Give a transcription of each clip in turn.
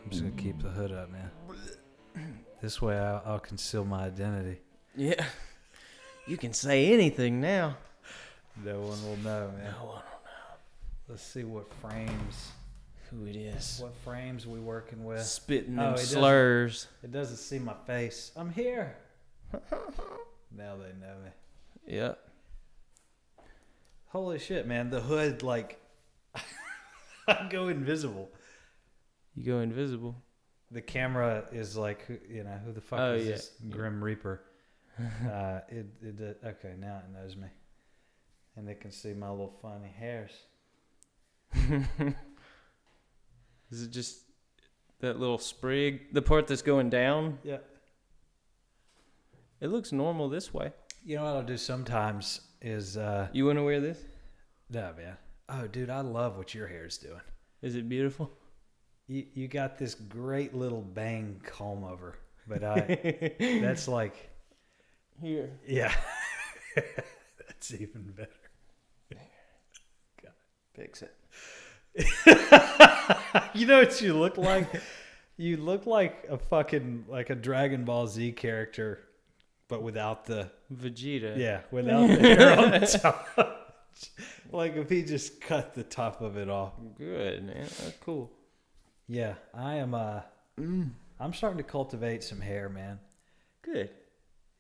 I'm just gonna keep the hood up, man. This way I'll conceal my identity. Yeah. You can say anything now. No one will know, man. No one will know. Let's see what frames. Who it is. What frames we working with? Spitting them it slurs. It doesn't see my face. I'm here. Now they know me. Yeah. Holy shit, man. The hood, like, I go invisible. You go invisible. The camera is like, who the fuck is this Grim Reaper? Okay, now it knows me. And it can see my little funny hairs. Is it just that little sprig? The part that's going down? Yeah. It looks normal this way. You know what I'll do sometimes is... You want to wear this? No, man. Oh, dude, I love what your hair's doing. Is it beautiful? You got this great little bang comb over, but that's like... Here. Yeah. That's even better. God. Fix it. You know what you look like? You look like a fucking, like a Dragon Ball Z character, but without the... Vegeta. Yeah, without the hair on the top. Like if he just cut the top of it off. Good, man. That's cool. Yeah, I am, I'm starting to cultivate some hair, man. Good.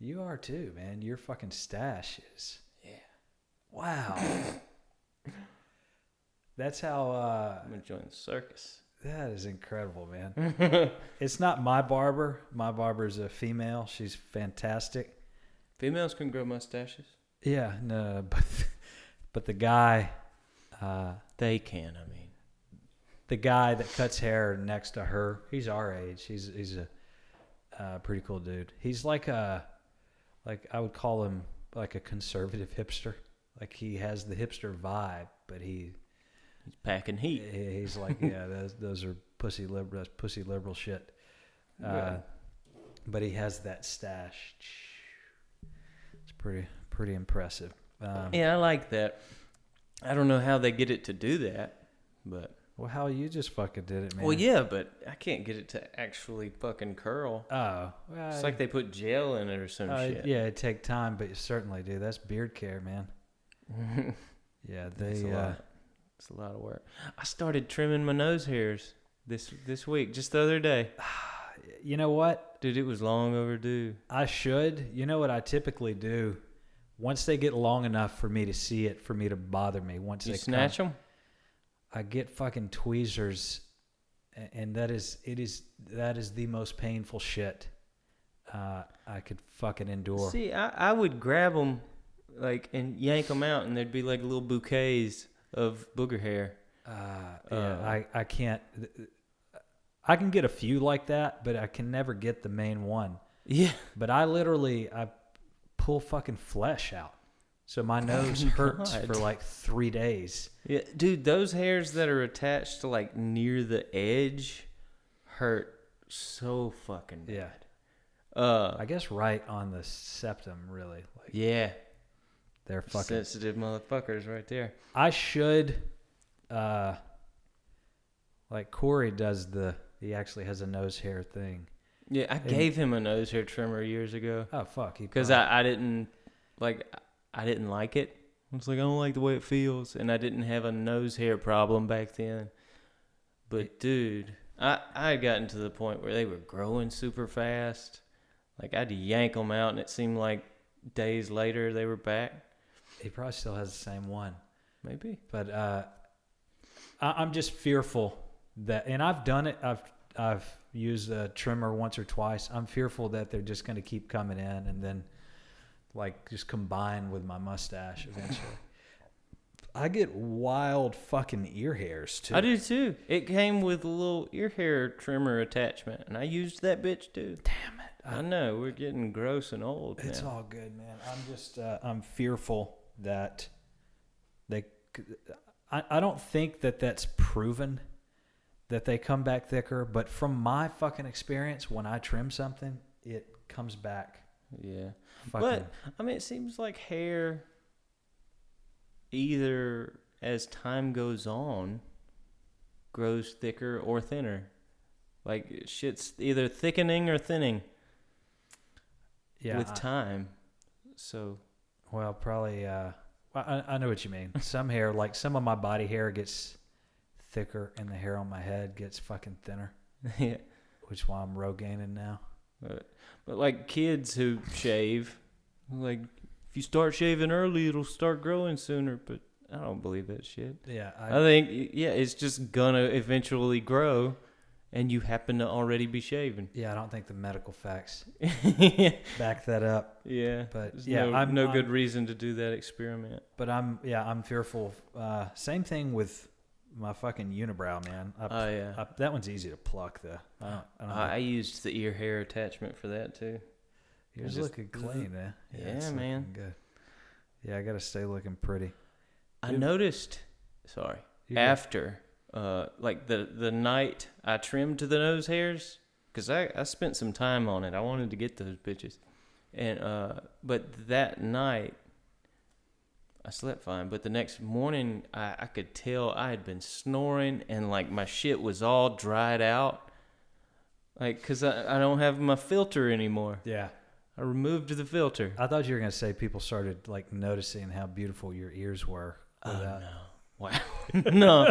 You are too, man. Your fucking stash is... Yeah. Wow. That's how... I'm going to join the circus. That is incredible, man. It's not my barber. My barber's a female. She's fantastic. Females can grow mustaches. Yeah, no, but the guy... they can, I mean. The guy that cuts hair next to her, he's our age. He's a pretty cool dude. He's like I would call him like a conservative hipster. Like he has the hipster vibe, but he's packing heat. He's like, yeah, those are pussy liberal shit. But he has that stash. It's pretty impressive. Yeah, I like that. I don't know how they get it to do that, but... Well, how you just fucking did it, man. Well, yeah, but I can't get it to actually fucking curl. Oh. Well, it's like they put gel in it or some shit. Yeah, it'd take time, but you certainly do. That's beard care, man. Yeah, It's a lot of work. I started trimming my nose hairs this week, just the other day. You know what? Dude, it was long overdue. I should. You know what I typically do? Once they get long enough for me to see it, for me to bother me. Once you they snatch them? I get fucking tweezers, and that is the most painful shit I could fucking endure. See, I would grab them and yank them out, and there'd be like little bouquets of booger hair. I can't. I can get a few like that, but I can never get the main one. Yeah. But I pull fucking flesh out. So my nose hurts for like 3 days. Yeah, dude, those hairs that are attached to like near the edge hurt so fucking bad. Yeah. I guess right on the septum, really. Like, yeah. They're fucking sensitive motherfuckers right there. I should, like Corey does he actually has a nose hair thing. Yeah, I gave him a nose hair trimmer years ago. Oh, fuck. Because I didn't like it. I was like, I don't like the way it feels. And I didn't have a nose hair problem back then. But, dude, I had gotten to the point where they were growing super fast. Like, I had to yank them out, and it seemed like days later they were back. He probably still has the same one. Maybe. But I'm just fearful that, and I've done it. I've used a trimmer once or twice. I'm fearful that they're just going to keep coming in and then like just combine with my mustache eventually. I get wild fucking ear hairs too. I do too. It came with a little ear hair trimmer attachment, and I used that bitch too. Damn it. I know, we're getting gross and old. It's now. all good, man. I'm just I'm fearful that I don't think that's proven that they come back thicker, but from my fucking experience, when I trim something, it comes back. Yeah. Fucking. But, I mean, it seems like hair, either as time goes on, grows thicker or thinner. Like shit's either thickening or thinning Yeah. with time. So, Well, probably. I know what you mean. Some hair, like some of my body hair, gets thicker, and the hair on my head gets fucking thinner. yeah. Which is why I'm Rogaine now. But like kids who shave, like if you start shaving early, it'll start growing sooner. But I don't believe that shit. Yeah. I think it's just gonna eventually grow, and you happen to already be shaving. Yeah, I don't think the medical facts yeah. back that up. Yeah. But There's yeah, I'm no good I'm, reason to do that experiment. But I'm fearful. Same thing with my fucking unibrow, man. Yeah. That one's easy to pluck, though. I used the ear hair attachment for that too. Yours looking clean, man. Yeah, man. Good. Yeah, I gotta stay looking pretty. I noticed. Sorry. After, like the night I trimmed the nose hairs, because I spent some time on it. I wanted to get those bitches, and but that night I slept fine. But the next morning I could tell I had been snoring, and like my shit was all dried out, like because I don't have my filter anymore. Yeah. I removed the filter. I thought you were gonna say people started like noticing how beautiful your ears were. Oh no! Wow, no,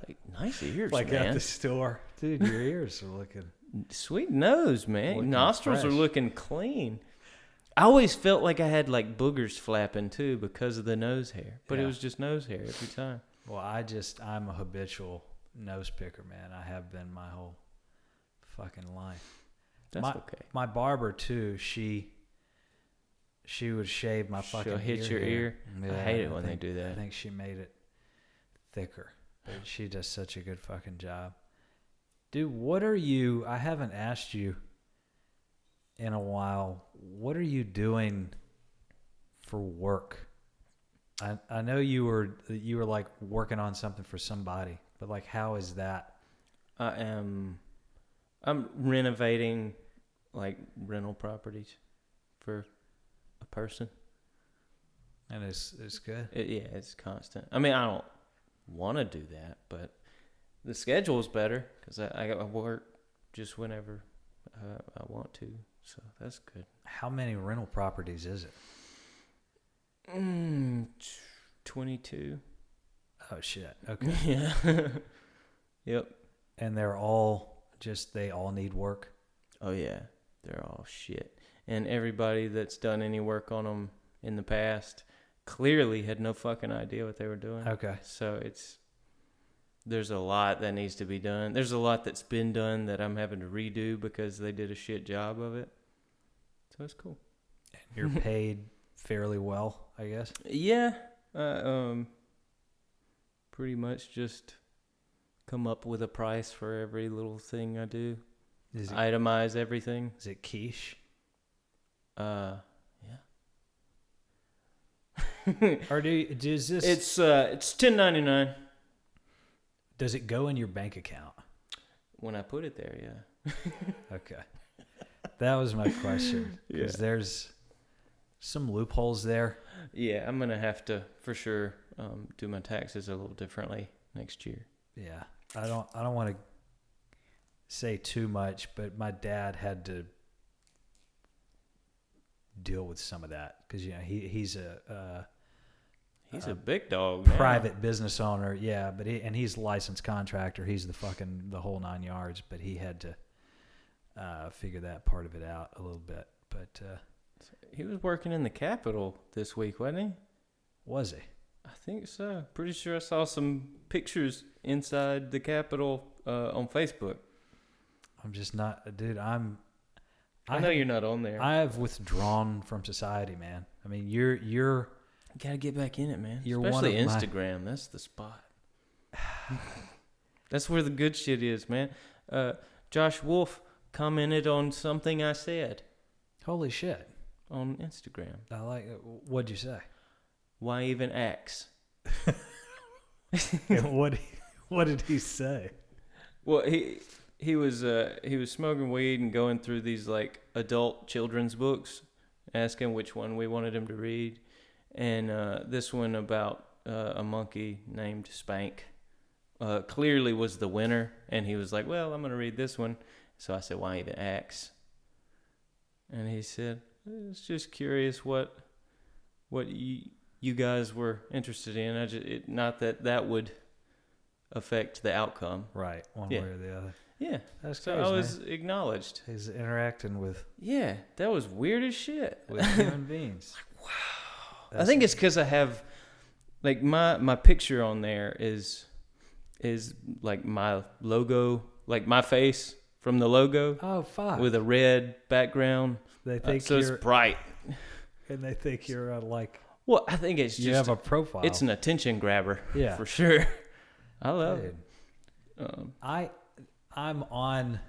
like, nice ears, like man. at the store, dude. Your ears are looking sweet nose, man. looking Nostrils fresh. are looking clean. I always felt like I had like boogers flapping too because of the nose hair, but it Yeah. was just nose hair every time. Well, I'm a habitual nose picker, man. I have been my whole fucking life. That's okay. My barber too. She would shave my fucking. She'll hit ear your hair. ear. Yeah, I hate it when they do that. I think she made it thicker, but she does such a good fucking job. Dude, what are you? I haven't asked you in a while. What are you doing for work? I know you were like working on something for somebody, but like how is that? I'm renovating like rental properties for a person. And it's good. It's constant. I mean, I don't want to do that, but the schedule's better because I work just whenever I want to. So that's good. How many rental properties is it? 22. Oh shit. Okay. Yeah. Yep. And they all need work. Oh yeah, they're all shit. And everybody that's done any work on them in the past clearly had no fucking idea what they were doing. Okay. So there's a lot that needs to be done. There's a lot that's been done that I'm having to redo because they did a shit job of it. So it's cool. You're paid fairly well, I guess. Yeah. Pretty much just come up with a price for every little thing I do. Itemize everything. Is it quiche? Yeah. Or does this? It's $10.99 Does it go in your bank account? when I put it there. Yeah. Okay. That was my question. Because Yeah. there's some loopholes there. Yeah, I'm gonna have to for sure do my taxes a little differently next year. Yeah. I don't want to say too much, but my dad had to deal with some of that because he's a big dog, man. private business owner. Yeah, but he's a licensed contractor. He's the whole 9 yards. But he had to figure that part of it out a little bit. But He was working in the Capitol this week, wasn't he? was he? I think so. Pretty sure I saw some pictures inside the Capitol on Facebook. I'm just not, dude. I know you're not on there. I have withdrawn from society, man. I mean, you're You gotta get back in it, man. You're Especially one of my- Instagram. That's the spot. That's where the good shit is, man. Josh Wolf commented on something I said holy shit. on Instagram. I like it. What'd you say? Why even axe? what did he say? Well, he was smoking weed and going through these like adult children's books, asking which one we wanted him to read, and this one about a monkey named Spank clearly was the winner, and he was like, "Well, I'm gonna read this one," So I said, why even ask? And he said, I was just curious what you guys were interested in. Not that would affect the outcome. Right, one way or the other. Yeah. That's So crazy, I was man. acknowledged. He's interacting with Yeah, that was weird as shit. human beings. I think it's because I have, like, my picture on there is like my logo, like my face from the logo. Oh, fuck. With a red background. They think so it's bright. And they think you're like... Well, I think it's just... You have a profile. It's an attention grabber. Yeah. For sure. I love Dude. it. I'm on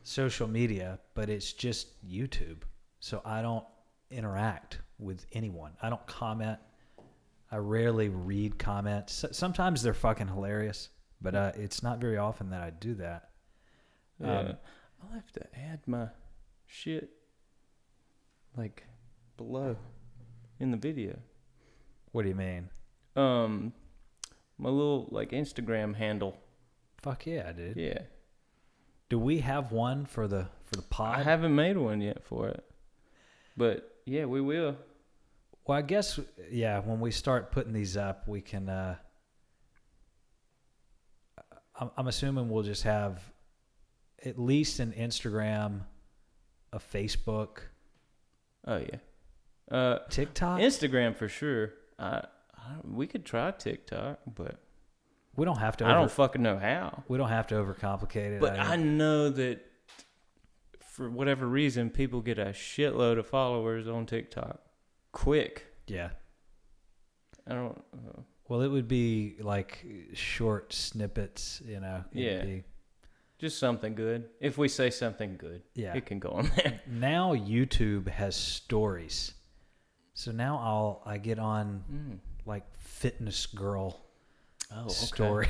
social media, but it's just YouTube. So I don't interact with anyone. I don't comment. I rarely read comments. Sometimes they're fucking hilarious, but it's not very often that I do that. Yeah. I'll have to add my shit, like, below in the video. What do you mean? My little, like, Instagram handle. Fuck yeah, dude. Yeah. Do we have one for the pod? I haven't made one yet for it. But, yeah, we will. Well, I guess, yeah, when we start putting these up, we can... I'm assuming we'll just have at least an Instagram, a Facebook. Oh, yeah. TikTok? Instagram for sure. We could try TikTok, but... We don't have to. I don't fucking know how. We don't have to overcomplicate it. But I know that for whatever reason, people get a shitload of followers on TikTok quick. Yeah. I don't. Well, it would be like short snippets, you know. Yeah. Just something good. If we say something good, yeah, it can go on there. Now YouTube has stories, so now I get on like fitness girl. Oh, okay. Stories.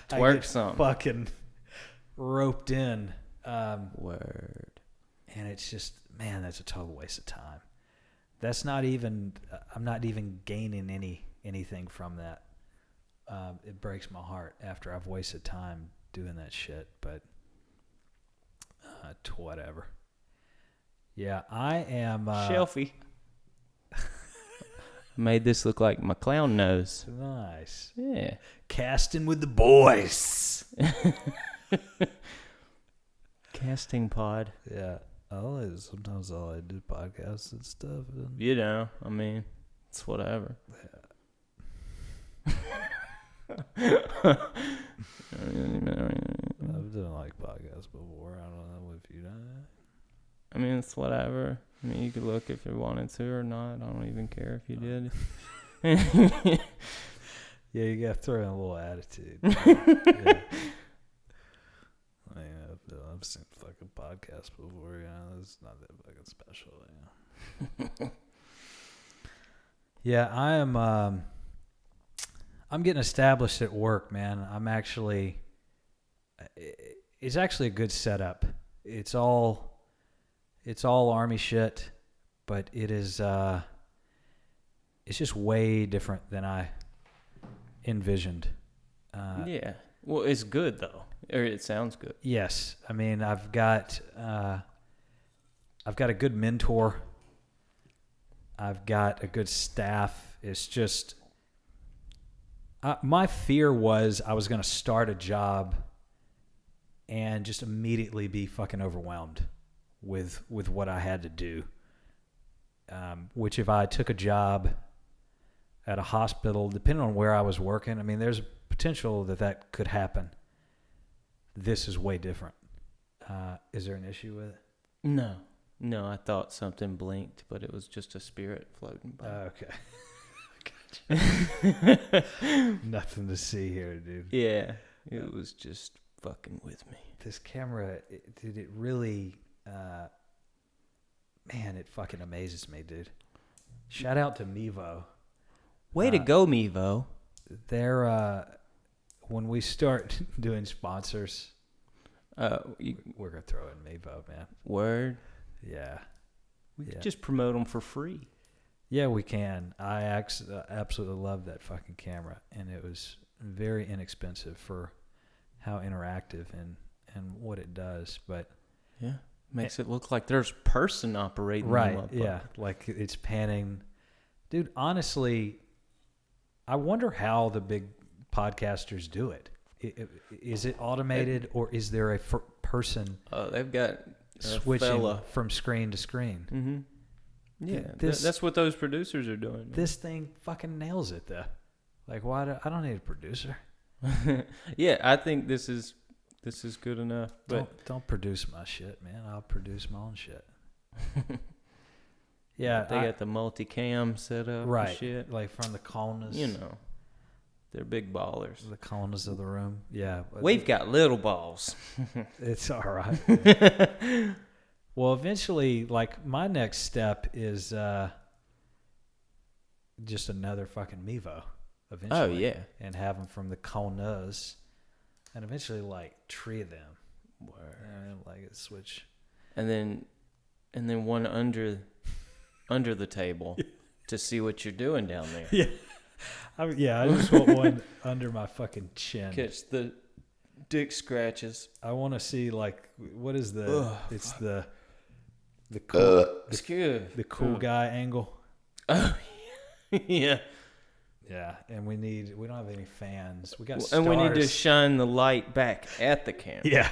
Twerk some. Fucking roped in. Word. And it's just, man, that's a total waste of time. That's not even. I'm not even gaining anything from that. It breaks my heart after I've wasted time doing that shit. But whatever. Yeah, I am. Shelfie. Made this look like my clown nose. Nice. Yeah. Casting with the boys. Casting pod. Yeah. Sometimes all I do podcasts and stuff. And you know, I mean, it's whatever. Yeah. I've done like podcasts before. I don't know if you done that. I mean, it's whatever. I mean, you could look if you wanted to or not. I don't even care if you did. Yeah, you got to throw in a little attitude. Yeah. I mean, I've seen fucking podcasts before. You know, it's not that fucking special. You know? Yeah, I am. I'm getting established at work, man. It's actually a good setup. It's all Army shit, but it is. It's just way different than I envisioned. Yeah. Well, it's good though, or it sounds good. Yes, I mean I've got a good mentor. I've got a good staff. It's just my fear was I was going to start a job and just immediately be fucking overwhelmed with what I had to do. Which if I took a job at a hospital, depending on where I was working, I mean, there's a potential that could happen. This is way different. Is there an issue with it? No, I thought something blinked, but it was just a spirit floating by. Okay. Gotcha. Nothing to see here, dude. Yeah, it was just fucking with me. This camera, dude, it really, man, it fucking amazes me, dude. Shout out to Mevo. Way to go, Mevo. They're, when we start doing sponsors, we're going to throw in Mevo, man. Word. Yeah. We could just promote them for free. Yeah, we can. I absolutely love that fucking camera, and it was very inexpensive for how interactive and what it does. But yeah, makes it look like there's a person operating. Right, yeah, like it's panning. Dude, honestly, I wonder how the big podcasters do it. Is it automated, or is there a person they've got switching from screen to screen? Mm-hmm. Yeah, that's what those producers are doing. Man. This thing fucking nails it, though. Like, I don't need a producer. Yeah, I think this is good enough. But don't produce my shit, man. I'll produce my own shit. Yeah, they got the multicam set up, right? And shit. Like from the corners. You know, they're big ballers. The corners of the room. Yeah, we've got little balls. It's all right. Well, eventually, like my next step is just another fucking Mevo. Eventually, oh yeah, and have them from the corners, and eventually like tree them. And like it switch. And then one under the table to see what you're doing down there. Yeah. I just want one under my fucking chin. Catch the dick scratches. I want to see like what is it's the cool guy angle. Oh yeah. Yeah, and we don't have any fans. We got stars. And we need to shine the light back at the camera. Yeah.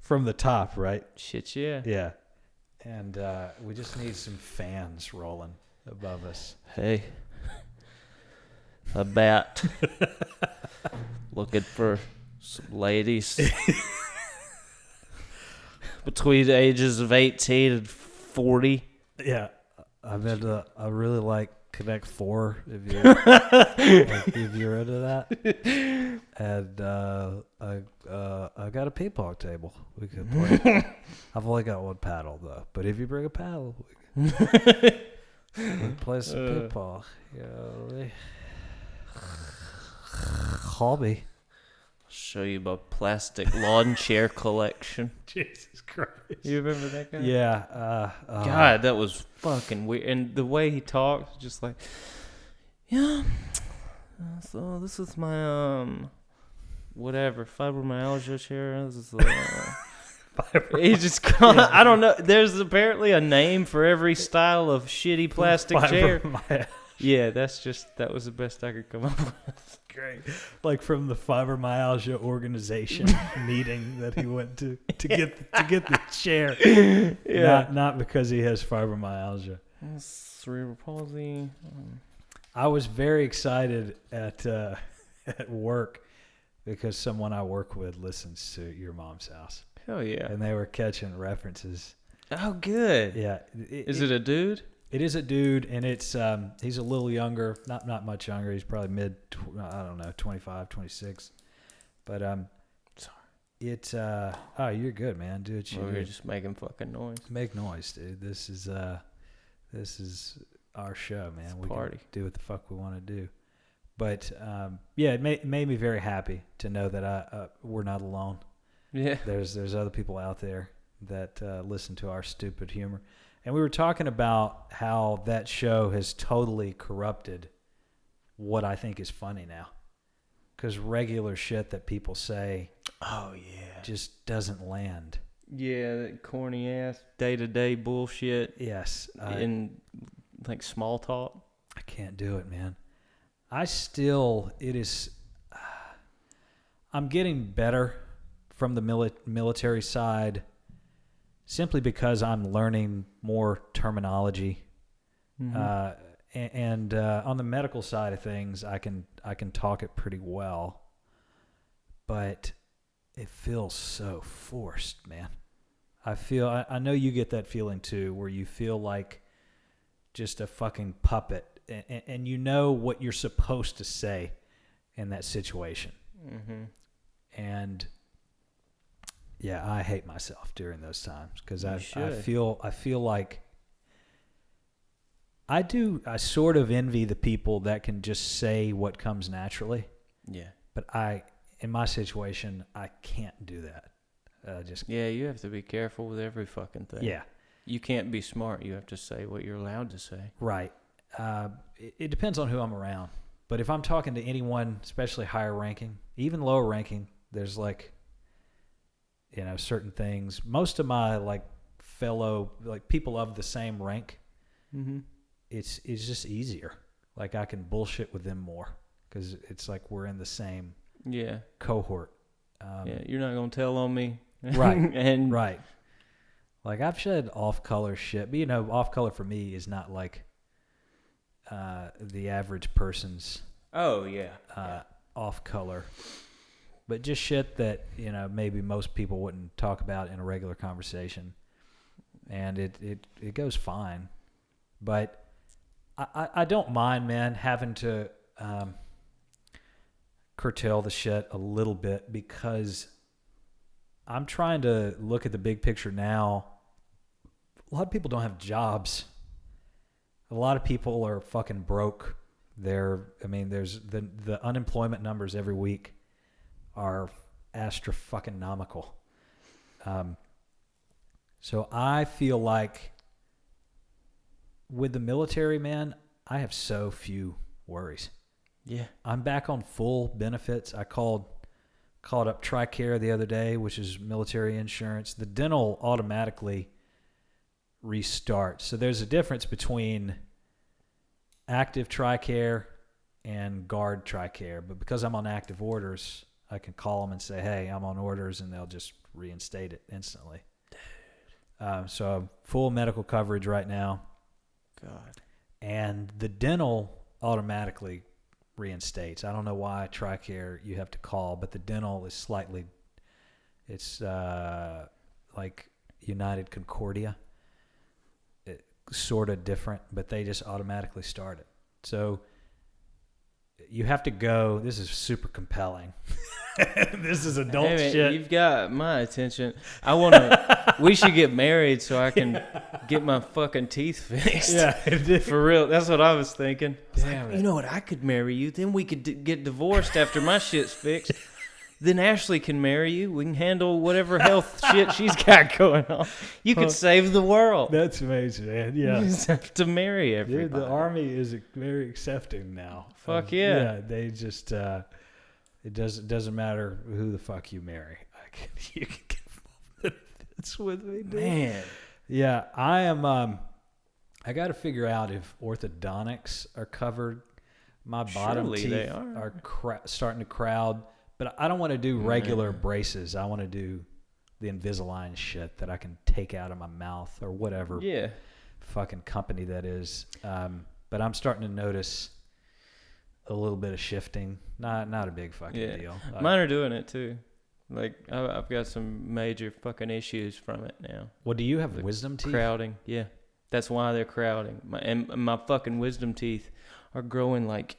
From the top, right? Shit, yeah. Yeah. And we just need some fans rolling above us. Hey. About looking for some ladies between the ages of 18 and 40. Yeah. I really like Connect 4 if you're into that. And I got a ping pong table. We could play. I've only got one paddle though, but if you bring a paddle, we can play some ping pong. Hobby. Show you my plastic lawn chair collection. Jesus Christ! You remember that guy? Yeah. God, that was fucking weird. And the way he talked, just like, yeah. So this is my whatever fibromyalgia chair. This is he just called. I don't know. There's apparently a name for every style of shitty plastic chair. Yeah, that was the best I could come up with. Great. Like from the fibromyalgia organization meeting that he went to get the chair. Yeah. Not because he has fibromyalgia. Cerebral palsy. I was very excited at work because someone I work with listens to Your Mom's House. Hell yeah. And they were catching references. Oh, good. Yeah. Is it a dude? It is a dude, and it's he's a little younger, not much younger. He's probably 25, 26. But sorry. It's oh, you're good, man. Do what you do. We're just making fucking noise. Make noise, dude. This is our show, man. It's we party. Can do what the fuck we want to do. But yeah, it made me very happy to know that we're not alone. Yeah. There's other people out there that listen to our stupid humor. And we were talking about how that show has totally corrupted what I think is funny now. Because regular shit that people say just doesn't land. Yeah, that corny ass day-to-day bullshit. Yes. In like small talk. I can't do it, man. I'm getting better from the military side. Simply because I'm learning more terminology, and on the medical side of things, I can talk it pretty well, but it feels so forced, man. I know you get that feeling too, where you feel like just a fucking puppet, and you know what you're supposed to say in that situation, and. Yeah, I hate myself during those times because I feel like I sort of envy the people that can just say what comes naturally. Yeah. But in my situation, I can't do that. You have to be careful with every fucking thing. Yeah. You can't be smart. You have to say what you're allowed to say. Right. It depends on who I'm around. But if I'm talking to anyone, especially higher ranking, even lower ranking, there's like, certain things. Most of my like fellow, like people of the same rank, it's just easier. Like I can bullshit with them more because it's like we're in the same cohort. You're not gonna tell on me, right? And right. Like I've shed off-color shit, but off-color for me is not like the average person's. Off-color, but just shit that maybe most people wouldn't talk about in a regular conversation, and it goes fine. But I don't mind, man, having to curtail the shit a little bit because I'm trying to look at the big picture now. A lot of people don't have jobs. A lot of people are fucking broke. There's the unemployment numbers every week are astronomical. So I feel like with the military, man, I have so few worries. Yeah. I'm back on full benefits. I called up TRICARE the other day, which is military insurance. The dental automatically restarts. So there's a difference between active TRICARE and guard TRICARE. But because I'm on active orders, I can call them and say, hey, I'm on orders, and they'll just reinstate it instantly. So I'm full medical coverage right now. God. And the dental automatically reinstates. I don't know why TRICARE you have to call, but the dental is slightly, it's like United Concordia. Sort of different, but they just automatically start it. So you have to go. This is super compelling. This is adult shit. You've got my attention. We should get married so I can get my fucking teeth fixed. Yeah, for real. That's what I was thinking. Damn it. You know what? I could marry you. Then we could get divorced after my shit's fixed. Then Ashley can marry you. We can handle whatever health shit she's got going on. You could save the world. That's amazing, man. Yeah. You just have to marry everybody. Dude, the Army is very accepting now. Fuck yeah. Yeah, they just, it doesn't matter who the fuck you marry. You can get benefits with me, dude. Man. Yeah, I am, I got to figure out if orthodontics are covered. My bottom Surely teeth they are starting to crowd. But I don't want to do regular braces. I want to do the Invisalign shit that I can take out of my mouth or whatever fucking company that is. But I'm starting to notice a little bit of shifting. Not a big fucking deal. Mine are doing it too. Like I've got some major fucking issues from it now. Well, do you have wisdom teeth? Crowding, yeah. That's why they're crowding. My fucking wisdom teeth are growing like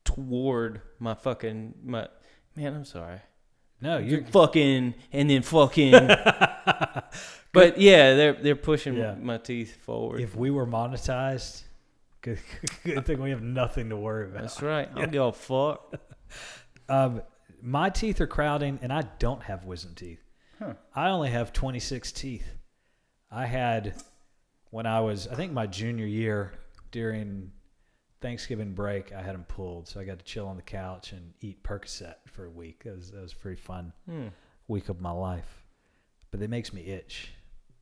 toward my. Man, I'm sorry. No, you're fucking and then fucking. But yeah, they're pushing my teeth forward. If we were monetized, good thing we have nothing to worry about. That's right. I don't give a fuck. My teeth are crowding, and I don't have wisdom teeth. Huh. I only have 26 teeth. I had when I was, I think, my junior year during Thanksgiving break, I had them pulled, so I got to chill on the couch and eat Percocet for a week. That was a pretty fun week of my life. But it makes me itch,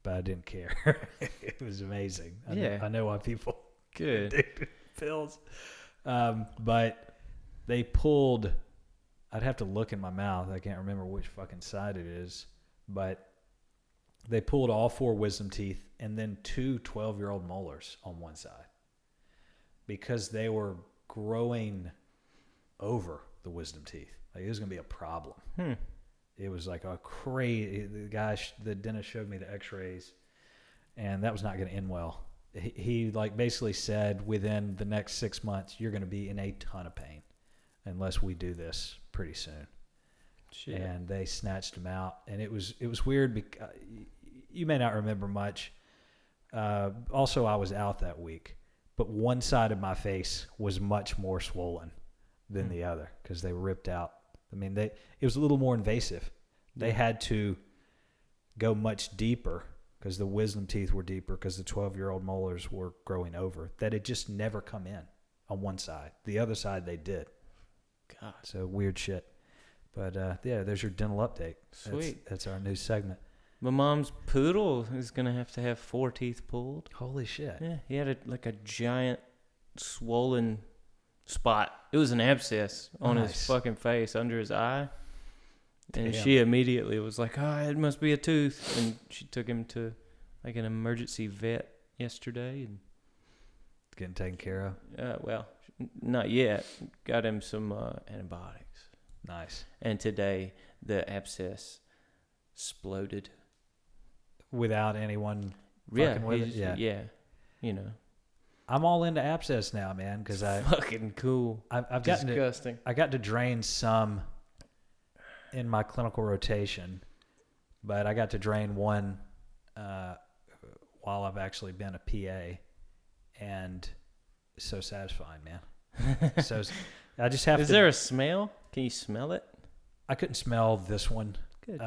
but I didn't care. It was amazing. I know why people good addicted to pills. But they pulled, I'd have to look in my mouth. I can't remember which fucking side it is, but they pulled all 4 wisdom teeth and then 2 12-year-old molars on one side, because they were growing over the wisdom teeth. Like, it was going to be a problem. It was like a crazy... The dentist showed me the x-rays, and that was not going to end well. He like basically said, within the next 6 months, you're going to be in a ton of pain unless we do this pretty soon. Shit. And they snatched him out. And it was weird because you may not remember much. Also, I was out that week. But one side of my face was much more swollen than the other because they were ripped out. I mean, it was a little more invasive. They had to go much deeper because the wisdom teeth were deeper because the 12-year-old molars were growing over. That had just never come in on one side. The other side they did. God. So weird shit. But yeah, there's your dental update. Sweet. That's our new segment. My mom's poodle is going to have 4 teeth pulled. Holy shit. Yeah, he had a giant swollen spot. It was an abscess on his fucking face under his eye. And she immediately was like, oh, it must be a tooth. And she took him to like an emergency vet yesterday. And getting taken care of? Well, not yet. Got him some antibiotics. Nice. And today the abscess exploded. Without anyone fucking with it? Yeah. You know. I'm all into abscess now, man, because fucking cool. I've disgusting. I got to drain some in my clinical rotation, but I got to drain one while I've actually been a PA, and it's so satisfying, man. So I just have. Is there a smell? Can you smell it? I couldn't smell this one. Good.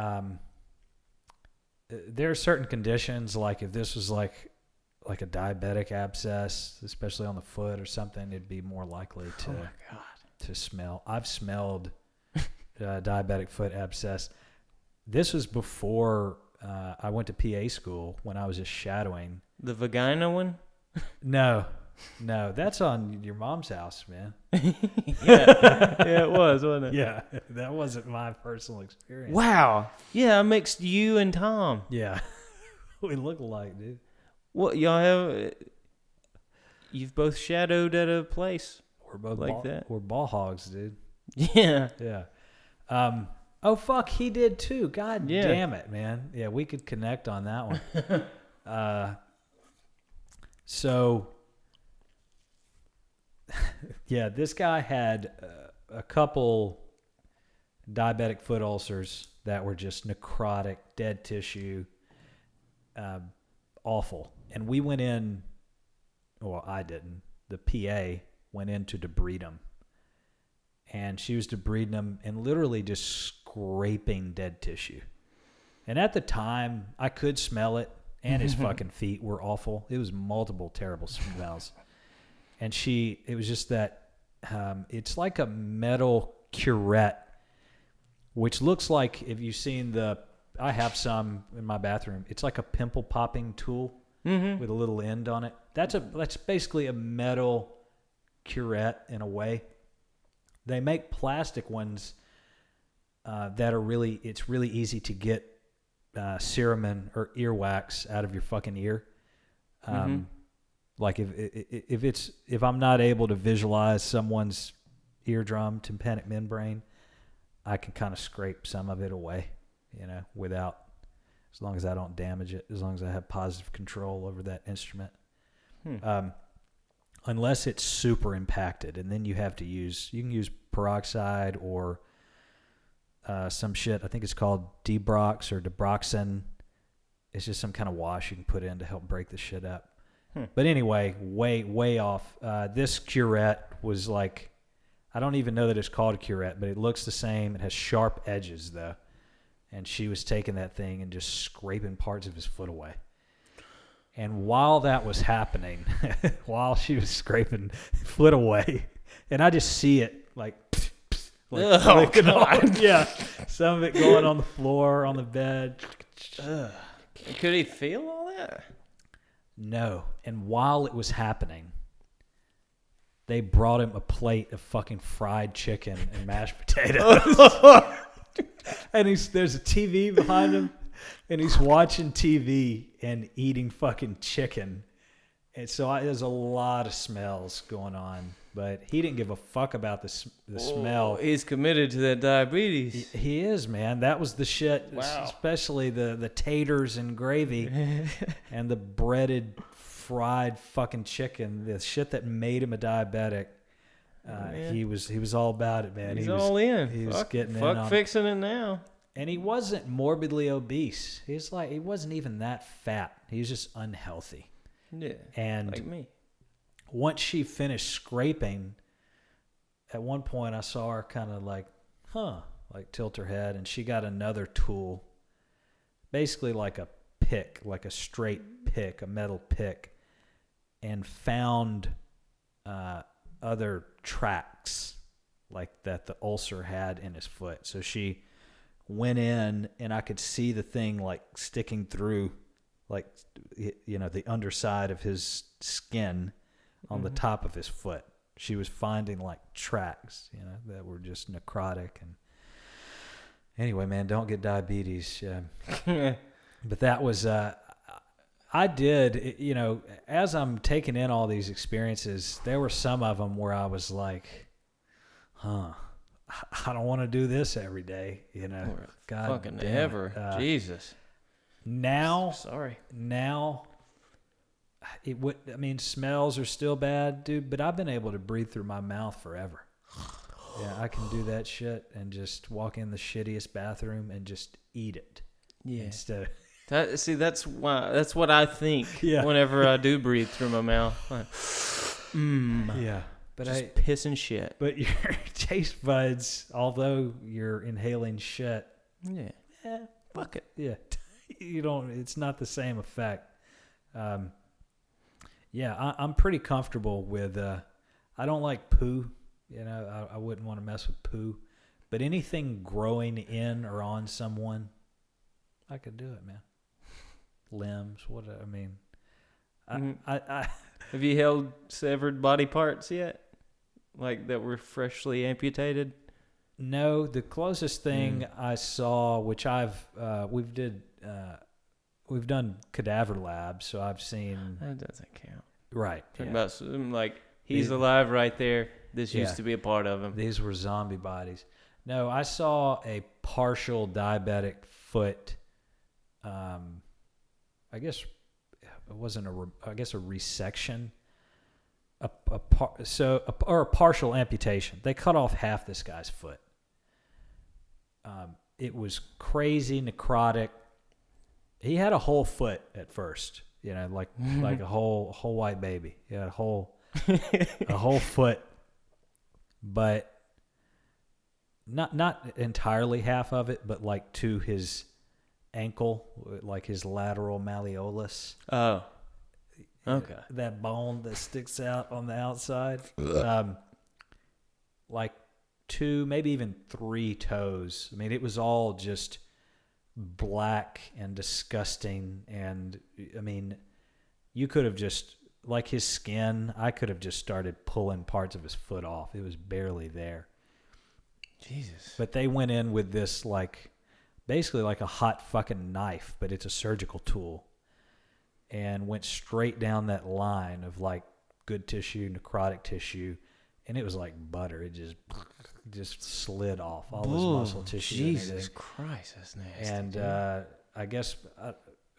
There are certain conditions, like if this was like a diabetic abscess, especially on the foot or something, it'd be more likely to smell. I've smelled diabetic foot abscess. This was before I went to PA school, when I was just shadowing. The vagina one? No, that's on your mom's house, man. Yeah, it was, wasn't it? Yeah, that wasn't my personal experience. Wow. Yeah, I mixed you and Tom. Yeah, we look alike, dude. What y'all have? You've both shadowed at a place. We're both like that. We're ball hogs, dude. Yeah. Yeah. Oh fuck, he did too. God damn it, man. Yeah, we could connect on that one. So, yeah, this guy had a couple diabetic foot ulcers that were just necrotic, dead tissue, awful. And we went in, well, I didn't. The PA went in to debride them. And she was debriding them and literally just scraping dead tissue. And at the time, I could smell it, and his fucking feet were awful. It was multiple terrible smells. And it was just that, it's like a metal curette, which looks like, if you've seen I have some in my bathroom. It's like a pimple popping tool with a little end on it. That's basically a metal curette in a way. They make plastic ones that are it's really easy to get cerumen or earwax out of your fucking ear. Like if I'm not able to visualize someone's eardrum tympanic membrane, I can kind of scrape some of it away, as long as I don't damage it, as long as I have positive control over that instrument. Unless it's super impacted, and then you can use peroxide or some shit. I think it's called Debrox or Debroxin. It's just some kind of wash you can put in to help break the shit up. But anyway, way off. This curette was like, I don't even know that it's called a curette, but it looks the same. It has sharp edges, though. And she was taking that thing and just scraping parts of his foot away. And while that was happening, while she was scraping foot away, and I just see it like oh, God. Yeah, some of it going on the floor, on the bed. Could he feel all that? No. And while it was happening, they brought him a plate of fucking fried chicken and mashed potatoes. And there's a TV behind him, and he's watching TV and eating fucking chicken. And so there's a lot of smells going on, but he didn't give a fuck about the smell. He's committed to that diabetes. He is, man. That was the shit. Wow. Especially the taters and gravy and the breaded fried fucking chicken. The shit that made him a diabetic. He was all about it, man. He's all in. He was getting in on fixing it now. And he wasn't morbidly obese. He wasn't even that fat. He was just unhealthy. Yeah, and like me. Once she finished scraping, at one point I saw her kind of like tilt her head, and she got another tool, basically like a pick, like a straight pick, a metal pick, and found other tracks like that the ulcer had in his foot. So she went in, and I could see the thing like sticking through, like, you know, the underside of his skin on the top of his foot. She was finding like tracks, you know, that were just necrotic. And anyway, man, don't get diabetes. But that was, I did, you know, as I'm taking in all these experiences, there were some of them where I was like, I don't want to do this every day, you know. God fucking damn ever. Jesus. Now, Sorry. Now, it would. I mean, smells are still bad, dude. But I've been able to breathe through my mouth forever. Yeah, I can do that shit and just walk in the shittiest bathroom and just eat it. Yeah. Instead of that's what I think whenever I do breathe through my mouth. Like, yeah, but just piss and shit. But your taste buds, although you're inhaling shit, Fuck it. Yeah, you don't. It's not the same effect. I'm pretty comfortable with. I don't like poo. You know, I wouldn't want to mess with poo. But anything growing in or on someone, I could do it, man. Limbs, what I mean. I Have you held severed body parts yet? Like that were freshly amputated? No, the closest thing I saw, which we've done cadaver labs, so I've seen. That doesn't count. Right. Talking about some, like he's alive right there. This used to be a part of him. These were zombie bodies. No, I saw a partial diabetic foot. I guess it wasn't a resection. A partial amputation. They cut off half this guy's foot. It was crazy necrotic. He had a whole foot at first, you know, like a whole white baby. He had a whole foot, but not entirely half of it, but like to his ankle, like his lateral malleolus. Oh. Okay. That bone that sticks out on the outside. Like 2, maybe even 3 toes. I mean, it was all just black and disgusting. And I mean, you could have just, like his skin, I could have just started pulling parts of his foot off. It was barely there. Jesus. But they went in with this, like, basically like a hot fucking knife, but it's a surgical tool. And went straight down that line of like good tissue, necrotic tissue, and it was like butter. It just slid off all his muscle tissue. Jesus Christ, that's nasty. And I guess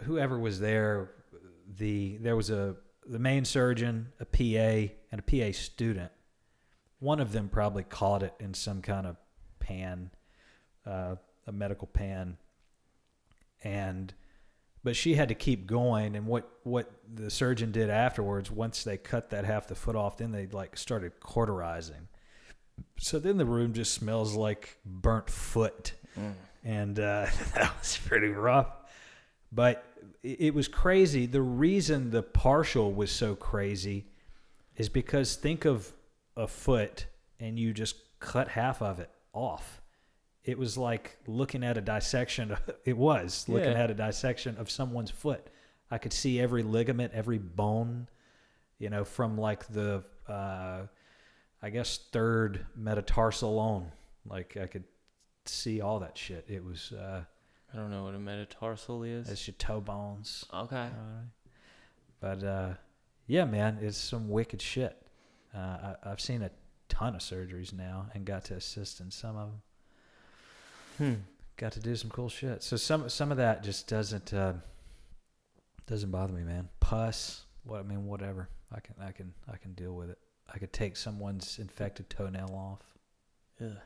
whoever was there, there was the main surgeon, a PA, and a PA student. One of them probably caught it in some kind of pan, a medical pan, but she had to keep going, and what the surgeon did afterwards, once they cut that half the foot off, then they like started cauterizing. So then the room just smells like burnt foot, and that was pretty rough. But it was crazy. The reason the partial was so crazy is because think of a foot, and you just cut half of it off. It was like looking at a dissection. It was looking at a dissection of someone's foot. I could see every ligament, every bone, you know, from like the, I guess, 3rd metatarsal on. Like I could see all that shit. It was. I don't know what a metatarsal is. It's your toe bones. Okay. But yeah, man, it's some wicked shit. I've seen a ton of surgeries now and got to assist in some of them. Got to do some cool shit. So some of that just doesn't bother me, man. Pus, whatever. I can deal with it. I could take someone's infected toenail off. Yeah.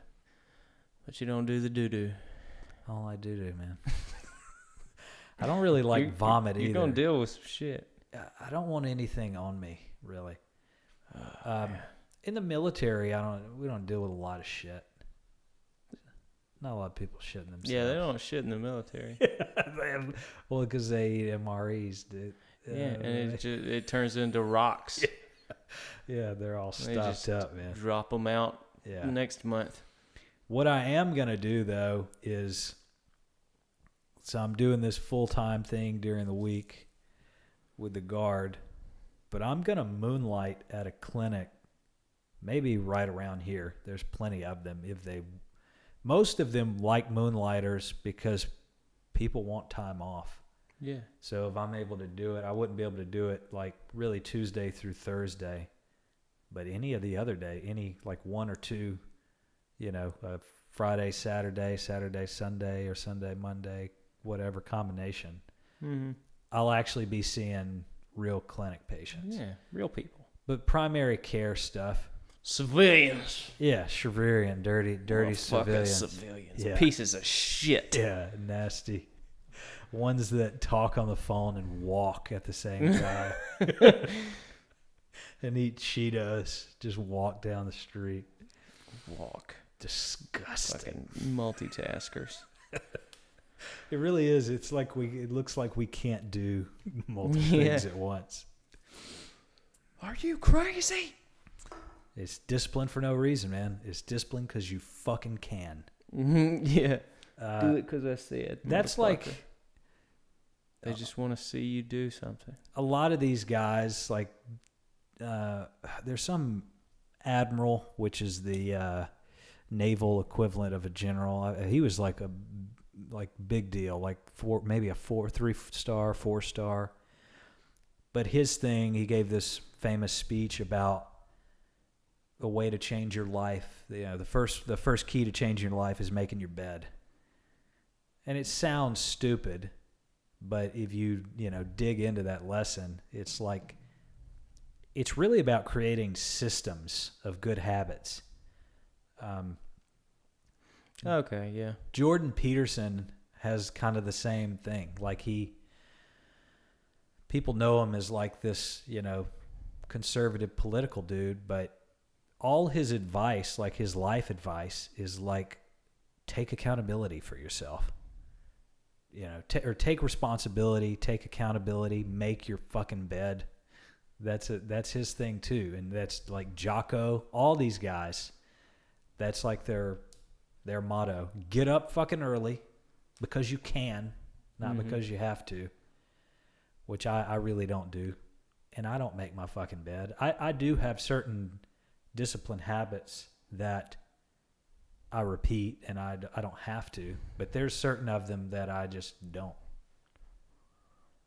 But you don't do the doo-doo. All I do, man. I don't really like vomit either. You're gonna deal with some shit. I don't want anything on me, really. In the military, we don't deal with a lot of shit. Not a lot of people shitting themselves. Yeah, they don't shit in the military. Well, because they eat MREs, dude. Yeah, and it turns into rocks. Yeah, they're all They stopped just up, man. drop them out Yeah. next month. What I am going to do, though, is... So I'm doing this full-time thing during the week with the guard, but I'm going to moonlight at a clinic maybe right around here. There's plenty of them. Most of them like moonlighters because people want time off. Yeah. So if I'm able to do it, I wouldn't be able to do it like really Tuesday through Thursday, but any of the other day, any like one or two, Friday, Saturday, Sunday, or Sunday, Monday, whatever combination. Mm-hmm. I'll actually be seeing real clinic patients. Yeah, real people. But primary care stuff. Civilians. Yeah, Shreverian, dirty civilians. Civilians. Yeah. Pieces of shit. Yeah, nasty. Ones that talk on the phone and walk at the same time. And eat Cheetos. Just walk down the street. Walk. Disgusting. Fucking multitaskers. It really is. It looks like we can't do multiple things at once. Are you crazy? It's discipline for no reason, man. It's discipline because you fucking can. Mm-hmm. Yeah. Do it because I said. That's like... They just want to see you do something. A lot of these guys, like... there's some admiral, which is the naval equivalent of a general. He was like a big deal, like maybe a 3-star, 4-star. But his thing, he gave this famous speech about a way to change your life. The first key to changing your life is making your bed. And it sounds stupid, but if you dig into that lesson, it's like it's really about creating systems of good habits. Okay, yeah. Jordan Peterson has kind of the same thing. Like people know him as like this, conservative political dude, but all his advice, like his life advice, is like take accountability for yourself. Or take responsibility, take accountability, make your fucking bed. That's his thing too, and that's like Jocko. All these guys, that's like their motto: get up fucking early because you can, not because you have to. Which I really don't do, and I don't make my fucking bed. I do have certain discipline habits that I repeat, and I don't have to, but there's certain of them that I just don't.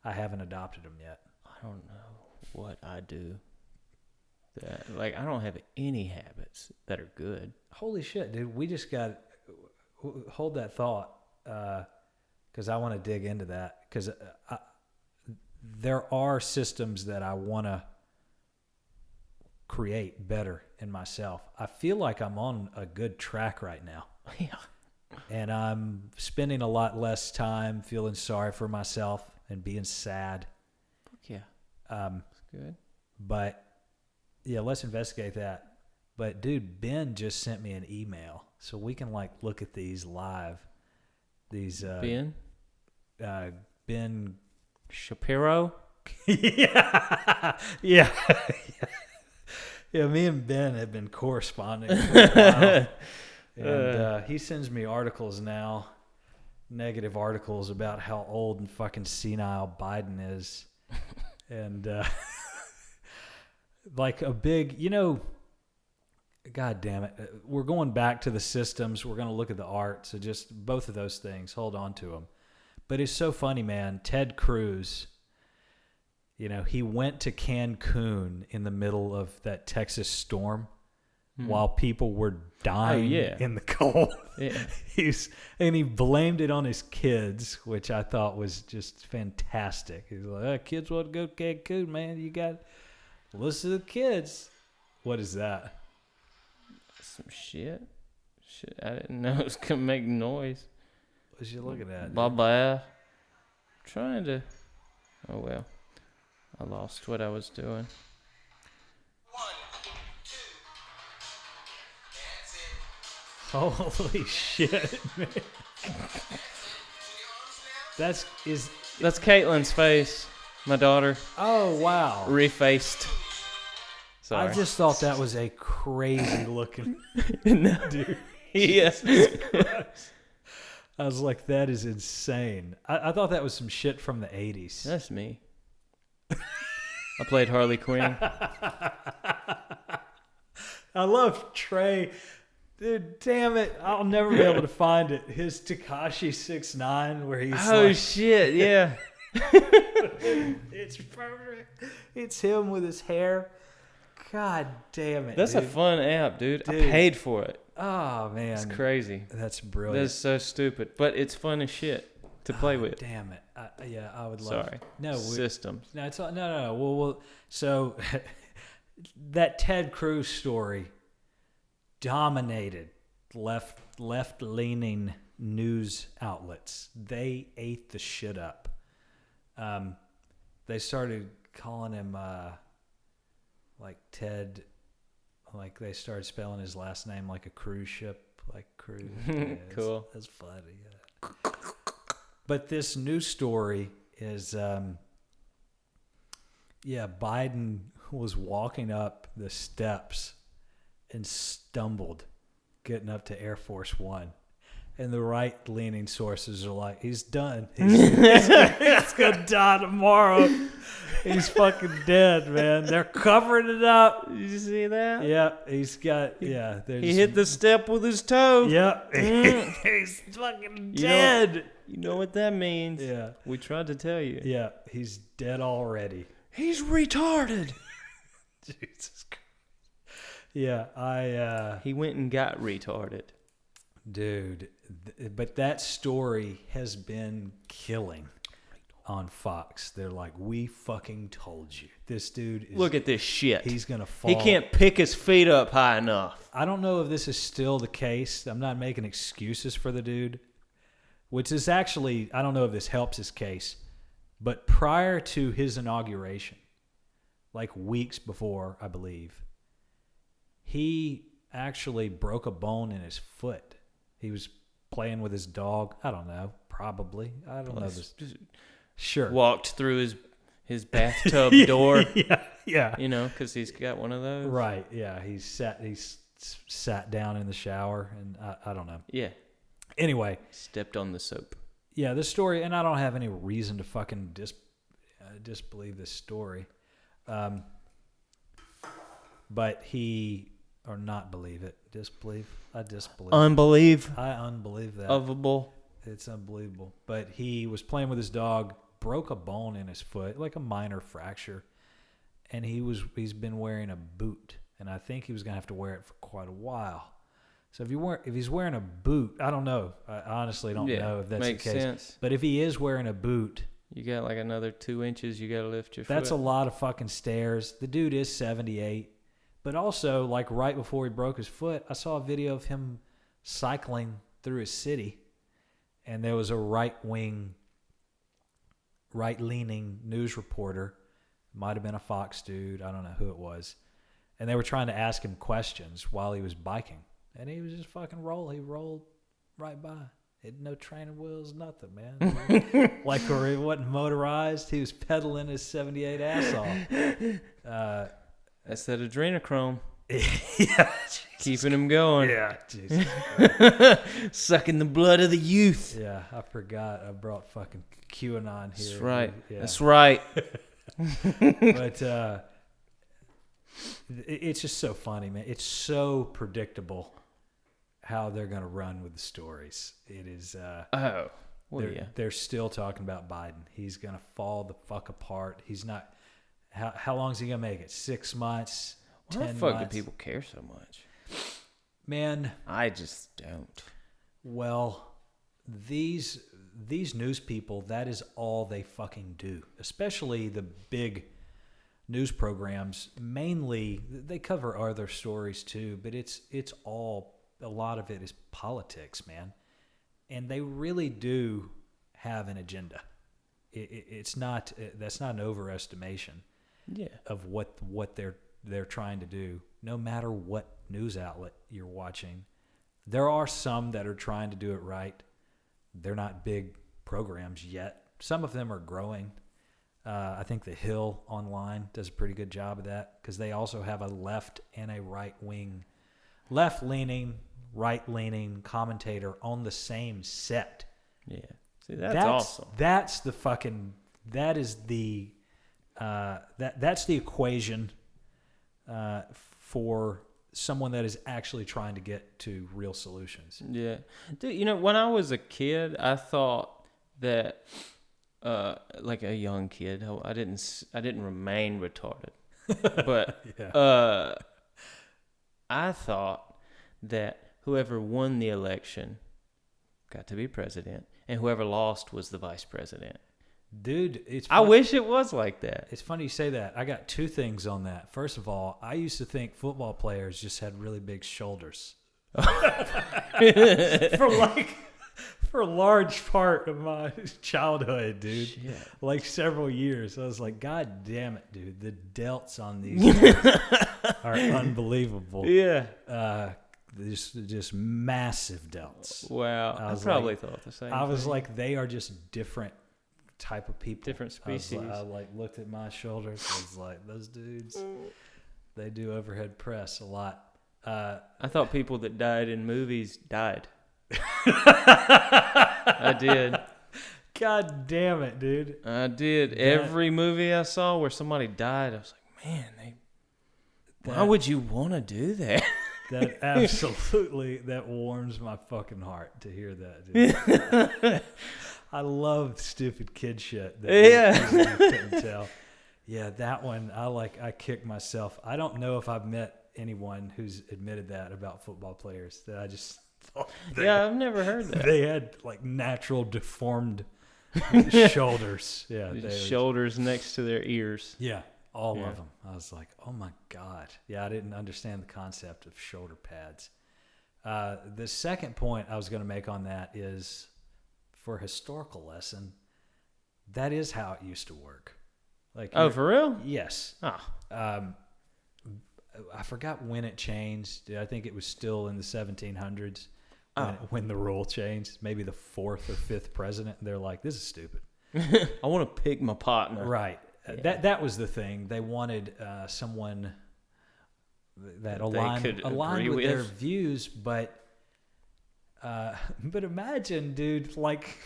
I haven't adopted them yet. I don't know what I do. I don't have any habits that are good. Holy shit, dude. We just got... Hold that thought, because I want to dig into that, because there are systems that I want to create better in myself. I feel like I'm on a good track right now. Yeah. And I'm spending a lot less time feeling sorry for myself and being sad. Fuck yeah. That's good. But, yeah, let's investigate that. But, dude, Ben just sent me an email, so we can, look at these live. These, Ben? Ben... Shapiro? Yeah. Yeah. Yeah, me and Ben have been corresponding for a while. And he sends me articles now, negative articles about how old and fucking senile Biden is. And like a big, God damn it. We're going back to the systems. We're going to look at the art. So just both of those things, hold on to them. But it's so funny, man. Ted Cruz, he went to Cancun in the middle of that Texas storm while people were dying in the cold. Yeah. And he blamed it on his kids, which I thought was just fantastic. He's like, kids want to go to Cancun, man. You got to listen to the kids. What is that? Some shit. I didn't know it was going to make noise. What you looking at? Bye-bye. Trying to... Oh, well. I lost what I was doing. 1, 2. That's it. Holy shit, man. That's Caitlin's face. My daughter. Oh, wow. Refaced. Sorry. I just thought that was a crazy looking No. dude. Yes. I was like, that is insane. I thought that was some shit from the 80s. That's me. I played Harley Quinn. I love Trey. Dude, damn it. I'll never be able to find it. His Tekashi 6ix9ine where he's Shit, yeah. it's perfect. It's him with his hair. God damn it. That's a dude. fun app, dude. I Dude. paid for it. Oh, man. It's crazy. That's brilliant. That's so stupid. But it's fun as shit to play with. Damn it. I would love Sorry. No, Systems. no, it's all, no. Well, so that Ted Cruz story dominated left-leaning news outlets. They ate the shit up. They started calling him like Ted, like they started spelling his last name like a cruise ship, like cruise. Yeah, Cool. That's funny. Yeah. But this news story is, Biden was walking up the steps and stumbled getting up to Air Force One. And the right-leaning sources are like, he's done. He's gonna die tomorrow. He's fucking dead, man. They're covering it up. Did you see that? Yeah, he's got, He hit the step with his toe. Yep. He's fucking You know- dead. You know what that means. Yeah. We tried to tell you. Yeah, he's dead already. He's retarded. Jesus Christ. Yeah, He went and got retarded. dude, but that story has been killing on Fox. They're like, we fucking told you. This dude is, Look at this shit. he's going to fall. He can't pick his feet up high enough. I don't know if this is still the case. I'm not making excuses for the dude, which is actually, I don't know if this helps his case, but prior to his inauguration, like weeks before, I believe, he actually broke a bone in his foot. He was playing with his dog. I don't know. Probably. I don't know this. Sure. Walked through his bathtub door. Yeah. You know, because he's got one of those. Right. Yeah. He sat down in the shower, and I don't know. Yeah. Anyway. Stepped on the soap. Yeah, this story, and I don't have any reason to fucking disbelieve this story. But or not believe it. Disbelieve? I disbelieve. I unbelieve that. Unbelievable. It's unbelievable. But he was playing with his dog, broke a bone in his foot, like a minor fracture, and he's been wearing a boot, and I think he was gonna have to wear it for quite a while. So if he's wearing a boot, I don't know. I honestly don't know if that's the makes case. sense. But if he is wearing a boot, You got like another 2 inches you got to lift your that's foot. a lot of fucking stairs. The dude is 78. But also, like right before he broke his foot, I saw a video of him cycling through his city, and there was a right-leaning news reporter. Might have been a Fox dude. I don't know who it was. And they were trying to ask him questions while he was biking. And he was just fucking He rolled right by. It no training wheels, nothing, man. Like, or it wasn't motorized. He was pedaling his 78 ass off. That's that adrenochrome. Yeah. Keeping him going. Yeah. Jesus. Sucking the blood of the youth. Yeah, I forgot. I brought fucking QAnon here. That's right. Yeah. That's right. But it's just so funny, man. It's so predictable how they're going to run with the stories. It is. They're still talking about Biden. He's going to fall the fuck apart. He's not. How long is he going to make it? 6 months? Why 10 the fuck months? do people care so much? Man, I just don't. well, these news people, that is all they fucking do. Especially the big news programs. Mainly, they cover other stories too, but it's all, a lot of it is politics, man. And they really do have an agenda. It's not, that's not an overestimation. Yeah. Of what they're trying to do, no matter what news outlet you're watching. There are some that are trying to do it right. They're not big programs yet. Some of them are growing. I think The Hill online does a pretty good job of that because they also have a left and a right wing, left-leaning, right-leaning commentator on the same set. Yeah. See, that's awesome. That's the fucking. That is the. That's the equation for someone that is actually trying to get to real solutions. Yeah. Dude, when I was a kid, I thought that, like a young kid, I didn't remain retarded, but Yeah. I thought that whoever won the election got to be president, and whoever lost was the vice president. Dude, I wish it was like that. It's funny you say that. I got two things on that. First of all, I used to think football players just had really big shoulders. For a large part of my childhood, dude. Shit. Like several years. I was like, God damn it, dude. The delts on these are unbelievable. Yeah. Just massive delts. Wow. I probably thought the same I was thing. like, they are just different type of people. Different species. I looked at my shoulders. I was like, those dudes, they do overhead press a lot. I thought people that died in movies died. I did. God damn it, dude. I did. Every movie I saw where somebody died, I was like, man, why would you want to do that? That absolutely, that warms my fucking heart to hear that, dude. I love stupid kid shit. You couldn't tell. Yeah, that one, I kick myself. I don't know if I've met anyone who's admitted that about football players, that I just thought I've never heard that. They had like natural deformed shoulders. Yeah. Shoulders next to their ears. Yeah. All of them. I was like, oh my God. Yeah, I didn't understand the concept of shoulder pads. The second point I was going to make on that is, for a historical lesson, that is how it used to work. Like, for real? Yes. Oh. I forgot when it changed. I think it was still in the 1700s when the rule changed. Maybe the fourth or fifth president. They're like, this is stupid. I want to pick my partner. Right. Yeah. That was the thing. They wanted someone that aligned with their views, but imagine, dude, like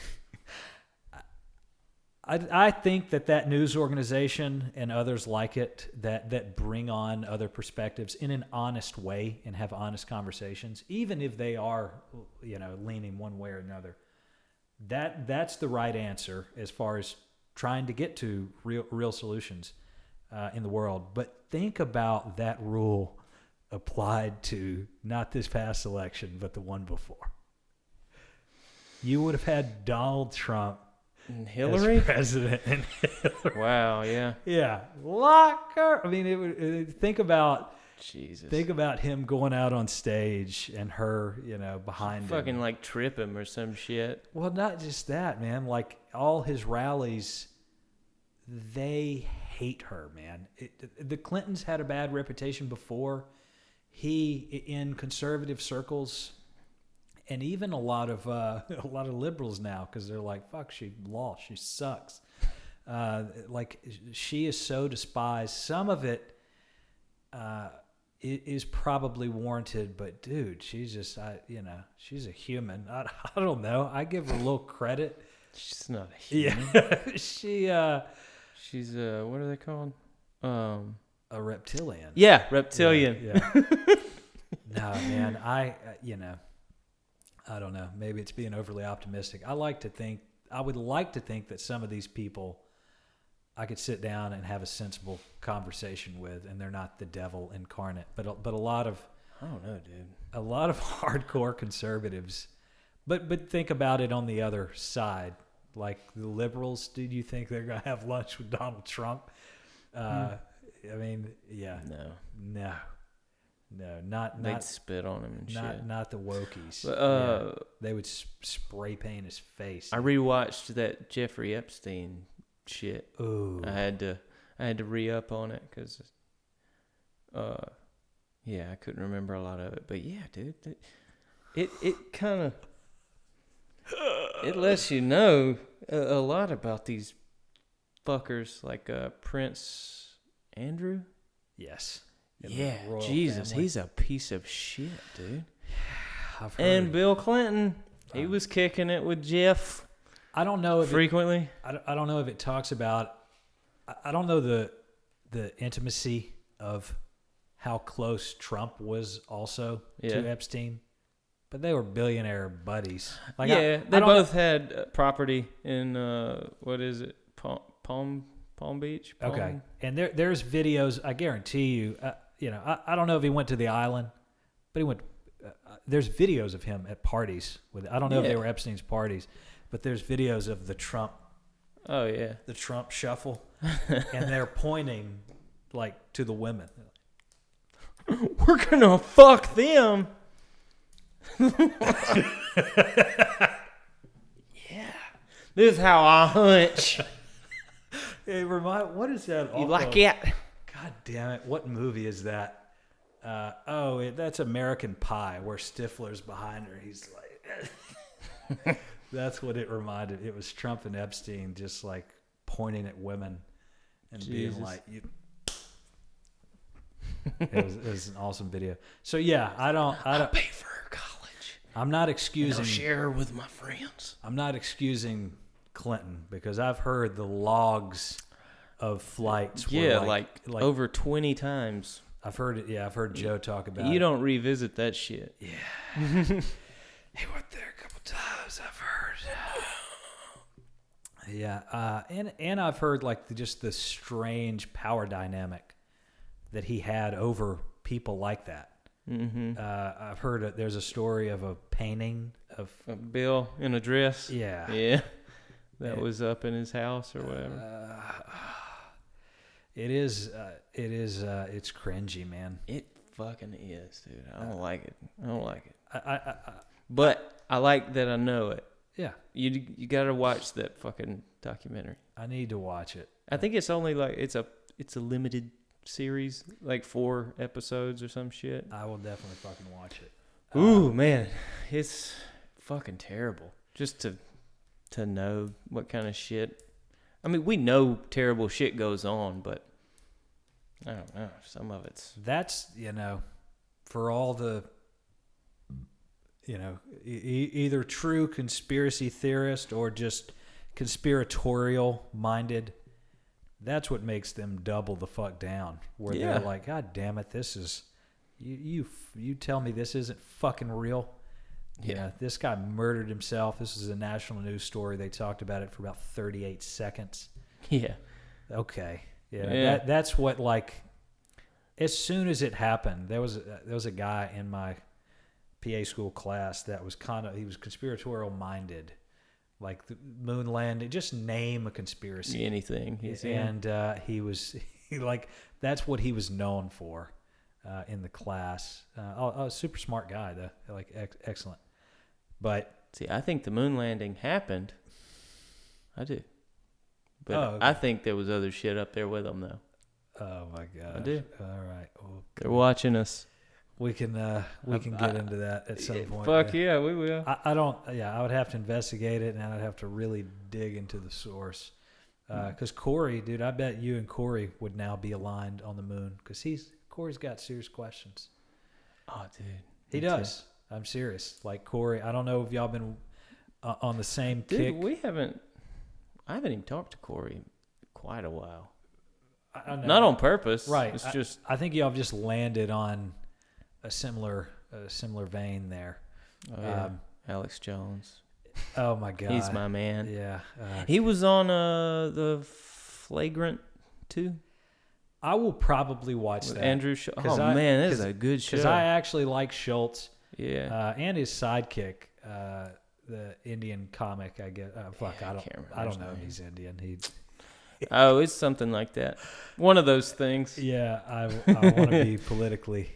I think that news organization and others like it that bring on other perspectives in an honest way and have honest conversations, even if they are, leaning one way or another. That's the right answer as far as trying to get to real solutions in the world. But think about that rule applied to not this past election, but the one before. You would have had Donald Trump and Hillary as president, and Hillary. Wow, yeah. Yeah. Lock her. I mean, think about Jesus. Think about him going out on stage and her, behind him. Fucking like trip him or some shit. Well, not just that, man. Like all his rallies, they hate her, man. The Clintons had a bad reputation before. In conservative circles, and even a lot of liberals now, because they're like, fuck, she lost, she sucks. Like she is so despised. Some of it is probably warranted, but dude, she's just, she's a human. I don't know. I give her a little credit. She's not a human. Yeah, she's what are they called? A reptilian. Yeah, reptilian. Yeah. No, man, I don't know. Maybe it's being overly optimistic. I would like to think that some of these people I could sit down and have a sensible conversation with, and they're not the devil incarnate. But a lot of, I don't know, dude. A lot of hardcore conservatives. But think about it on the other side. Like the liberals, do you think they're gonna have lunch with Donald Trump? I mean, yeah. No, not they'd spit on him and shit. Not the wokies. They would spray paint his face. I rewatched that Jeffrey Epstein shit. Ooh. I had to re-up on it because, I couldn't remember a lot of it. But yeah, dude, it kind of it lets you know a lot about these fuckers like Prince Andrew. Yes. In the Yeah, royal Jesus, family. he's a piece of shit, dude. I've heard. And Bill Clinton, he was kicking it with Jeff I don't know if frequently. I don't know if it talks about. I don't know the intimacy of how close Trump was also to Epstein, but they were billionaire buddies. Like yeah, I they don't both had property in what is it, Palm Beach? Okay, and there's videos. I guarantee you. I don't know if he went to the island, but he went. There's videos of him at parties with. I don't know if they were Epstein's parties, but there's videos of the Trump. Oh yeah, the Trump shuffle, and they're pointing like to the women. We're gonna fuck them. Yeah, this is how I hunch. What is that? You like it? God damn it! What movie is that? That's American Pie, where Stifler's behind her. He's like, that's what it reminded. It was Trump and Epstein just like pointing at women and being like, "You." It was an awesome video. So yeah, I don't pay for her college. I'm not excusing. I'll share her with my friends. I'm not excusing Clinton because I've heard the logs of flights. Yeah, were like over 20 times. I've heard it. Yeah, I've heard Joe talk about it. You don't revisit that shit. Yeah. He went there a couple times, I've heard. Yeah, and I've heard like just the strange power dynamic that he had over people like that. Mm-hmm. I've heard there's a story of a painting of A Bill in a dress. Yeah. Yeah. That was up in his house or whatever. It's cringy, man. It fucking is, dude. I don't like it. I But I like that I know it. yeah, You gotta watch that fucking documentary. I need to watch it. I think it's only like it's a limited series, like 4 episodes or some shit. I will definitely fucking watch it. Ooh, man, it's fucking terrible. Just to know what kind of shit. I mean, we know terrible shit goes on, but I don't know. Some of it's That's, for all the, either true conspiracy theorist or just conspiratorial minded. That's what makes them double the fuck down. Where they're like, God damn it, this is, you tell me this isn't fucking real. Yeah, this guy murdered himself. This is a national news story. They talked about it for about 38 seconds. Yeah. Okay. Yeah. That's what, like, as soon as it happened, there was a guy in my PA school class that was he was conspiratorial minded, like the moon landing. Just name a conspiracy. Anything. He like that's what he was known for in the class. A super smart guy, though. Like excellent. But see, I think the moon landing happened. I do. But okay. I think there was other shit up there with them, though. Oh my god! I do. All right, well, They're watching us. we can get into that at some point. Fuck yeah, we will. I don't. Yeah, I would have to investigate it, and I'd have to really dig into the source. Because Corey, dude, I bet you and Corey would now be aligned on the moon. Because Corey's got serious questions. Oh, dude, He does. I'm serious. Like Corey, I don't know if y'all been on the same dude. kick. I haven't even talked to Corey in quite a while. I know. Not on purpose, Right. It's just I think y'all have just landed on a similar vein there. Alex Jones. Oh my god, He's my man. Yeah, He was on the Flagrant 2. I will probably watch with that. Andrew man, that is a good show. Because I actually like Schultz. Yeah. And his sidekick, the Indian comic. I guess. I don't know if he's Indian. Oh, it's something like that. One of those things. Yeah, I want to be politically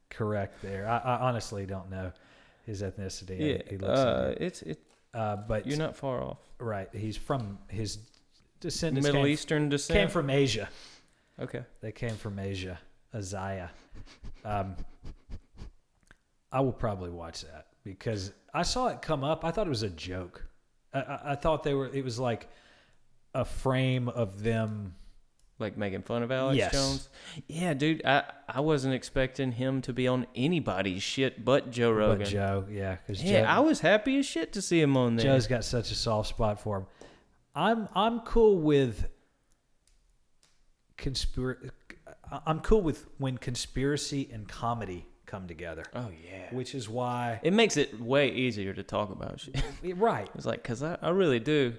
correct there. I honestly don't know his ethnicity. Yeah, he looks but you're not far off. Right, he's from his descendants. Middle Eastern descent. Came from Asia. Okay. They came from Asia. Azaya. I will probably watch that because I saw it come up. I thought it was a joke. I thought it was like a frame of them. Like making fun of Alex Yes. Jones? Yeah, dude, I wasn't expecting him to be on anybody's shit but Joe Rogan. But Joe, yeah, because Yeah, I was happy as shit to see him on there. Joe's got such a soft spot for him. I'm cool with I'm cool with when conspiracy and comedy come together. Oh, yeah. Which is why It makes it way easier to talk about shit. right. It's like, because I really do.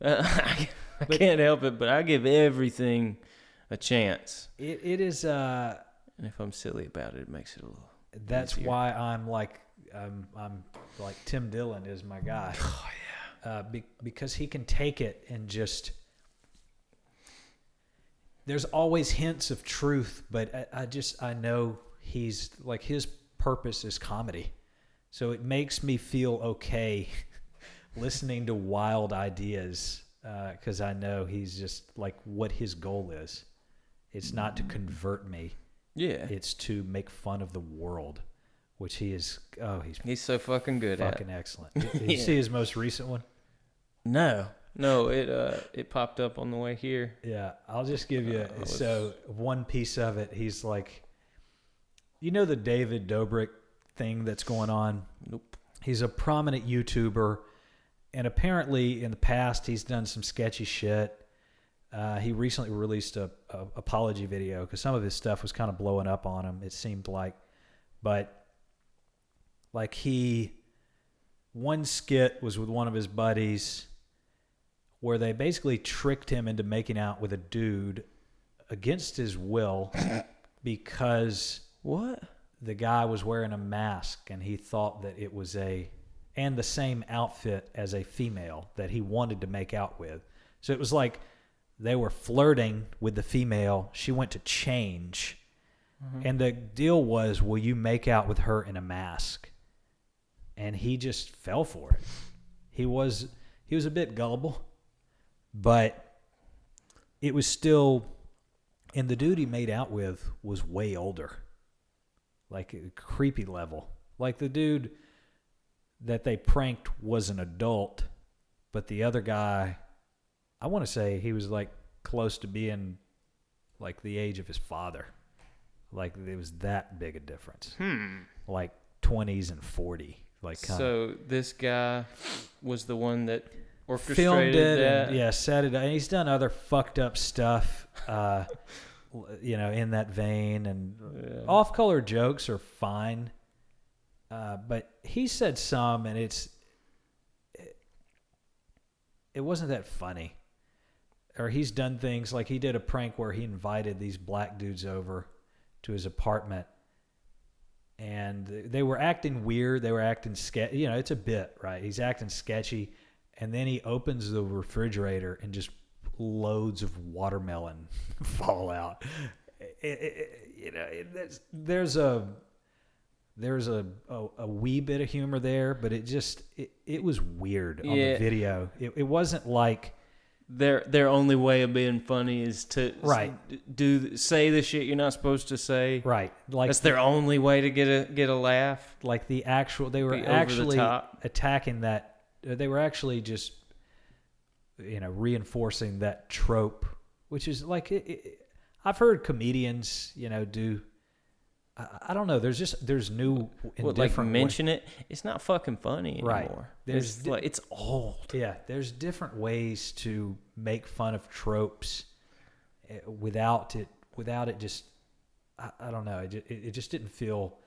I can't help it, but I give everything a chance. It is And if I'm silly about it, it makes it a little that's easier. why I'm like Tim Dillon is my guy. Oh, yeah. Because he can take it and just there's always hints of truth, but I know he's like his purpose is comedy. So it makes me feel okay listening to wild ideas because I know he's just like what his goal is. It's not to convert me. Yeah. It's to make fun of the world, which he is. Oh, he's so fucking good at. fucking excellent. Did you see his most recent one? No, it popped up on the way here. Yeah, I'll just give you so one piece of it. He's like, you know, the David Dobrik thing that's going on. Nope. He's a prominent YouTuber, and apparently in the past he's done some sketchy shit. He recently released a apology video because some of his stuff was kind of blowing up on him. It seemed like, but like one skit was with one of his buddies where they basically tricked him into making out with a dude against his will because What? the guy was wearing a mask and he thought that it was and the same outfit as a female that he wanted to make out with. So it was like they were flirting with the female. She went to change. And the deal was, will you make out with her in a mask? And he just fell for it. He was a bit gullible, but it was still, and the dude he made out with was way older, like a creepy level. Like the dude that they pranked was an adult, but the other guy, I want to say he was like close to being like the age of his father. Like it was that big a difference. Like 20s and 40. Like So this guy was the one that orchestrated filmed it that? and set it up. And he's done other fucked up stuff, in that vein. And off-color jokes are fine. But he said some, and it wasn't that funny. Or he's done things like he did a prank where he invited these black dudes over to his apartment. And they were acting weird. They were acting sketchy. It's a bit, right? He's acting sketchy. And then he opens the refrigerator and just loads of watermelon fall out. There's a wee bit of humor there, but it was weird on the video. It wasn't like Their only way of being funny is to say the shit you're not supposed to say. right. Like That's their only way to get a laugh. like the actual they were Be over the actually top. attacking that. They were actually just reinforcing that trope, which is like I've heard comedians do. I don't know. There's new and Like different mention it. It's not fucking funny anymore. Right. It's like it's old. Yeah, there's different ways to make fun of tropes without it just I don't know. It just didn't feel.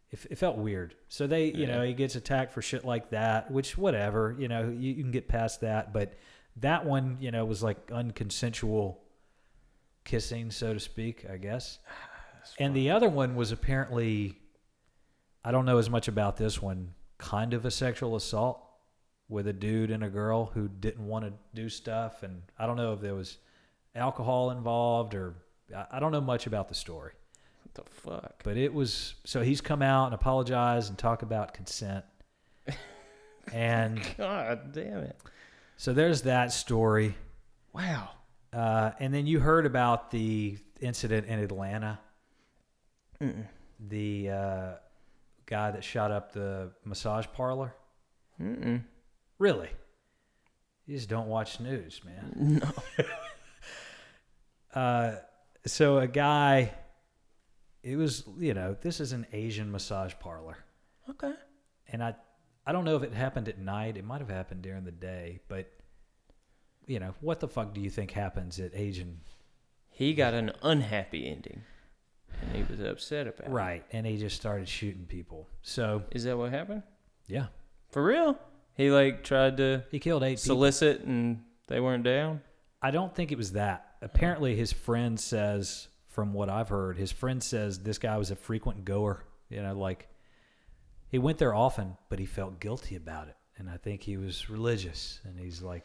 It felt weird. So he gets attacked for shit like that, which whatever, you can get past that. But that one, was like unconsensual kissing, so to speak, I guess. And the other one was apparently, I don't know as much about this one, kind of a sexual assault with a dude and a girl who didn't want to do stuff. And I don't know if there was alcohol involved or I don't know much about the story. What the fuck? But it was, so he's come out and apologized and talk about consent. And God damn it. so there's that story. Wow. And then you heard about the incident in Atlanta. The guy that shot up the massage parlor. Mm-mm. Really? You just don't watch news, man. No. So a guy, it was, this is an Asian massage parlor. Okay. And I don't know if it happened at night. It might have happened during the day. But, what the fuck do you think happens at Asian? He got an unhappy ending. And he was upset about it. Right. And he just started shooting people. So. Is that what happened? Yeah. For real? He tried to He killed 8 people. solicit and they weren't down? I don't think it was that. Apparently his friend says, from what I've heard, his friend says this guy was a frequent goer. He went there often, but he felt guilty about it. And I think he was religious. And he's like,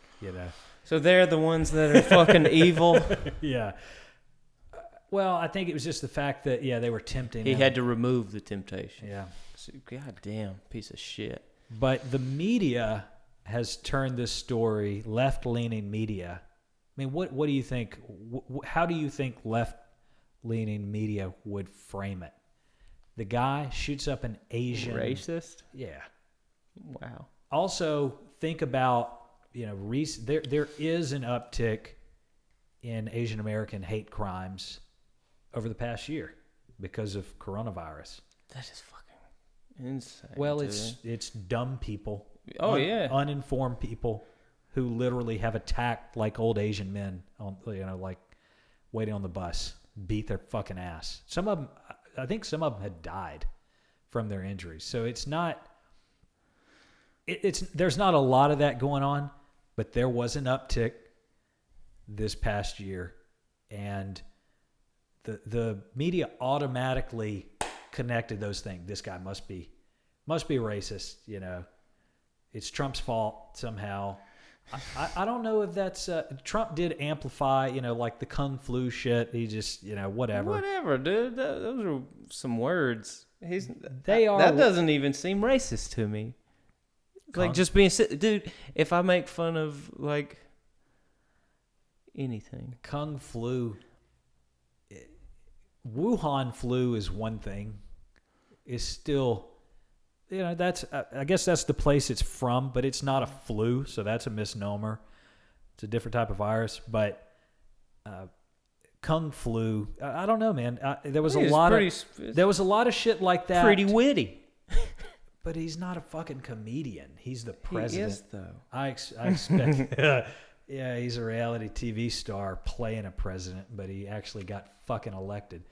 So they're the ones that are fucking evil? Yeah. Well, I think it was just the fact that, they were tempting He him. had to remove the temptation. Yeah. God damn, piece of shit. But the media has turned this story, left-leaning media. I mean, what do you think? How do you think left-leaning media would frame it? The guy shoots up an Asian... Racist? Yeah. Wow. Also, think about, there is an uptick in Asian American hate crimes over the past year because of coronavirus. That is fucking insane. Well, dude. it's dumb people. Oh, yeah. Uninformed people who literally have attacked like old Asian men on, like waiting on the bus, beat their fucking ass. Some of them, I think some of them had died from their injuries. So it's not, there's not a lot of that going on, but there was an uptick this past year, and the media automatically connected those things. This guy must be racist, It's Trump's fault somehow. I don't know if that's Trump did amplify, like the Kung flu shit. He just, whatever. Whatever, dude. Those are some words. That doesn't even seem racist to me. Like just being, dude. If I make fun of anything, Kung flu, Wuhan flu is one thing. Is still, that's I guess that's the place it's from, but it's not a flu, so that's a misnomer. It's a different type of virus, but Kung flu, I don't know, man. There was a lot of shit like that. Pretty witty. But he's not a fucking comedian. He's the president. He is, though. I expect. Yeah, he's a reality TV star playing a president, but he actually got fucking elected.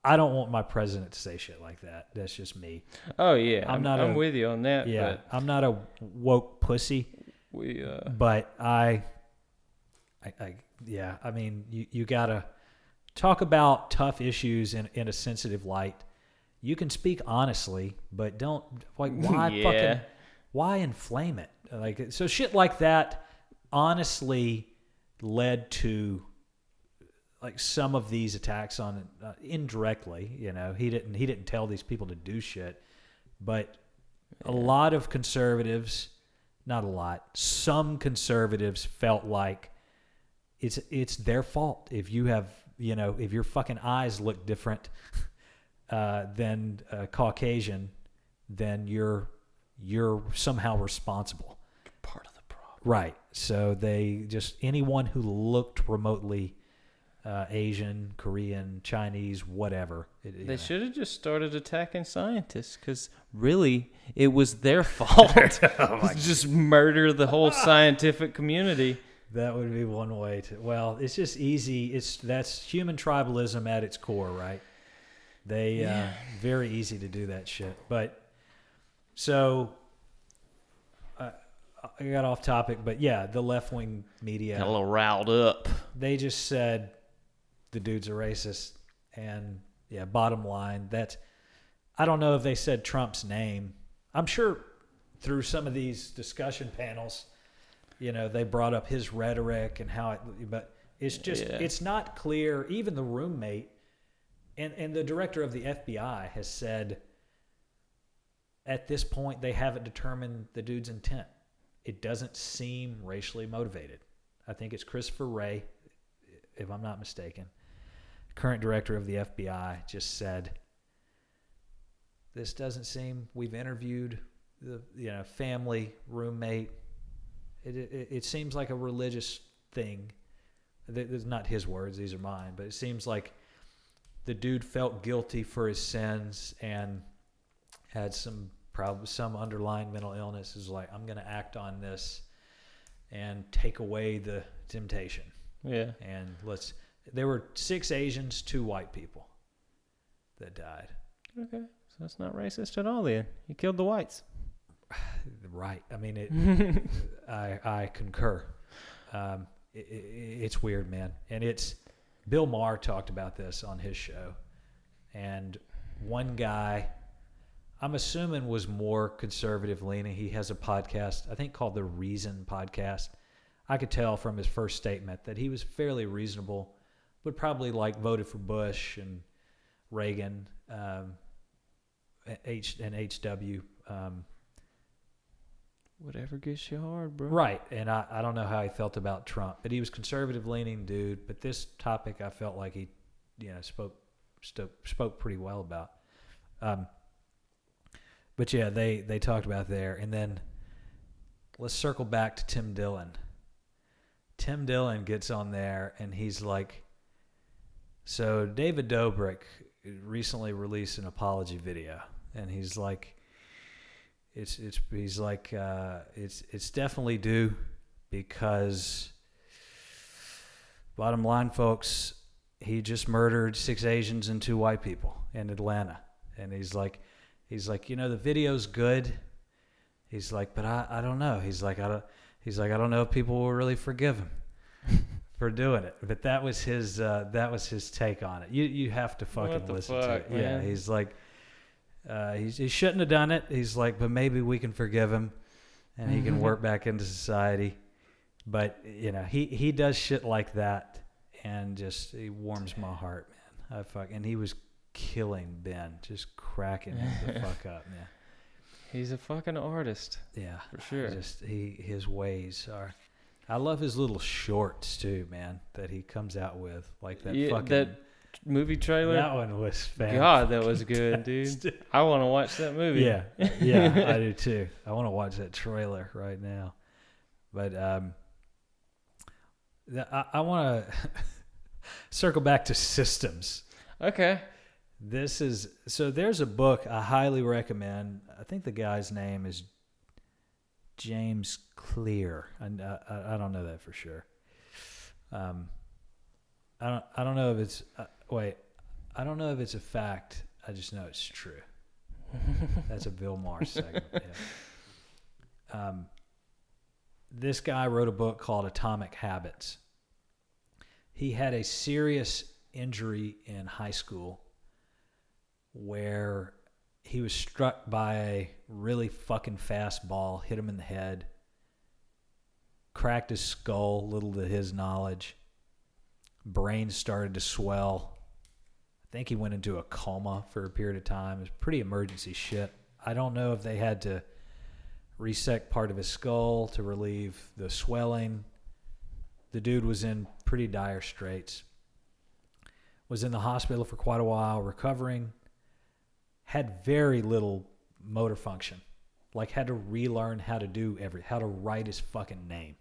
I don't want my president to say shit like that. That's just me. Oh yeah, I'm with you on that. Yeah, but I'm not a woke pussy. But I mean, you gotta talk about tough issues in a sensitive light. You can speak honestly, but don't why inflame it? So shit like that honestly led to some of these attacks on indirectly. He didn't tell these people to do shit, but a lot of conservatives, not a lot, some conservatives felt like it's their fault if you have if your fucking eyes look different than Caucasian, then you're somehow responsible. Part of the problem. Right. So they just, anyone who looked remotely Asian, Korean, Chinese, whatever. They should have just started attacking scientists because really it was their fault. Just murder the whole scientific community. That would be one way to, well, it's just easy. That's human tribalism at its core, right? Very easy to do that shit. But so I got off topic, but yeah, the left-wing media Got a little riled up. They just said the dude's a racist, and yeah, bottom line, I don't know if they said Trump's name. I'm sure through some of these discussion panels, they brought up his rhetoric and how but it's just it's not clear. Even the roommate and the director of the FBI has said at this point they haven't determined the dude's intent. It doesn't seem racially motivated. I think it's Christopher Wray, if I'm not mistaken, current director of the FBI, just said, this doesn't seem, we've interviewed the family, roommate, It seems like a religious thing. There's not his words; these are mine. But it seems like the dude felt guilty for his sins and had some underlying mental illness. Is like, I'm going to act on this and take away the temptation. Yeah. And there were 6 Asians, 2 white people that died. Okay, so that's not racist at all then. He killed the whites. Right. I mean, I concur. It's weird, man. And Bill Maher talked about this on his show. And one guy, I'm assuming, was more conservative leaning. He has a podcast, I think, called the Reason Podcast. I could tell from his first statement that he was fairly reasonable, but probably voted for Bush and Reagan, and HW. Whatever gets you hard, bro. Right. And I don't know how he felt about Trump, but he was conservative leaning dude. But this topic, I felt like he, spoke pretty well about. But yeah, they talked about there. And then let's circle back to Tim Dillon. Tim Dillon gets on there and he's like, so David Dobrik recently released an apology video, and he's like, it's definitely due, because bottom line, folks, he just murdered 6 Asians and 2 white people in Atlanta. And he's like, the video's good. He's like, but I don't know. He's like, I don't know if people will really forgive him for doing it. But that was his take on it. You have to fucking listen to it. Man? Yeah, he's like, he shouldn't have done it. He's like, but maybe we can forgive him and he can work back into society. But he does shit like that, and just he warms my heart, man. And he was killing Ben, just cracking him the fuck up, man. He's a fucking artist. Yeah, for sure. His ways are. I love his little shorts too, man, that he comes out with, like that that movie trailer. That one was fantastic. God, that was good, dude. I want to watch that movie. Yeah, I do too. I want to watch that trailer right now. But I want to circle back to systems. Okay. There's a book I highly recommend. I think the guy's name is James Clear. And I don't know that for sure. I don't know if it's I don't know if it's a fact. I just know it's true. That's a Bill Maher segment. Yeah. This guy wrote a book called Atomic Habits. He had a serious injury in high school where he was struck by a really fucking fast ball, hit him in the head, cracked his skull, little to his knowledge. Brain started to swell. I think he went into a coma for a period of time. It was pretty emergency shit. I don't know if they had to resect part of his skull to relieve the swelling. The dude was in pretty dire straits. Was in the hospital for quite a while, recovering. Had very little motor function. Like, had to relearn how to how to write his fucking name.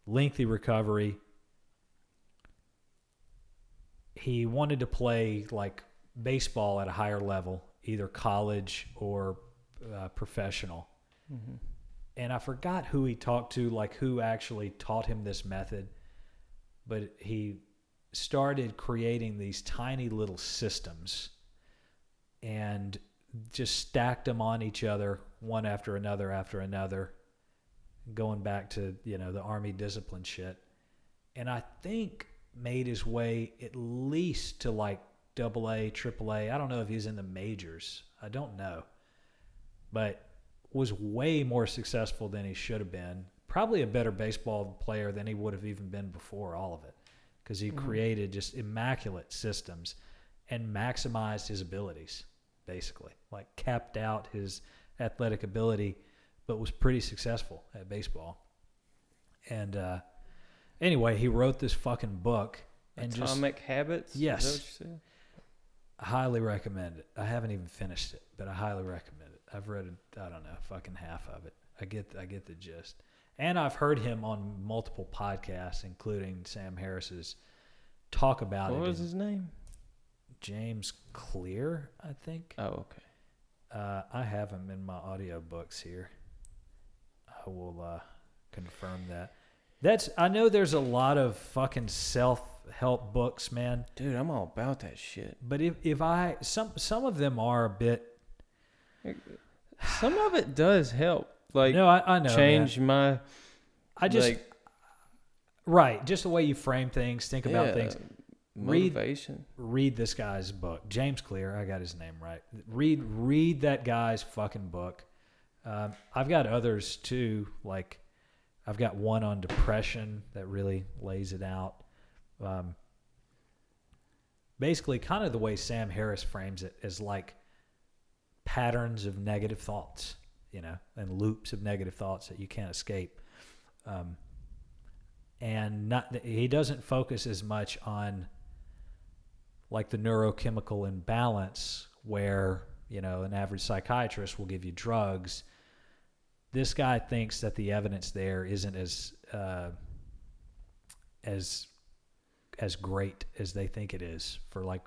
Lengthy recovery. He wanted to play like baseball at a higher level, either college or professional. Mm-hmm. And I forgot who he talked to, like who actually taught him this method. But he started creating these tiny little systems and just stacked them on each other, one after another, going back to, the Army discipline shit. And I think made his way at least to like AA, AAA. I don't know if he's in the majors. I don't know. But was way more successful than he should have been. Probably a better baseball player than he would have even been before all of it. Because he created just immaculate systems and maximized his abilities, basically. Like, capped out his athletic ability, but was pretty successful at baseball. And anyway, he wrote this fucking book. And Atomic Habits? Yes. Is that what you said? I highly recommend it. I haven't even finished it, but I highly recommend it. I've read, fucking half of it. I get the gist. And I've heard him on multiple podcasts, including Sam Harris's, talk about it. What was his name? James Clear, I think. Oh, okay. I have him in my audiobooks here. I will confirm that. I know there's a lot of fucking self-help books, man. Dude, I'm all about that shit. But some of them are a bit. Some of it does help. Like, No, I know. change Man. my. I just like, right, just the way you frame things, think about things. Motivation. Read this guy's book, James Clear. I got his name right. Read that guy's fucking book. I've got others too. Like, I've got one on depression that really lays it out. Basically, kind of the way Sam Harris frames it is like patterns of negative thoughts, and loops of negative thoughts that you can't escape. And he doesn't focus as much on like the neurochemical imbalance where, an average psychiatrist will give you drugs. This guy thinks that the evidence there isn't as great as they think it is for like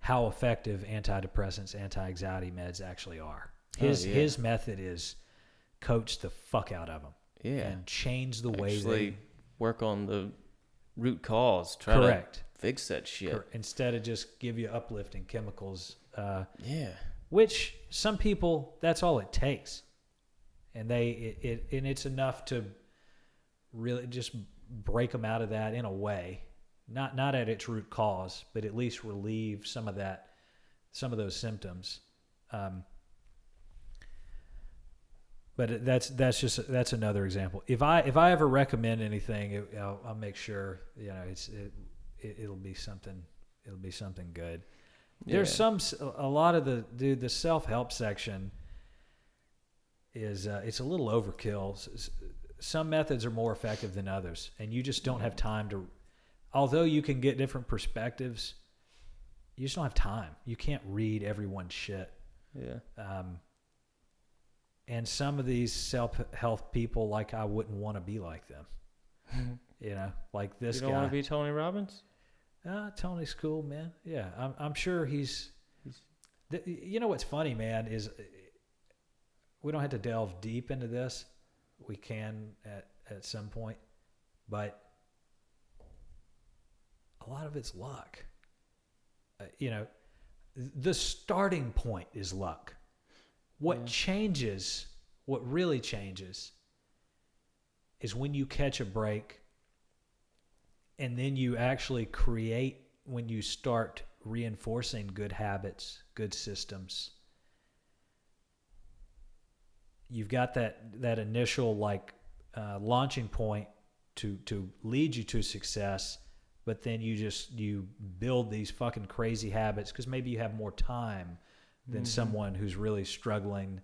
how effective antidepressants, anti-anxiety meds actually are. His method is coach the fuck out of them. Yeah. And change the way Actually work on the root cause. Try correct. to fix that shit. Instead of just give you uplifting chemicals. Yeah. Which some people, that's all it takes. And and it's enough to really just break them out of that in a way. Not at its root cause, but at least relieve some of those symptoms. But that's another example. If I ever recommend anything, I'll make sure it'll be something good. Yeah. There's a lot of the self-help section is it's a little overkill. Some methods are more effective than others, and you just don't have time to. Although you can get different perspectives, you just don't have time. You can't read everyone's shit. Yeah. And some of these self-help people, like, I wouldn't want to be like them. Like this guy. You don't want to be Tony Robbins? Tony's cool, man. Yeah, I'm sure he's what's funny, man, is we don't have to delve deep into this. We can at some point, but a lot of it's luck. The starting point is luck. What really changes is when you catch a break and then you actually create, when you start reinforcing good habits, good systems. You've got that initial launching point to lead you to success, but then you build these fucking crazy habits because maybe you have more time than someone who's really struggling,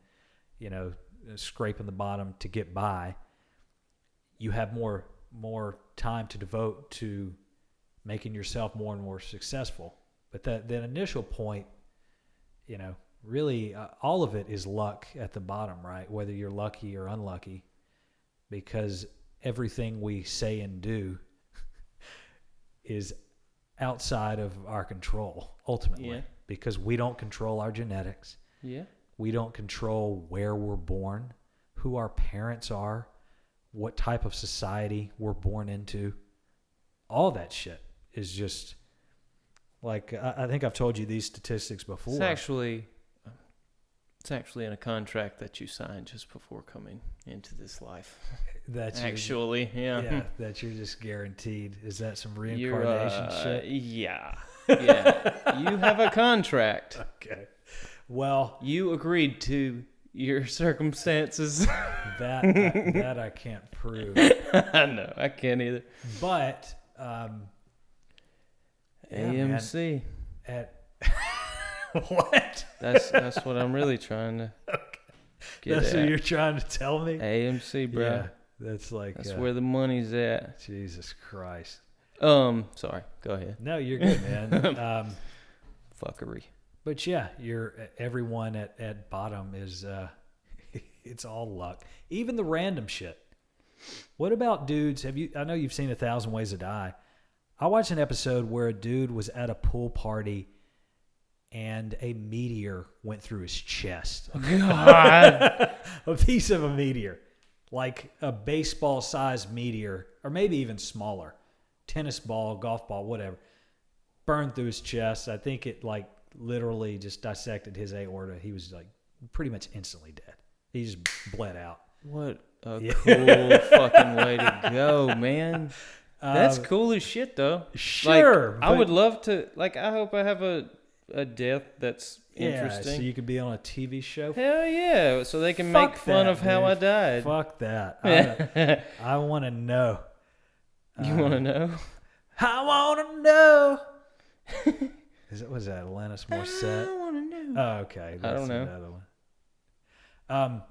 scraping the bottom to get by. You have more time to devote to making yourself more and more successful. But that initial point, really all of it is luck at the bottom, right? Whether you're lucky or unlucky, because everything we say and do is outside of our control ultimately. Yeah. Because we don't control our genetics. Yeah. We don't control where we're born, who our parents are, what type of society we're born into. All that shit is just like, I think I've told you these statistics before. It's actually in a contract that you signed just before coming into this life. That's actually, yeah, that you're just guaranteed. Is that some reincarnation shit? Yeah. Yeah. You have a contract. Okay. Well, you agreed to your circumstances. that I can't prove. I know, I can't either. But AMC. Man, what? That's what I'm really trying to get That's at. what you're trying to tell me? AMC, bro. Yeah, that's where the money's at. Jesus Christ. Sorry. Go ahead. No, you're good, man. Fuckery. But yeah, everyone at bottom is It's all luck. Even the random shit. What about dudes? I know you've seen 1,000 Ways to Die. I watched an episode where a dude was at a pool party and a meteor went through his chest. God. A piece of a meteor. Like a baseball-sized meteor, or maybe even smaller. Tennis ball, golf ball, whatever. Burned through his chest. I think it like literally just dissected his aorta. He was like pretty much instantly dead. He just bled out. What a cool fucking way to go, man. That's cool as shit, though. Sure. Like, I would love to. Like, I hope I have a death that's interesting. Yeah, so you could be on a TV show. Hell yeah! So they can make fun of how I died. Fuck that. I want to know. You want to know? I want to know. Was that Alanis Morissette? I want to know. Oh, okay. I don't know. Another one.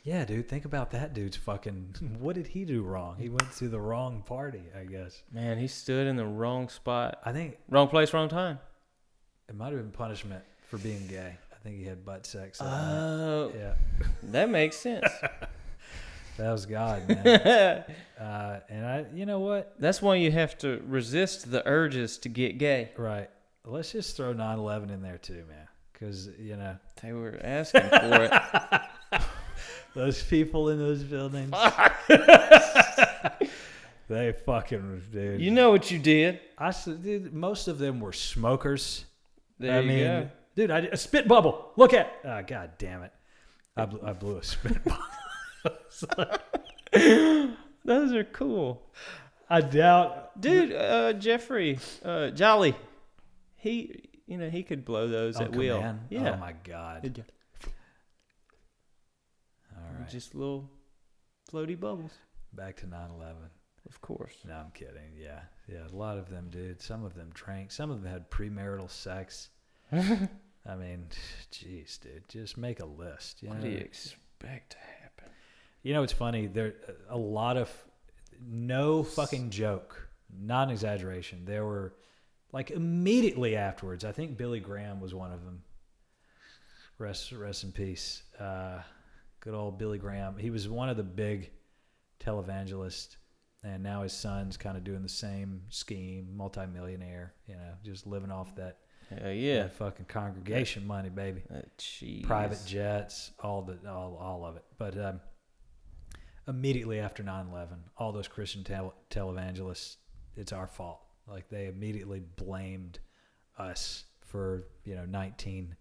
Yeah, dude. Think about that dude's fucking. What did he do wrong? He went to the wrong party, I guess. Man, he stood in the wrong spot. I think wrong place, wrong time. it might have been punishment for being gay. I think he had butt sex. Oh, yeah. That makes sense. That was God, man. And you know what? That's why you have to resist the urges to get gay. Right. Let's just throw 9/11 in there too, man. Because, they were asking for it. Those people in those buildings. They fucking, dude. You know what you did. Dude, most of them were smokers. There you go. Dude, a spit bubble. Look at. Oh, God damn it. I blew a spit bubble. Those are cool. I doubt. Dude, Jeffrey, Jolly, he could blow those at will. Command? Yeah. Oh, my God. All right. Just little floaty bubbles. Back to 9/11. Of course. No, I'm kidding. Yeah. A lot of them, dude. Some of them drank. Some of them had premarital sex. I mean, jeez, dude. Just make a list. What do you expect to happen? You know, it's funny. There a lot of, no fucking joke, not an exaggeration. There were, like, immediately afterwards, I think Billy Graham was one of them. Rest in peace. Good old Billy Graham. He was one of the big televangelists, and now his son's kind of doing the same scheme, multimillionaire, just living off that, that fucking congregation money, baby. Private jets, all of it. But immediately after 9/11, all those Christian televangelists, it's our fault. Like, they immediately blamed us for 19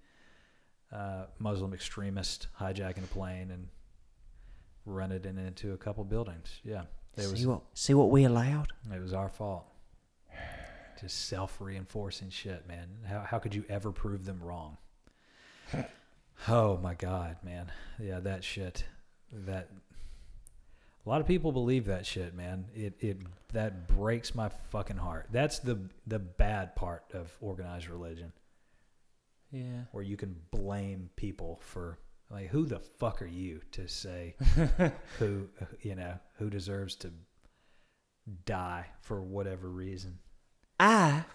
Muslim extremists hijacking a plane and running it into a couple buildings. Yeah. See what we allowed? It was our fault. Just self-reinforcing shit, man. How could you ever prove them wrong? Oh, my God, man. Yeah, that shit. A lot of people believe that shit, man. That breaks my fucking heart. That's the bad part of organized religion. Yeah. Where you can blame people for, like, who the fuck are you to say who deserves to die for whatever reason? I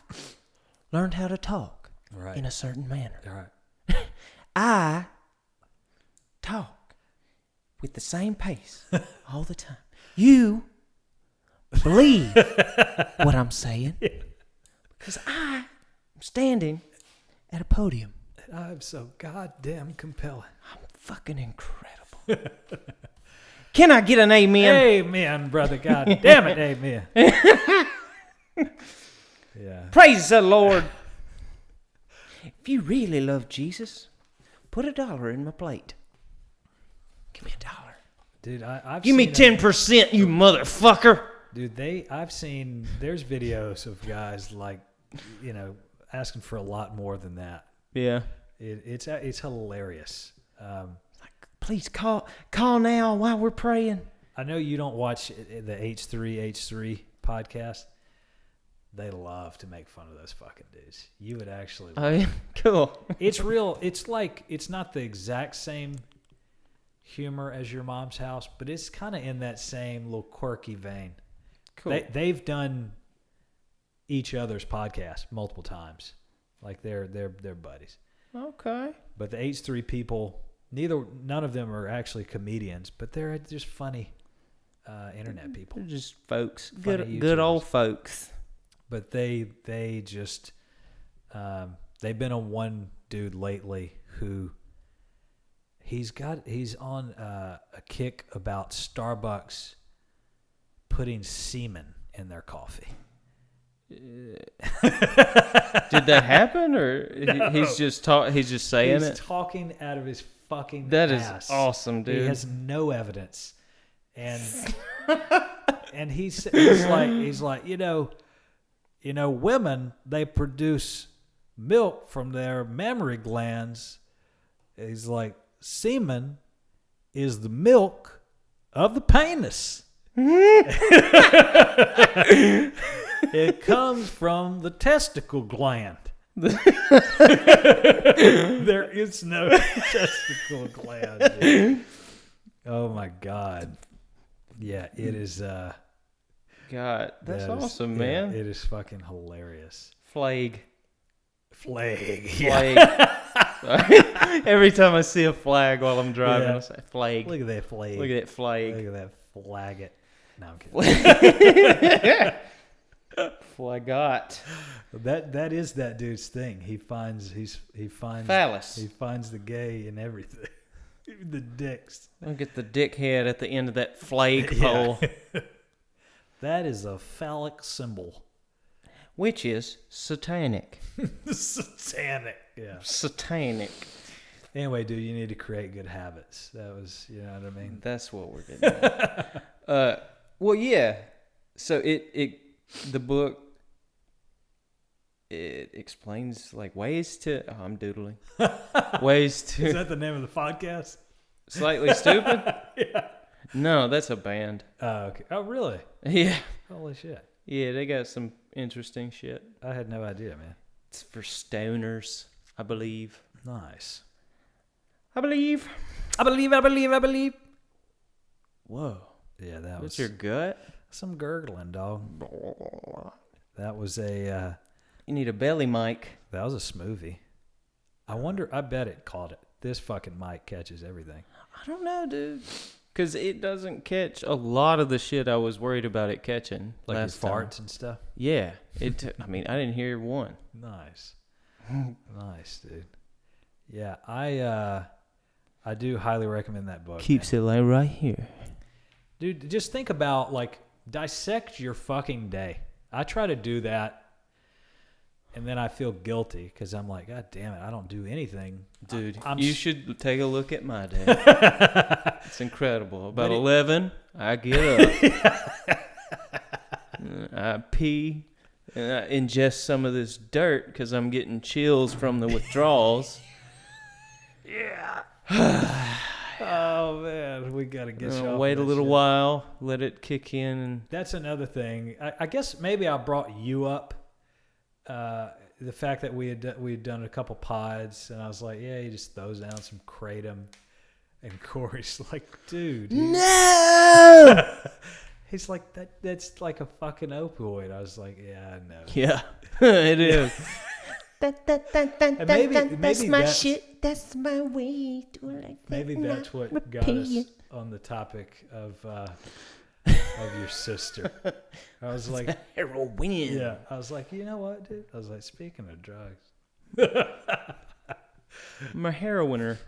learned how to talk in a certain manner. All right. I talk with the same pace all the time. You believe what I'm saying because I'm standing at a podium. I'm so goddamn compelling. I'm fucking incredible. Can I get an amen? Amen, brother. God damn it, amen. Yeah. Praise the Lord. If you really love Jesus, put $1 in my plate. Give me $1. Dude, I've Give me seen 10%, you motherfucker. Dude, I've seen, there's videos of guys like, asking for a lot more than that. Yeah. It's hilarious. Please call now while we're praying. I know you don't watch the H3 podcast. They love to make fun of those fucking dudes. You would actually. Oh, yeah. Cool. It's real. It's like, it's not the exact same humor as Your Mom's House, but it's kind of in that same little quirky vein. Cool. They've done each other's podcast multiple times. Like they're buddies. Okay. But the H3 people, none of them are actually comedians, but they're just funny internet people. They're just folks. Funny Good old YouTubers. folks. But they just they've been on one dude lately who he's on a kick about Starbucks putting semen in their coffee. Did that happen, or No. he's just saying He's it? talking out of his fucking That is ass. awesome, dude. He has no evidence, and and he's like women, they produce milk from their mammary glands. He's like, semen is the milk of the penis. It comes from the testicle gland. There is no testicle gland, dude. Oh my God. Yeah, it is God, that's that is- awesome, yeah, man. it is fucking hilarious. Flag. Yeah. Every time I see a flag while I'm driving, Yeah. I say flag. Look at that flag. Look at that flag. Look at that flag it. No, I'm kidding. Flagot. That is that dude's thing. He finds Phallus. He finds the gay in everything. Even the dicks. Look at the dickhead at the end of that flag Yeah. pole, That is a phallic symbol. which is satanic. Satanic. Yeah. Satanic. Anyway, dude, you need to create good habits. That was, you know what I mean? That's what we're getting at. Well, yeah. So the book, it explains like ways to. Oh, I'm doodling. Ways Is to that the name of the podcast? slightly stupid. Yeah. No, that's a band. Oh, okay. Oh, really? Yeah, Holy shit. yeah, they got some interesting shit. I had no idea, man. It's for stoners, I believe. Nice. I believe. I believe. Whoa, Yeah, that what's was your gut? some gurgling, dog. That was a You need a belly mic. smoothie. I bet it caught it. This fucking mic catches everything. I don't know, dude. Because it doesn't catch a lot of the shit I was worried about it catching Like your last time. farts and stuff. Yeah. I didn't hear one. Nice. Nice, dude. Yeah, I do highly recommend that book. Keeps it like right here. Dude, just think about, like, dissect your fucking day. I try to do that, and then I feel guilty because I'm like, God damn it, I don't do anything. Dude, I'm you s- should take a look at my day. It's incredible. About But 11, I get up. I pee, and I ingest some of this dirt because I'm getting chills from the withdrawals. Yeah. Oh, man, we got to get you off Wait of a that little shit. while, let it kick in, and That's another thing. I guess maybe I brought you up. The fact that we'd done a couple pods, and I was like, yeah, he just throws down some kratom, and Corey's like, dude, no. he's like that's like a fucking opioid. I was like, yeah, I know. Yeah, it is. And maybe That's my that's- shit. That's my way. Do it like that. Maybe that's Not what got us repeat. on the topic of your sister. I was like, Heroin. yeah, I was like, you know what, dude? I was like, speaking of drugs, I'm a heroiner.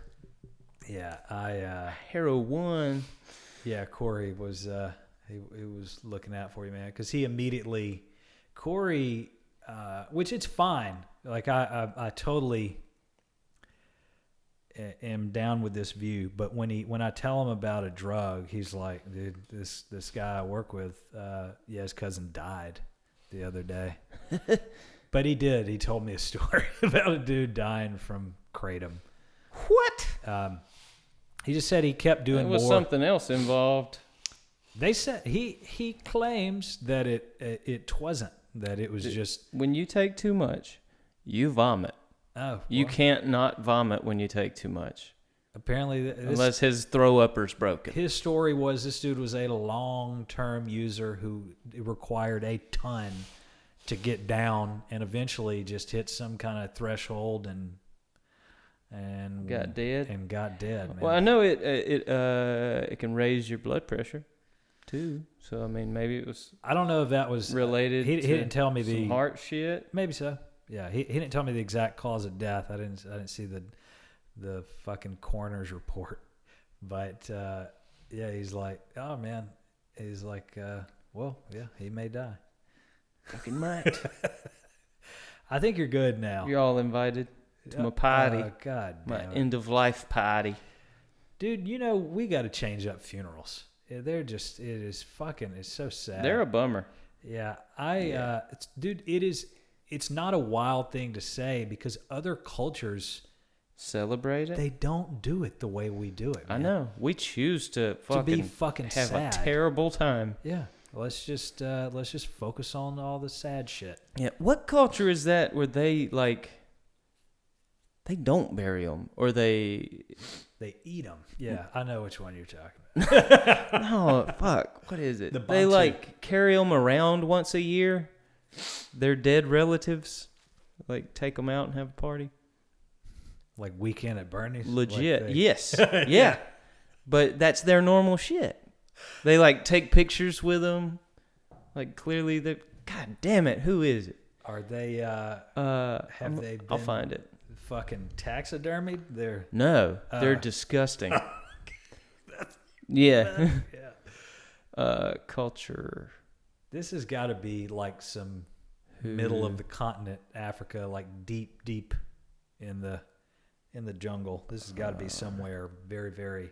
yeah, Heroin. yeah, Corey was he was looking out for you, man, because he immediately Corey, which it's fine. Like I totally am down with this view, but when I tell him about a drug, he's like, dude, this guy I work with, his cousin died the other day. But he did. He told me a story about a dude dying from kratom. What? He just said he kept doing There was more. something else involved. They said he claims that it wasn't, that it was just When you take too much, you vomit. You well, can't not vomit when you take too much. apparently Unless his throw upper's broken. his story was this dude was a long-term user who required a ton to get down and eventually just hit some kind of threshold, and and Got dead. and got dead. Man. Well, I know it can raise your blood pressure too. So I mean, maybe it was I don't know if that was related. He to didn't tell me some the heart shit. Maybe so. Yeah, he didn't tell me the exact cause of death. I didn't see the fucking coroner's report. But yeah, he's like, oh man, he's like, well, yeah, he may die. Fucking might. I think you're good now. You're all invited to my party. God My damn it. end of life party. Dude, we got to change up funerals. It's so sad. They're a bummer. Yeah, it's not a wild thing to say because other cultures, Celebrate it. they don't do it the way we do it. I Man. know. We choose to be fucking have sad. a terrible time. Yeah, let's just focus on all the sad shit. Yeah. What culture is that where they don't bury them or they? They eat them. Yeah, I know which one you're talking about. No, fuck. What is it? The They Bantu. carry them around once a year. Their dead relatives, take them out and have a party. Like Weekend at Bernie's. Legit. Like Yes. Yeah. But that's their normal shit. They take pictures with them. Clearly they. God damn it! Who is it? Are they? Have they been I'll find it. fucking taxidermied? They're No, they're disgusting. Yeah. yeah. Culture. This has got to be like some middle of the continent, Africa, like deep in the jungle. This has got to be somewhere very, very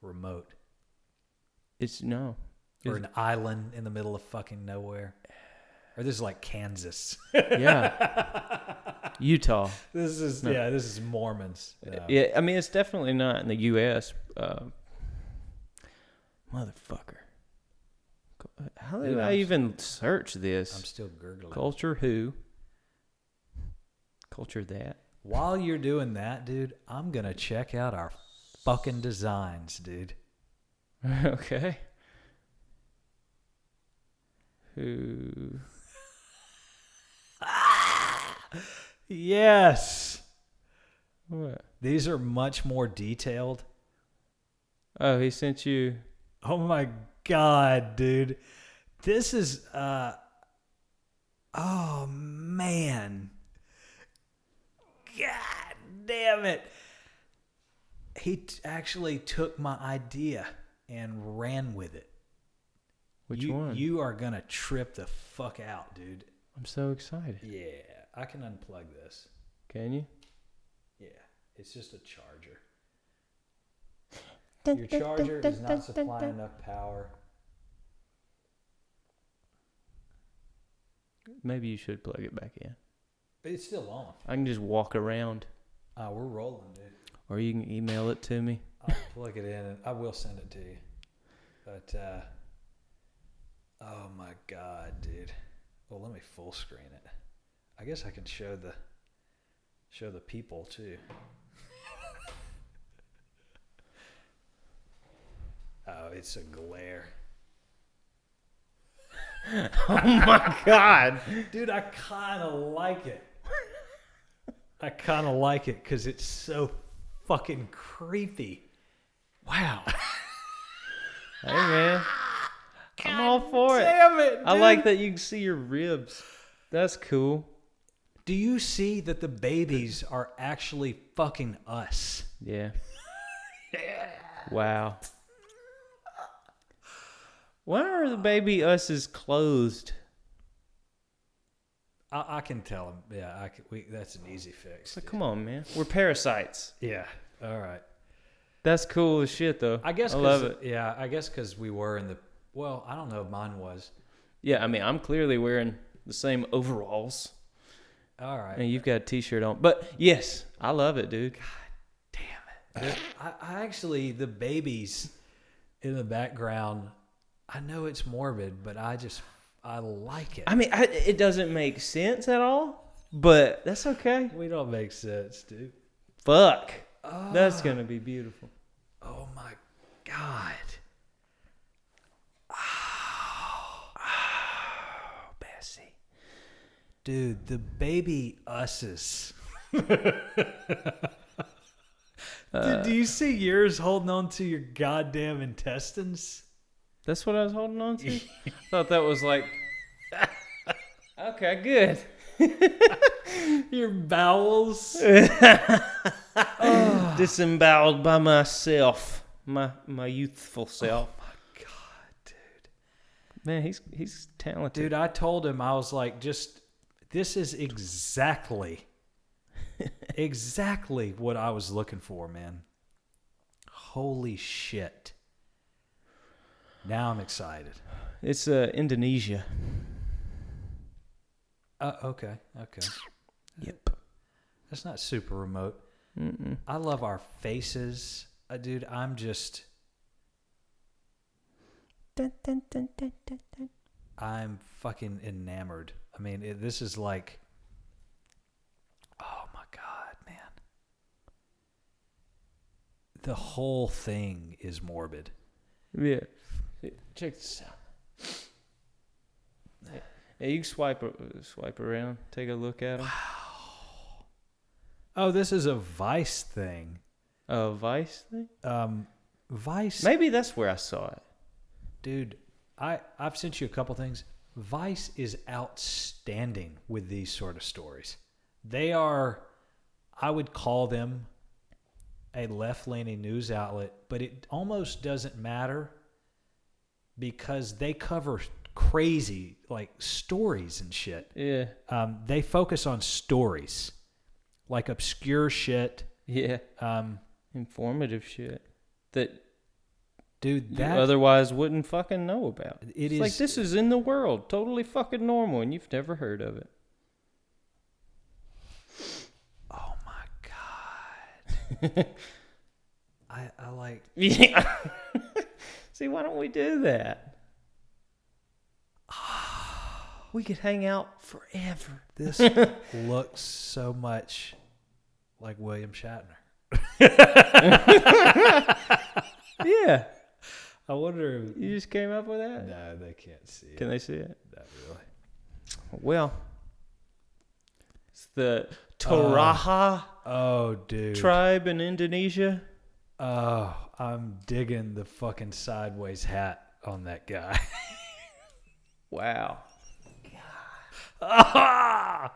remote, It's no. or an island in the middle of fucking nowhere. Or this is like Kansas. Yeah. Utah. This is Mormons. Yeah, I mean, it's definitely not in the U.S. Motherfucker. How did Dude, I even search this? I'm still gurgling. Culture who? Culture that. While you're doing that, dude, I'm gonna check out our fucking designs, dude. Okay. Who? Yes. What? These are much more detailed. Oh, he sent you. Oh my god, dude. This is oh man. God damn it. He actually took my idea and ran with it. Which one? You are going to trip the fuck out, dude. I'm so excited. Yeah, I can unplug this. Can you? Yeah, it's just a charger. Your charger does not supply enough power. Maybe you should plug it back in. But it's still on. I can just walk around, We're rolling, dude. or you can email it to me. I'll plug it in and I will send it to you. But oh my god, dude. Well, let me full screen it. I guess I can show the people too. Oh, it's a glare. Oh my god. Dude, I kind of like it. I kind of like it because it's so fucking creepy. Wow. Hey man, I'm all for it. Damn it, I dude. like that you can see your ribs. That's cool. Do you see that the babies are actually fucking us? Yeah. Wow. Why are the baby us's clothed? I can tell them. Yeah, that's an easy fix. Like, come on, man. We're parasites. Yeah. All right. That's cool as shit, though. I guess. I love it. Yeah, I guess because we were in the. Well, I don't know if mine was. Yeah, I mean, I'm clearly wearing the same overalls, All right. and you've got a t-shirt on. But yes, I love it, dude. Damn it. I actually, the babies in the background, I know it's morbid, but I like it. I mean, it doesn't make sense at all, but that's okay. We don't make sense, dude. Fuck. Oh, That's going to be beautiful. Oh my God. Oh, Bessie. Dude, the baby us's. Dude, do you see yours holding on to your goddamn intestines? That's what I was holding on to? I thought that was like... Okay, good. Your bowels? Disemboweled by myself. My youthful self. Oh my God, dude. Man, he's talented. Dude, I told him, I was like, this is exactly what I was looking for, man. Holy shit. Now I'm excited. It's Indonesia. Okay. Yep. That's not super remote. Mm-mm. I love our faces. Dude, I'm just... Dun, dun, dun, dun, dun, dun. I'm fucking enamored. I mean, this is like... Oh my God, man. The whole thing is morbid. Yeah. Check this out. Yeah, you can swipe around, take a look at them. Wow. Oh, this is a Vice thing. A Vice thing? Vice... Maybe that's where I saw it. Dude, I've sent you a couple things. Vice is outstanding with these sort of stories. They are, I would call them a left-leaning news outlet, but it almost doesn't matter because they cover crazy, like, stories and shit. Yeah. They focus on stories, like obscure shit. Yeah. Informative shit that... Dude, you that otherwise wouldn't fucking know about. It's like, this is in the world, totally fucking normal, and you've never heard of it. Oh my God. I like... Yeah. See, why don't we do that? We could hang out forever. This looks so much like William Shatner. Yeah. I wonder if... You just came up with that? No, they can't see it. Can they see it? Not really. Well, it's the Toraja Oh, dude. tribe in Indonesia. Oh, I'm digging the fucking sideways hat on that guy. Wow. Ah!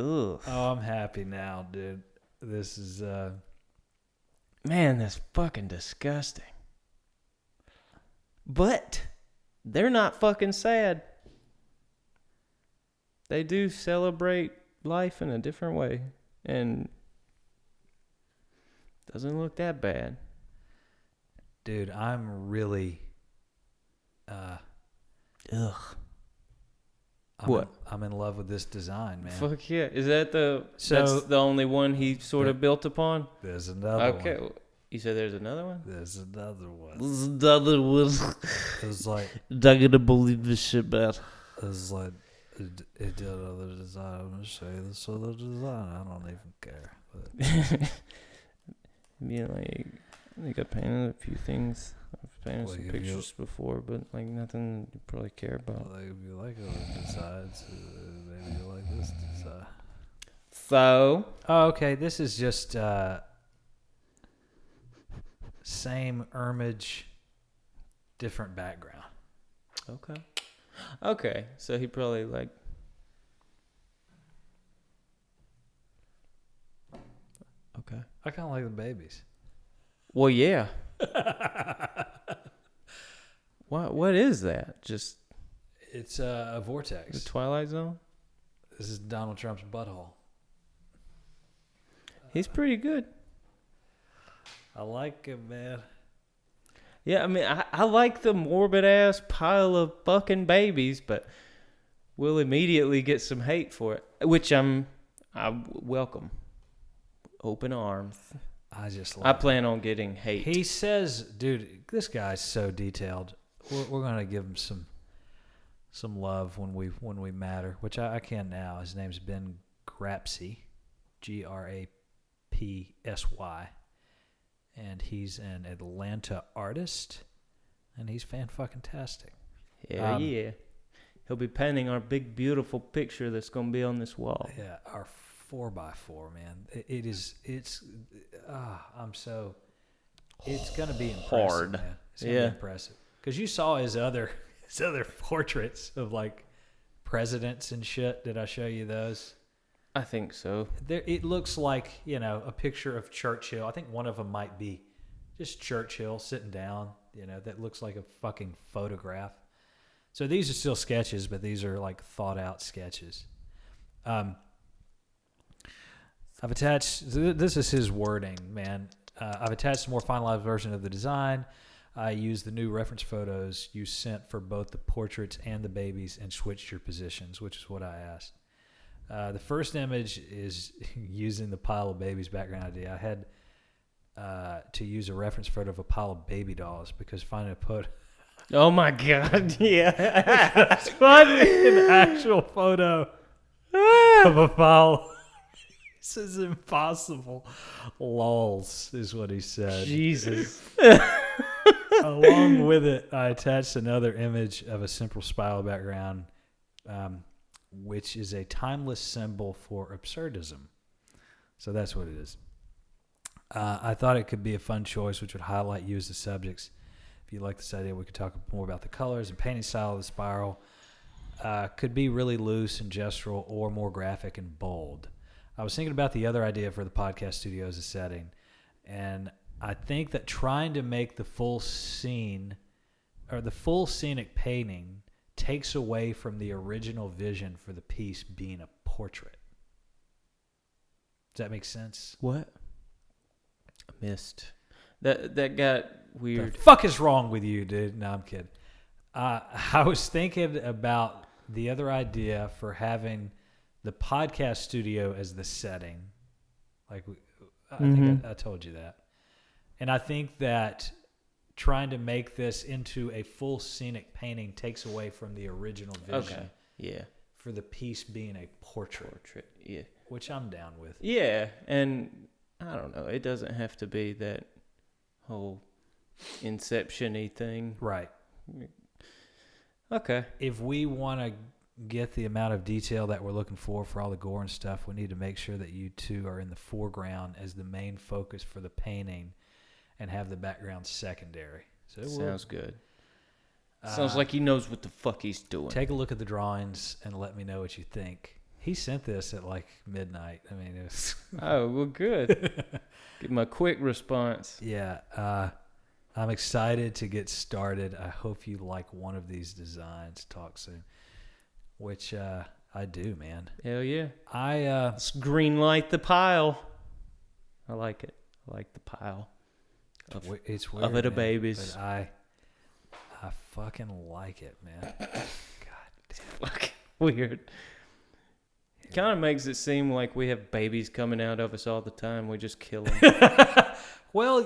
Ugh. Oh, I'm happy now, dude. This is... Man, that's fucking disgusting. But they're not fucking sad. They do celebrate life in a different way. And doesn't look that bad. Dude, I'm really... Ugh. What? I'm in love with this design, man. Fuck yeah. Is that So- that's the only one he sort of built upon? There's another Okay. one. You said there's another one? There's another one. Another one. It's like... Not gonna believe this shit, man. It's like... It did other design. I'm going to show you this other design. I don't even care. But Like, I think I painted a few things. I've painted Well, some you- pictures before, but like nothing you probably care about. like, if you like other designs, maybe you like this design. So, Oh, okay. This is just same image, different background. okay. So he probably like. Okay. I kind of like the babies. Well, yeah. What is that? Just It's a the vortex. Twilight Zone? This is Donald Trump's butthole. He's pretty good. I like it, man. Yeah, I mean, I like the morbid ass pile of fucking babies, but we'll immediately get some hate for it, which I welcome. Open arms. I just I like plan on getting hate. He says, dude, this guy's so detailed. We're gonna give him some love when we matter, which I can now. His name's Ben Grapsy, Grapsy, and he's an Atlanta artist, and he's fan-fucking-tastic. Hell yeah. He'll be painting our big, beautiful picture that's going to be on this wall. Yeah, our 4x4, man. It's going to be impressive, Hard. man. It's going to be impressive. Because you saw his other portraits of like presidents and shit. Did I show you those? I think so. It looks like, a picture of Churchill. I think one of them might be just Churchill sitting down, that looks like a fucking photograph. So these are still sketches, but these are like thought out sketches. I've attached, this is his wording, man. I've attached a more finalized version of the design. I used the new reference photos you sent for both the portraits and the babies and switched your positions, which is what I asked. The first image is using the pile of babies background idea. I had to use a reference photo of a pile of baby dolls because finding Oh my God! Yeah, finding an actual photo of a pile. This is impossible. Lols is what he said. Jesus. Along with it, I attached another image of a simple spiral background, which is a timeless symbol for absurdism. So that's what it is. I thought it could be a fun choice, which would highlight you as the subjects. If you like this idea, we could talk more about the colors and painting style of the spiral. Could be really loose and gestural or more graphic and bold. I was thinking about the other idea for the podcast studio as a setting, and I think that trying to make the full scene or the full scenic painting takes away from the original vision for the piece being a portrait. Does that make sense? What? I missed. That got weird. The fuck is wrong with you, dude? No, I'm kidding. I was thinking about the other idea for having the podcast studio as the setting. Like, I think I told you that. And I think that trying to make this into a full scenic painting takes away from the original vision. Okay. Yeah. For the piece being a portrait. Yeah. Which I'm down with. Yeah, and I don't know. It doesn't have to be that whole Inception-y thing. Right. Okay. If we want to get the amount of detail that we're looking for all the gore and stuff, we need to make sure that you two are in the foreground as the main focus for the painting and have the background secondary. So sounds good. Sounds like he knows what the fuck he's doing. Take a look at the drawings and let me know what you think. He sent this at like midnight. I mean, it was... Oh, well, good. Give him a quick response. Yeah. I'm excited to get started. I hope you like one of these designs. Talk soon. Which I do, man. Hell yeah. Let's green light the pile. I like it. I like the pile. It's weird, of it, man, babies. But I fucking like it, man. God damn. Fucking weird. Kind of makes it seem like we have babies coming out of us all the time. We just kill them. Well,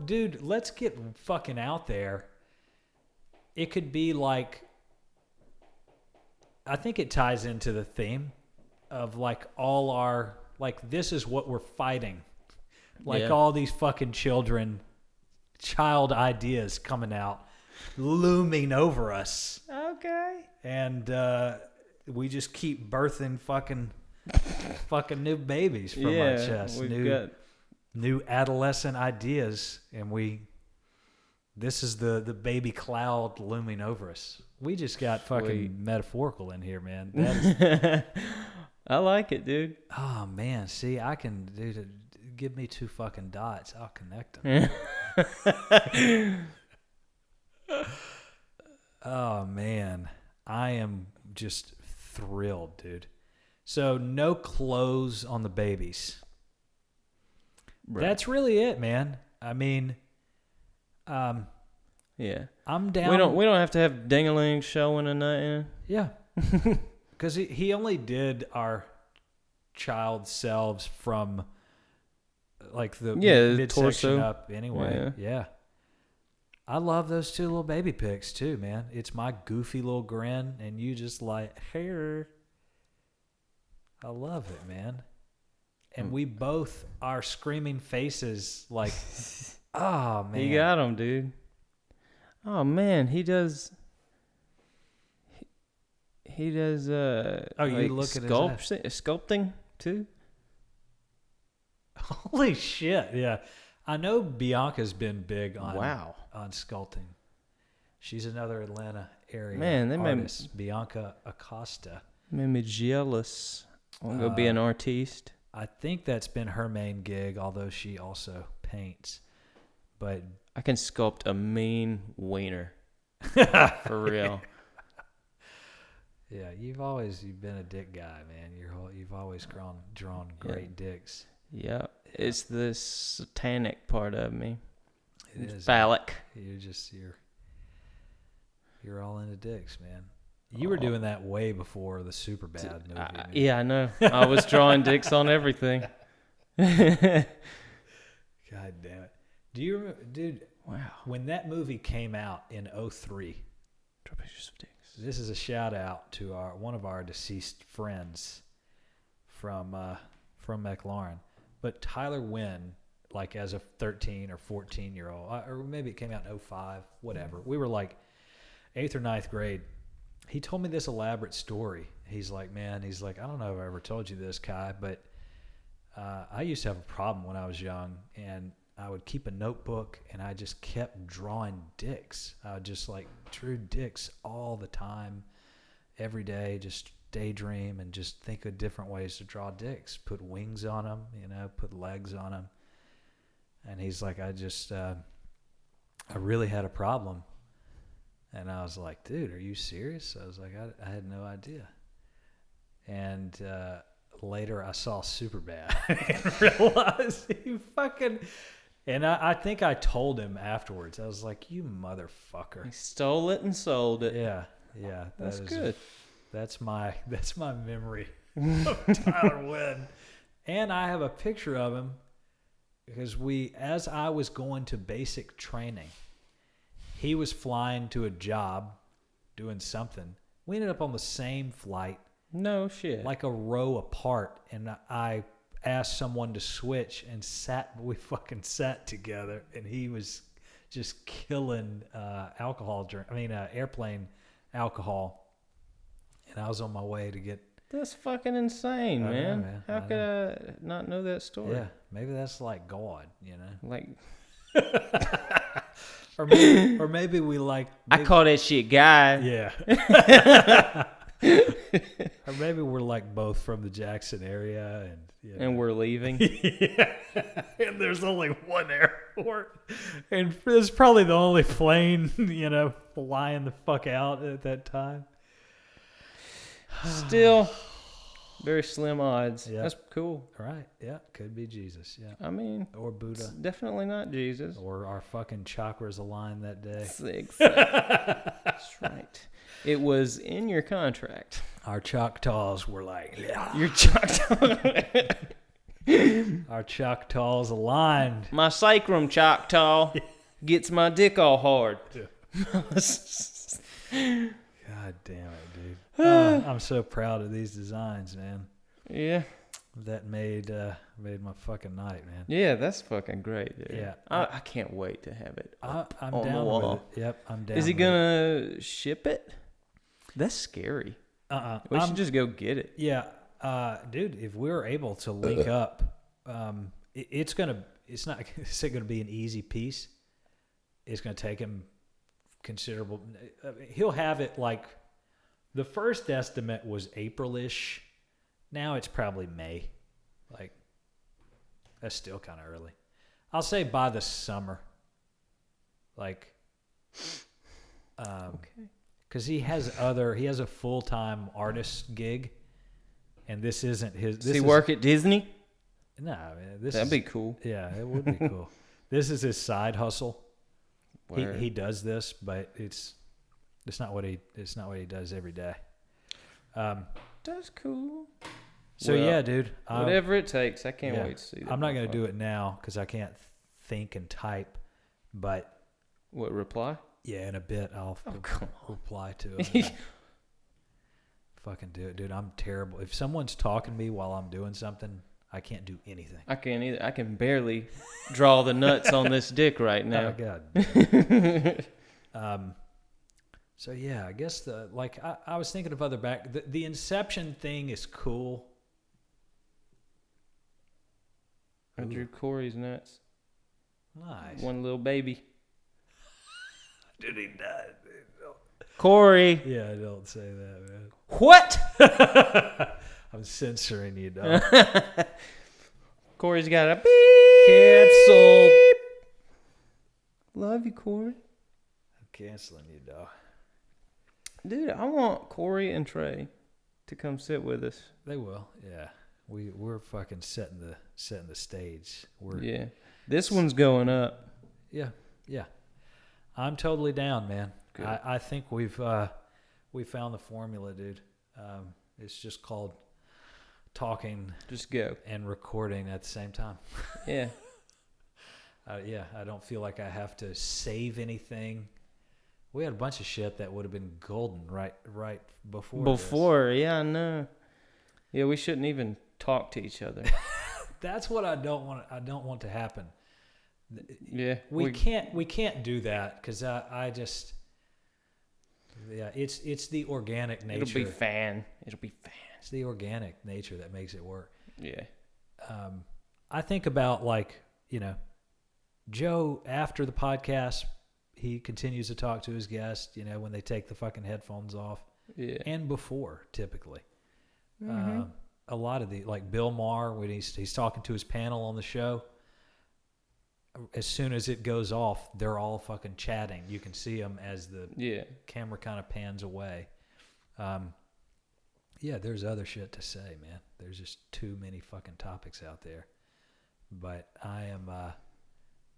dude, let's get fucking out there. It could be like, I think it ties into the theme of like all our, like, this is what we're fighting. Like all these fucking child ideas coming out, looming over us. Okay. And we just keep birthing fucking new babies from our chest. New adolescent ideas, and this is the baby cloud looming over us. We just got fucking metaphorical in here, man. I like it, dude. Oh man, see, I can, dude. Give me 2 fucking dots, I'll connect them. Oh man, I am just thrilled, dude. So no clothes on the babies. Right. That's really it, man. I mean, yeah, I'm down. We don't have to have ding-a-ling showing or nothing. Yeah, because he only did our child selves from like the midsection up anyway. Yeah. I love those 2 little baby pics too, man. It's my goofy little grin, and you just like, here. I love it, man. And we both are screaming faces like, oh, man. You got him, dude. Oh, man. He does. He does. You look at his sculpting too? Holy shit! Yeah, I know Bianca's been big on Wow. on sculpting. She's another Atlanta area Man, they made- artist, Bianca Acosta. Made me jealous. I want to go be an artiste. I think that's been her main gig, although she also paints. But I can sculpt a mean wiener. For real. yeah, you've been a dick guy, man. You've always drawn great dicks. Yeah. It's the satanic part of me. It is Phallic. You're all into dicks, man. You were doing that way before the Superbad movie. man. Yeah, I know. I was drawing dicks on everything. God damn it. Do you remember, dude? Wow. When that movie came out in 2003, Draw pictures of dicks. this is a shout out to one of our deceased friends from McLaurin. But Tyler Wynn, like as a 13 or 14-year-old, or maybe it came out in 2005, whatever. We were like 8th or 9th grade. He told me this elaborate story. He's like, I don't know if I ever told you this, Kai, but I used to have a problem when I was young, and I would keep a notebook, and I just kept drawing dicks. I just drew dicks all the time, every day, just daydream and just think of different ways to draw dicks. Put wings on them, put legs on them. And he's like, I really had a problem. And I was like, dude, are you serious? I was like, I had no idea. And later I saw Superbad and realized he fucking... And I think I told him afterwards. I was like, you motherfucker. He stole it and sold it. Yeah. That's good. That's my memory of Tyler Wynn. And I have a picture of him because as I was going to basic training, he was flying to a job, doing something. We ended up on the same flight, No shit. like a row apart, and I asked someone to switch and we fucking sat together, and he was just killing airplane alcohol, and I was on my way to get... That's fucking insane, I know, man. man. How I could I not know that story? Yeah, maybe that's like God, Like, or maybe we like... I call that shit guy. Yeah. Or maybe we're like both from the Jackson area, And we're leaving. yeah. And there's only one airport, and it's probably the only plane, flying the fuck out at that time. Still, very slim odds. Yeah. That's cool. Right? Yeah, could be Jesus. Yeah, I mean, or it's Buddha, definitely not Jesus. or our fucking chakras aligned that day. That's right. It was in your contract. Our Choctaws were like, yeah. Your Choctaw. Our Choctaws aligned. My sacrum Choctaw gets my dick all hard. God damn it, dude. I'm so proud of these designs, man. Yeah. That made my fucking night, man. Yeah, that's fucking great, dude. Yeah. I can't wait to have it. I'm on the down wall. with it. Yep, I'm down. Is he with gonna ship it? That's scary. it. We should just go get it. Yeah, dude. If we're able to link up, it's not gonna be an easy piece. It's gonna take him considerable. He'll have it like the first estimate was April-ish. Now it's probably May. Like, that's still kind of early. I'll say by the summer. Like, Okay. because he has a full-time artist gig, and this isn't his. Does he work at Disney? No, man, That'd be cool. Yeah, it would be cool. This is his side hustle. Word. He does this, but it's not what he does every day. That's cool. So Well, yeah, dude. Whatever it takes. I can't yeah. wait to see that. I'm not gonna do it now because I can't think and type. But What, reply? yeah, in a bit I'll come reply to it. Fucking do it, dude. I'm terrible. If someone's talking to me while I'm doing something, I can't do anything. I can't either. I can barely draw the nuts on this dick right now. Oh, God. So yeah, I guess I was thinking of other the Inception thing is cool. I drew Corey's nuts. Nice. One little baby. Dude, he died. Corey. Yeah, don't say that, man. What? I'm censoring you, dog. Corey's got a beep. Canceled. Love you, Corey. I'm canceling you, dog. Dude, I want Corey and Trey to come sit with us. They will. Yeah. We're fucking setting the stage. Yeah. This one's going up. Yeah. I'm totally down, man. Good. I think we found the formula, dude. It's just called talking Just go. and recording at the same time. Yeah. I don't feel like I have to save anything. We had a bunch of shit that would have been golden right before. Before, yeah, I know. Yeah, we shouldn't even talk to each other. That's what I don't want to happen. Yeah. We can't do that because I just it's the organic nature. It'll be fan. It's the organic nature that makes it work. Yeah. I think about Joe after the podcast, he continues to talk to his guests, when they take the fucking headphones off. Yeah. And before, typically. Mm-hmm. A lot of like Bill Maher, when he's talking to his panel on the show, as soon as it goes off, they're all fucking chatting. You can see them as the camera kind of pans away. There's other shit to say, man. There's just too many fucking topics out there. But I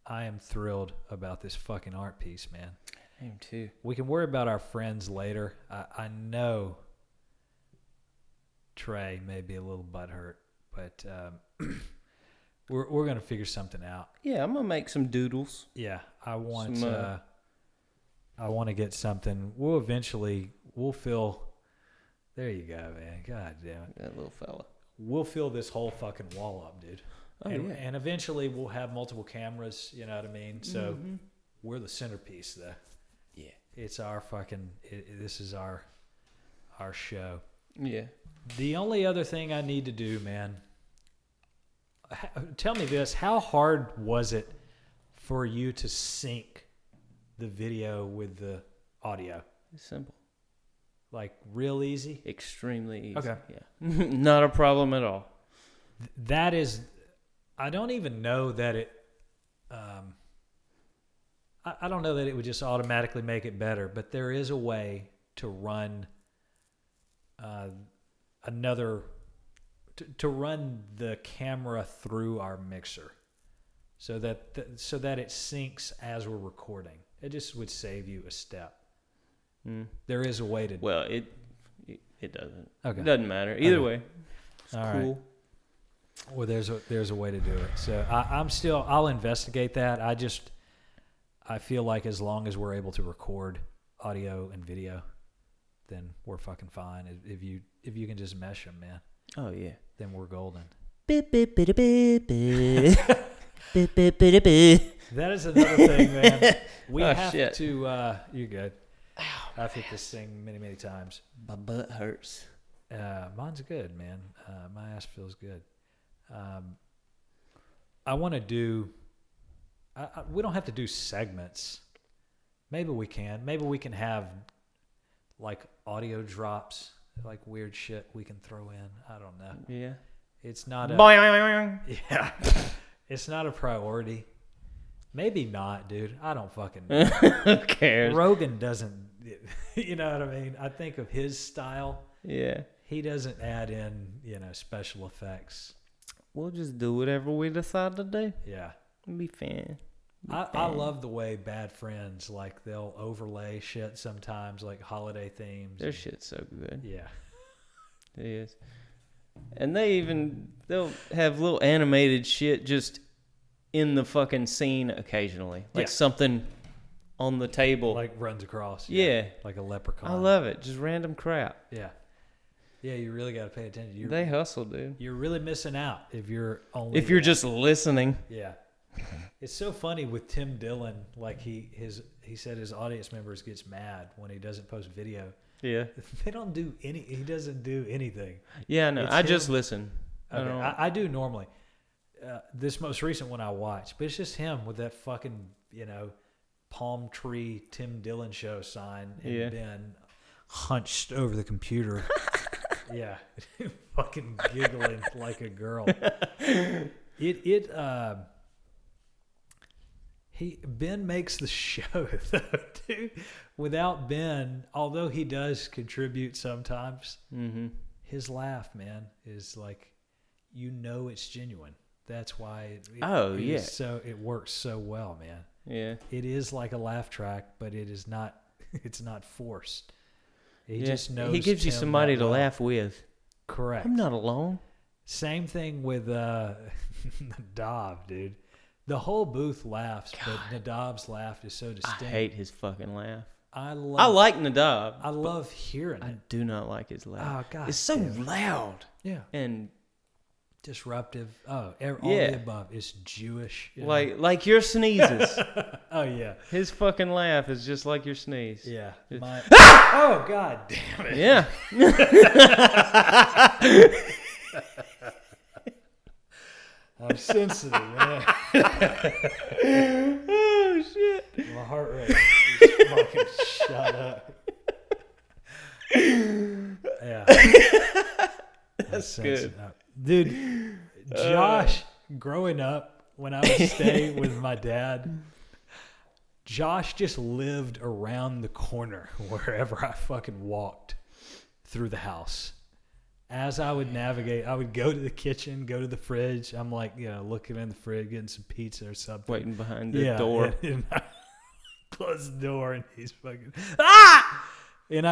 am thrilled about this fucking art piece, man. I am too. We can worry about our friends later. I know Trey may be a little butthurt, but we're gonna figure something out. Yeah, I'm gonna make some doodles. Yeah, I want to get something. We'll fill. There you go, man. God damn it, That little fella. We'll fill this whole fucking wall up, dude. Oh, and, yeah. And eventually we'll have multiple cameras. You know what I mean? So we're the centerpiece, though. Yeah. It's our fucking. This is our show. Yeah. The only other thing I need to do, man. Tell me this: how hard was it for you to sync the video with the audio? It's simple. Like real easy? Extremely easy. Okay. Yeah. Not a problem at all. That is, I don't even know that it. I don't know that it would just automatically make it better, but there is a way to run to run the camera through our mixer, so that it syncs as we're recording. It just would save you a step. There is a way to. Well, it doesn't. Okay. It doesn't matter either way. It's All cool. right. Well, there's a way to do it. So I'll investigate that. I feel like as long as we're able to record audio and video, then we're fucking fine. If you can just mesh them, man, Oh yeah. then we're golden. That That is another thing, man. We Oh, have shit. to. You're good. I've hit this thing many, many times. My butt hurts. Mine's good, man. My ass feels good. I want to do. We don't have to do segments. Maybe we can. Maybe we can have like audio drops, like weird shit we can throw in. I don't know. Yeah. It's not a. Boing. Yeah. It's not a priority. Maybe not, dude. I don't fucking know. Who cares? Rogan doesn't. You know what I mean? I think of his style. Yeah. He doesn't add in, special effects. We'll just do whatever we decide to do. Yeah. It'll be fun. I love the way Bad Friends, like, they'll overlay shit sometimes, like holiday themes. Their shit's so good. Yeah. It is. And they'll have little animated shit just in the fucking scene occasionally. Like something on the table. Like runs across. Yeah. Like a leprechaun. I love it. Just random crap. Yeah. Yeah, you really got to pay attention. They hustle, dude. You're really missing out if you're only... If you're just listening. Yeah. It's so funny with Tim Dillon. Like he said his audience members gets mad when he doesn't post video. Yeah. They don't do he doesn't do anything. Yeah, no. It's I him. just listen. Okay. I do normally. this most recent one I watched, but it's just him with that fucking, palm tree Tim Dillon show sign and Ben hunched over the computer. Yeah. Fucking giggling like a girl. Ben makes the show though, dude. Without Ben, although he does contribute sometimes, his laugh, man, is like, it's genuine. That's why it works so well, man. Yeah. It is like a laugh track, but it is not it's not forced. He just knows. He gives you Tim somebody that to well. laugh with. Correct. I'm not alone. Same thing with Nadav, dude. The whole booth laughs, but Nadav's laugh is so distinct. I hate his fucking laugh. I like Nadav. I love hearing I it. do not like his laugh. Oh God, it's so loud. Yeah, and disruptive. Oh, all the above. It's Jewish. Like your sneezes. Oh yeah, his fucking laugh is just like your sneeze. Yeah. Oh God damn it. Yeah. I'm sensitive, man. Oh shit! My heart rate is fucking shot up. Yeah, that's good, dude. Josh, growing up, when I would stay with my dad, Josh just lived around the corner wherever I fucking walked through the house. As I would navigate, I would go to the kitchen, go to the fridge. I'm like, looking in the fridge, getting some pizza or something. Waiting behind the door. And I close the door and he's fucking, ah! And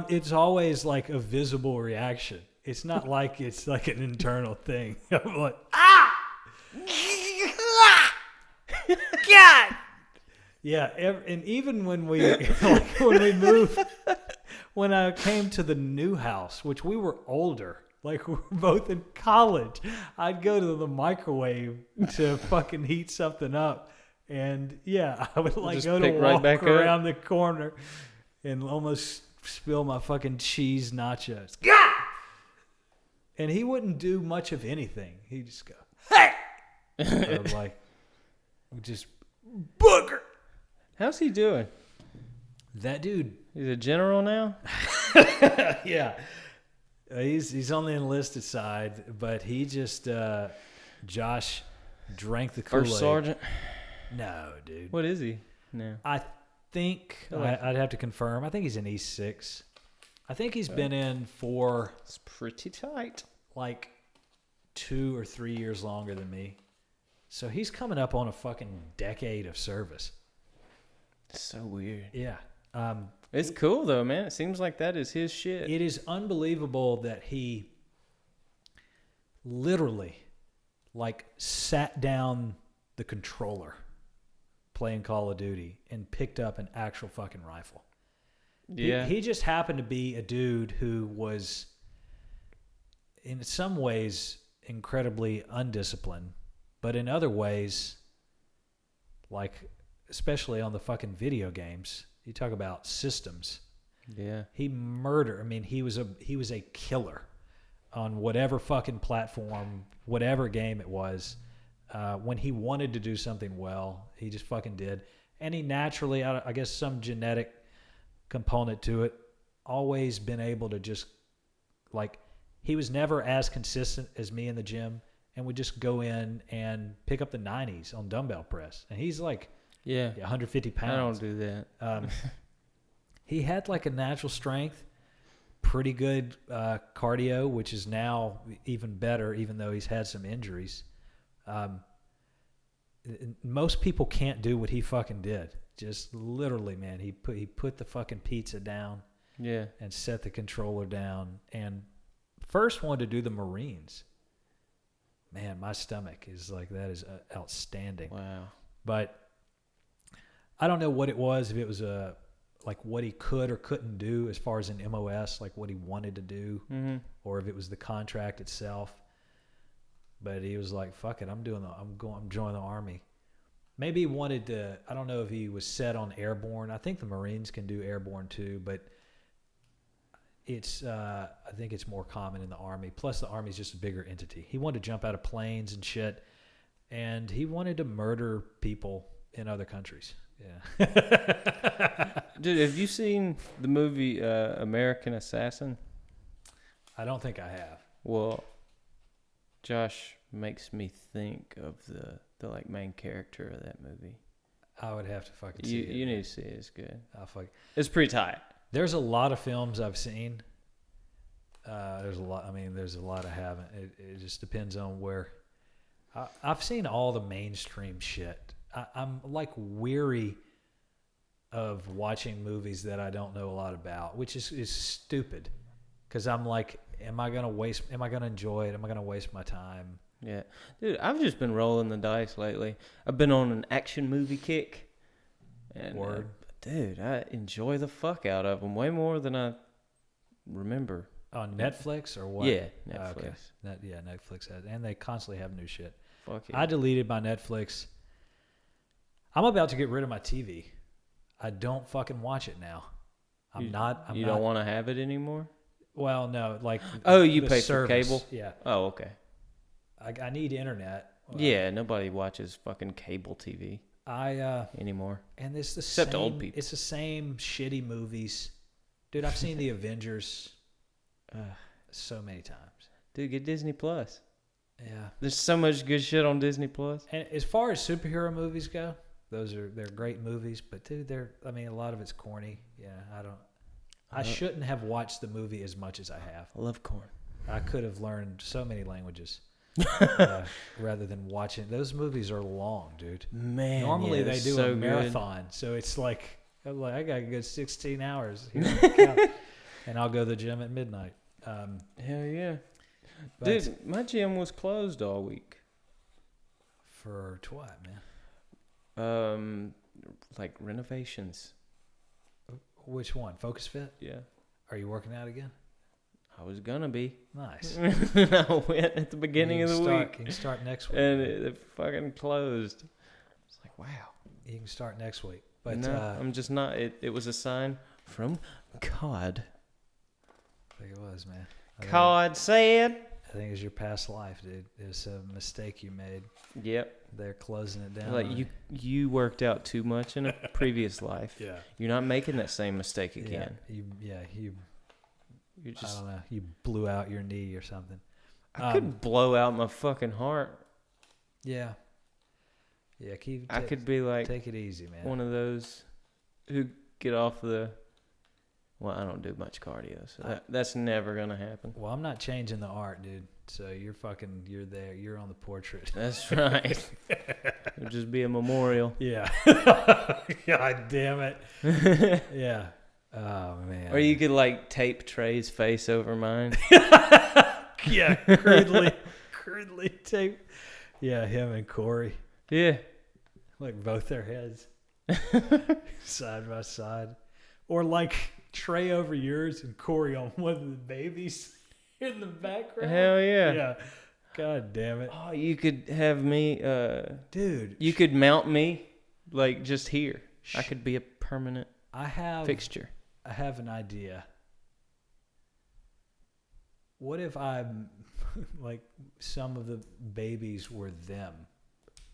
it's always like a visible reaction. It's not like it's like an internal thing. I'm like, ah! God! Yeah, and even when we moved, when I came to the new house, which we were older, like we were both in college, I'd go to the microwave to fucking heat something up, and I would like go to walk around the corner and almost spill my fucking cheese nachos. God! And he wouldn't do much of anything. He'd just go, hey! And I'm like, just booger. How's he doing? That dude. He's a general now? Yeah. He's on the enlisted side, but he just, Josh drank the Kool-Aid. First sergeant? No, dude. What is he now? I think, I'd have to confirm, I think he's in E6. I think he's been in for... It's pretty tight. Like 2 or 3 years longer than me. So he's coming up on a fucking decade of service. It's so weird. Yeah. It's cool though, man. It seems like that is his shit. It is unbelievable that he literally sat down the controller playing Call of Duty and picked up an actual fucking rifle. Yeah. He just happened to be a dude who was in some ways incredibly undisciplined, but in other ways, especially on the fucking video games, you talk about systems. Yeah. He was a killer on whatever fucking platform, whatever game it was. When he wanted to do something well, he just fucking did. And he naturally, I guess some genetic component to it, always been able to just, he was never as consistent as me in the gym, and would just go in and pick up the 90s on dumbbell press. And he's 150 pounds. I don't do that. He had a natural strength, pretty good cardio, which is now even better, even though he's had some injuries. Most people can't do what he fucking did. Just literally, man, he put the fucking pizza down, and set the controller down, and first wanted to do the Marines. Man, my stomach is that is outstanding. Wow. But I don't know what it was, if it was what he could or couldn't do as far as an MOS, what he wanted to do, or if it was the contract itself. But he was like, "Fuck it, I'm joining the Army." Maybe he wanted to. I don't know if he was set on airborne. I think the Marines can do airborne too, but it's. I think it's more common in the Army. Plus, the Army's just a bigger entity. He wanted to jump out of planes and shit, and he wanted to murder people in other countries. Yeah. Dude, have you seen the movie American Assassin? I don't think I have. Well, Josh makes me think of the like main character of that movie. I would have to fucking see it. You need to see it. It's good. I'll fuck. It's pretty tight. There's a lot of films I've seen. There's a lot. I mean, there's a lot I haven't. It just depends on where. I've seen all the mainstream shit. I'm like weary of watching movies that I don't know a lot about, which is stupid. Because I'm like, am I gonna enjoy it? Am I gonna waste my time? Yeah. Dude, I've just been rolling the dice lately. I've been on an action movie kick. And, Word. Dude, I enjoy the fuck out of them way more than I remember. On Netflix or what? Yeah, Netflix. Okay. Netflix has, and they constantly have new shit. Fuck yeah. I deleted my Netflix. I'm about to get rid of my TV. I don't fucking watch it now. I'm not. You don't want to have it anymore? Well, no, like. Oh, you the pay service. for cable? Yeah. Oh, okay. I need internet. Yeah, nobody watches fucking cable TV anymore. And it's the Except same, old people. It's the same shitty movies. Dude, I've seen the Avengers so many times. Dude, get Disney Plus. Yeah. There's so much good shit on Disney Plus. And as far as superhero movies go, they're great movies, but dude, a lot of it's corny. Yeah, I shouldn't have watched the movie as much as I have. I love corn. I could have learned so many languages rather than watching. Those movies are long, dude. Man, Normally yeah, they do so a marathon, good. so it's like I got a good 16 hours here on the couch, and I'll go to the gym at midnight. Hell yeah. But Dude, my gym was closed all week. for what, man? Like renovations. Which one? Focus Fit? Yeah. Are you working out again? I was gonna be. Nice. I went at the beginning of the week. You can start next week. And it fucking closed. It's like, wow. You can start next week. But no, I'm just not. It was a sign from God. I think it was, man. God said. I think it was your past life, dude. It was a mistake you made. Yep. They're closing it down. Like you worked out too much in a previous life. Yeah. You're not making that same mistake again. You just, I don't know. You blew out your knee or something. I could blow out my fucking heart. Yeah. Yeah. I could be like, take it easy, man. one of those who get off the. Well, I don't do much cardio, so that's never gonna happen. Well, I'm not changing the art, dude. So you're there. You're on the portrait. That's right. It'll just be a memorial. Yeah. God damn it. Yeah. Oh man. Or you could like tape Trey's face over mine. Yeah, crudely tape. Yeah, him and Corey. Yeah. Like both their heads side by side. Or like Trey over yours and Corey on one of the babies in the background. Hell yeah. Yeah. God damn it. Oh, you could have me Dude. You could mount me like just here. I could be a permanent fixture. I have an idea. What if I'm like some of the babies were them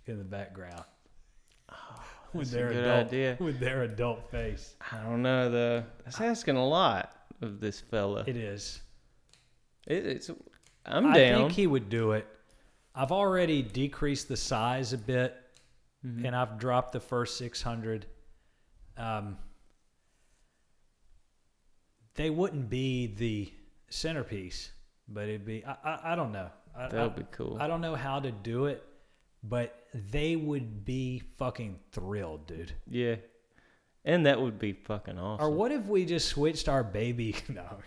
in the background? Oh, with that's a good idea. With their adult face. I don't know though. That's asking a lot of this fella. It is. I'm down. I think he would do it. I've already decreased the size a bit, and I've dropped the first 600. They wouldn't be the centerpiece, but it'd be. I don't know. That would be cool. I don't know how to do it, but they would be fucking thrilled, dude. Yeah. And that would be fucking awesome. Or what if we just switched our baby? No.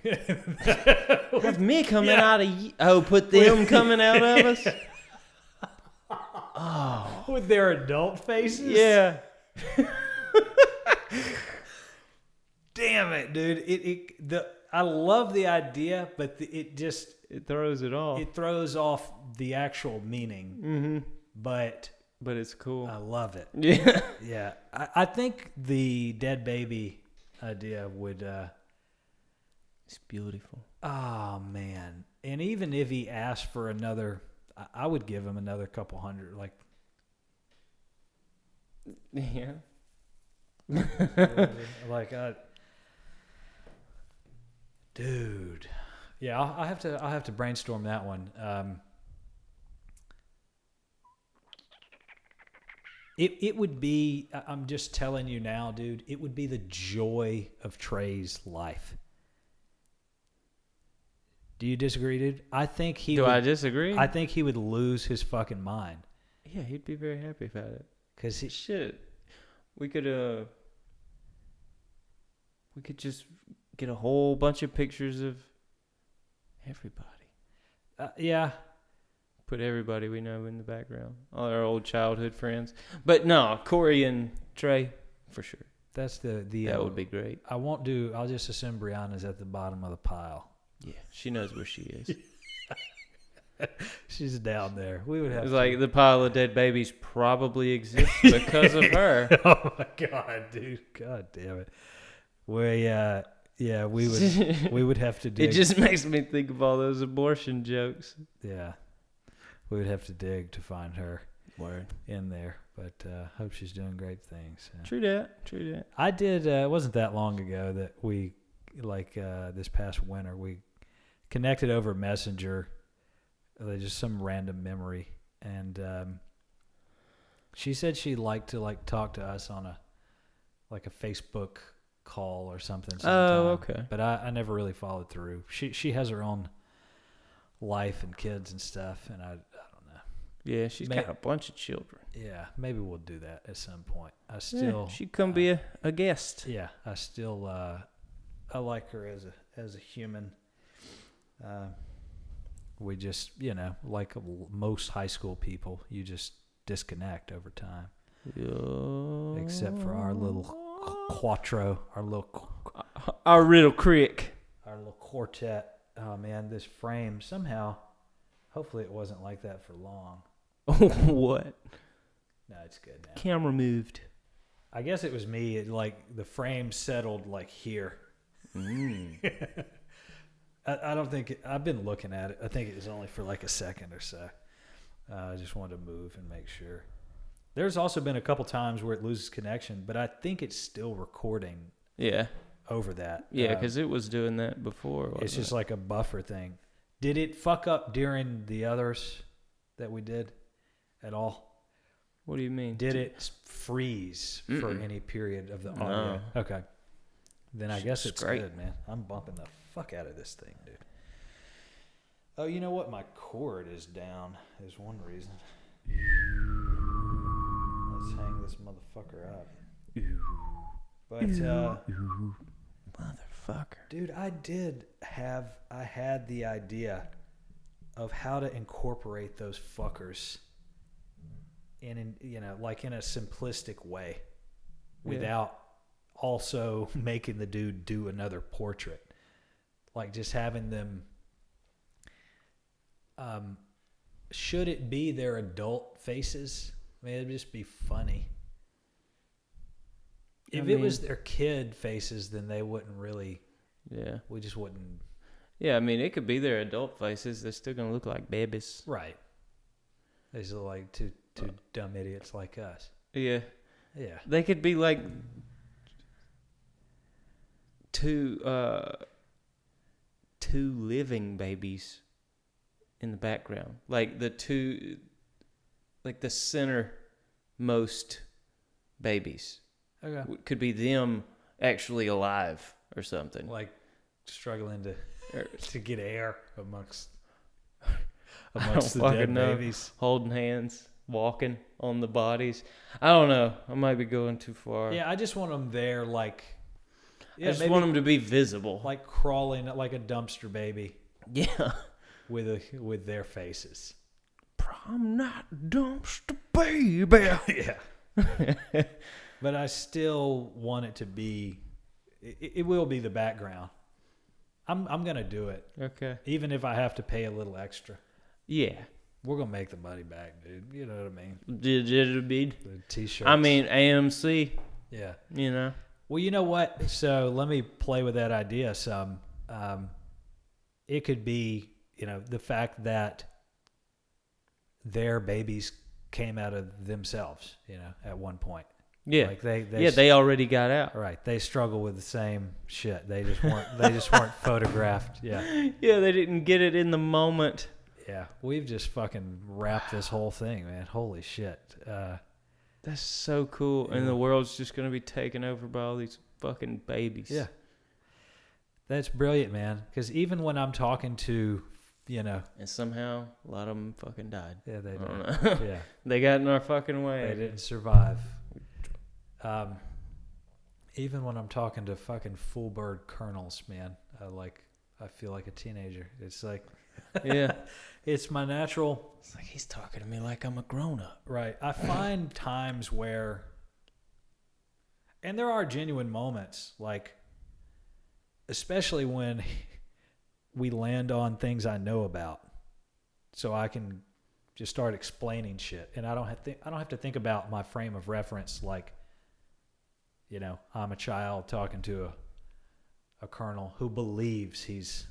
Have me coming out of put them coming out of us? Oh. With their adult faces? Yeah. Damn it, dude. I love the idea, but it throws it off. It throws off the actual meaning. Mm-hmm. But it's cool. I love it. Yeah. Yeah. I think the dead baby idea would It's beautiful. oh man. And even if he asked for another, I would give him another couple hundred, like Yeah. Like, dude, yeah, I'll have to brainstorm that one. It would be. I'm just telling you now, dude. It would be the joy of Trey's life. Do you disagree, dude? I think he. Do would, I disagree? I think he would lose his fucking mind. Yeah, he'd be very happy about it. Cause Shit, we could just get a whole bunch of pictures of everybody. yeah. Put everybody we know in the background. All our old childhood friends. But no, Corey and Trey, for sure. That's the That would be great. I won't do. I'll just assume Brianna's at the bottom of the pile. Yeah, she knows where she is. She's down there. We would have. It's like the pile of dead babies probably exists because of her. Oh my god, dude! God damn it. We would have to dig. It just makes me think of all those abortion jokes. Yeah, we would have to dig to find her Word. in there. But hope she's doing great things. True that. I did. It wasn't that long ago that we, this past winter, we connected over Messenger. Just some random memory, and she said she'd like to talk to us on a Facebook call or something. Oh, okay. But I never really followed through. She has her own life and kids and stuff, and I don't know. Yeah, she's got a bunch of children. Yeah, maybe we'll do that at some point. I still she'd come be a guest. Yeah, I still I like her as a human. We just, like most high school people, you just disconnect over time. Yeah. Except for our little quattro, our little crick. Our little quartet. Oh man, this frame somehow. Hopefully, it wasn't like that for long. What? No, it's good now. Camera moved. I guess it was me. The frame settled here. I don't think I've been looking at it. I think it was only for a second or so. I just wanted to move and make sure. There's also been a couple times where it loses connection, but I think it's still recording. Yeah. Over that. Yeah, because it was doing that before. It's just like a buffer thing. Did it fuck up during the others that we did at all? What do you mean? Did it freeze for any period of the audio? No. Okay. Then I guess it's great. good, man. I'm bumping the fuck out of this thing, dude. Oh, you know what? My cord is down. Is one reason. Let's hang this motherfucker up. But motherfucker, dude, I had the idea of how to incorporate those fuckers in a simplistic way without also making the dude do another portrait. Just having them, should it be their adult faces? I mean, it'd just be funny. If it was their kid faces, then they wouldn't really. Yeah. We just wouldn't. Yeah, I mean, it could be their adult faces. They're still gonna look like babies. Right. They just look like two dumb idiots like us. Yeah. Yeah. They could be like two living babies in the background. The center most babies. Okay. Could be them actually alive or something. Struggling to get air amongst amongst the dead babies. Holding hands, walking on the bodies. I don't know. I might be going too far. Yeah, I just want them there I just want them to be visible. Crawling like a dumpster baby. Yeah. With their faces. Prom night dumpster baby. Yeah. But I still want it to be. It will be the background. I'm gonna do it. Okay. Even if I have to pay a little extra. Yeah. We're gonna make the money back, dude. You know what I mean? The T-shirts. I mean, AMC. Yeah. You know. Well, you know what? So let me play with that idea some. It could be, the fact that their babies came out of themselves, at one point. Yeah. Like they They already got out. right. They struggle with the same shit. They just weren't photographed. Yeah. Yeah, they didn't get it in the moment. Yeah. We've just fucking wrapped this whole thing, man. Holy shit. That's so cool. And the world's just going to be taken over by all these fucking babies. Yeah. That's brilliant, man. Because even when I'm talking to, And somehow a lot of them fucking died. yeah, they I did. don't know. Yeah, They got in our fucking way. they didn't survive. Even when I'm talking to fucking full bird colonels, man, I feel like a teenager. It's like, Yeah. it's my natural. It's like he's talking to me like I'm a grown up. Right. I find times where, and there are genuine moments, like, especially when we land on things I know about, so I can just start explaining shit, and I don't have to think about my frame of reference, like, I'm a child talking to a colonel who believes he's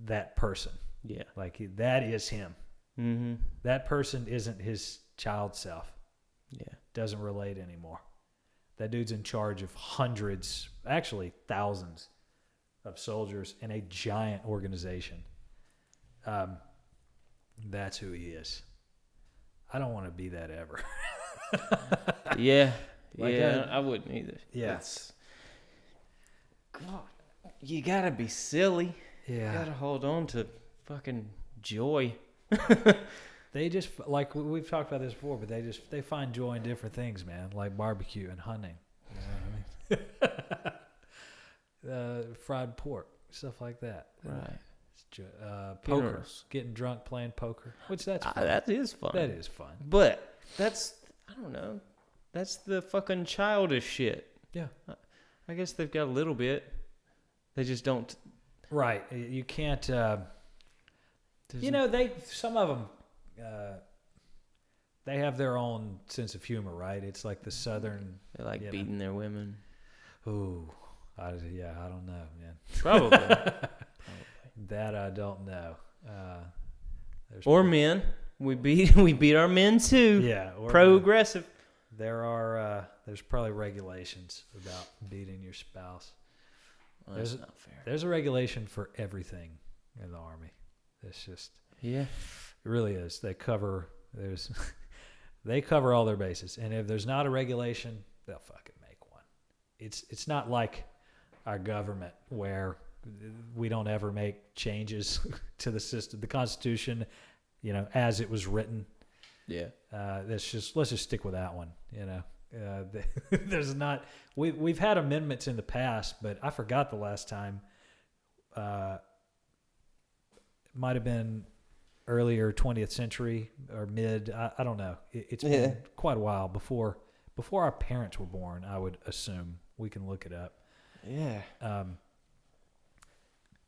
that person. Yeah. Like, that is him. Mm-hmm. That person isn't his child self. Yeah. Doesn't relate anymore. That dude's in charge of hundreds, actually thousands of soldiers in a giant organization. That's who he is. I don't want to be that ever. Yeah. Like I wouldn't either. Yeah. God, you gotta be silly. Yeah. You gotta hold on to fucking joy. They just, like, we've talked about this before, but they find joy in different things, man, like barbecue and hunting. You know what I mean? Fried pork, stuff like that. Right. Poker, Funerals. getting drunk playing poker, which that's fun. That is fun. That is fun. But that's, I don't know. That's the fucking childish shit. Yeah. I guess they've got a little bit. They just don't. Right. You can't. Some of them, they have their own sense of humor, right? It's like the Southern. They like beating their women. Ooh, I don't know, man. Probably. That I don't know. Or men. We beat our men too. Yeah. Or Progressive. There's probably regulations about beating your spouse. Well, that's not fair. There's a regulation for everything in the Army. It's just, Yeah. it really is. They cover all their bases, and if there's not a regulation, they'll fucking make one. It's not like our government where we don't ever make changes to the system, the Constitution, as it was written. Yeah. Let's just stick with that one. There's not. We've had amendments in the past, but I forgot the last time. Might have been earlier 20th century or mid. I don't know. It's been quite a while before our parents were born. I would assume. We can look it up. Yeah.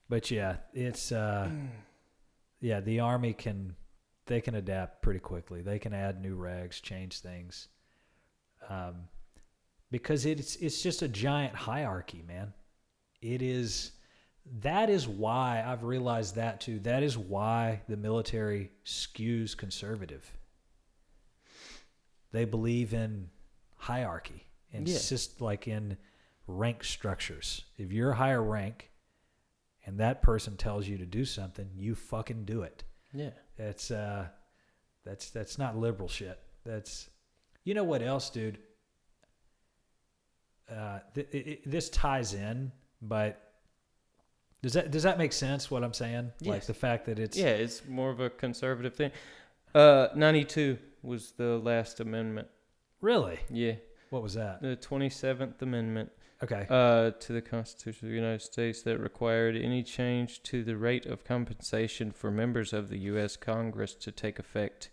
But yeah, it's the Army can adapt pretty quickly. They can add new regs, change things, because it's just a giant hierarchy, man. It is. That is why I've realized that too. That is why the military skews conservative. They believe in hierarchy and like in rank structures. If you're a higher rank and that person tells you to do something, you fucking do it. Yeah. That's not liberal shit. That's, you know what else, dude? This ties in, but does that make sense? What I'm saying? Yes. Like the fact that it's more of a conservative thing. 92 was the last amendment. Really? Yeah. What was that? The 27th Amendment. Okay. To the Constitution of the United States that required any change to the rate of compensation for members of the U.S. Congress to take effect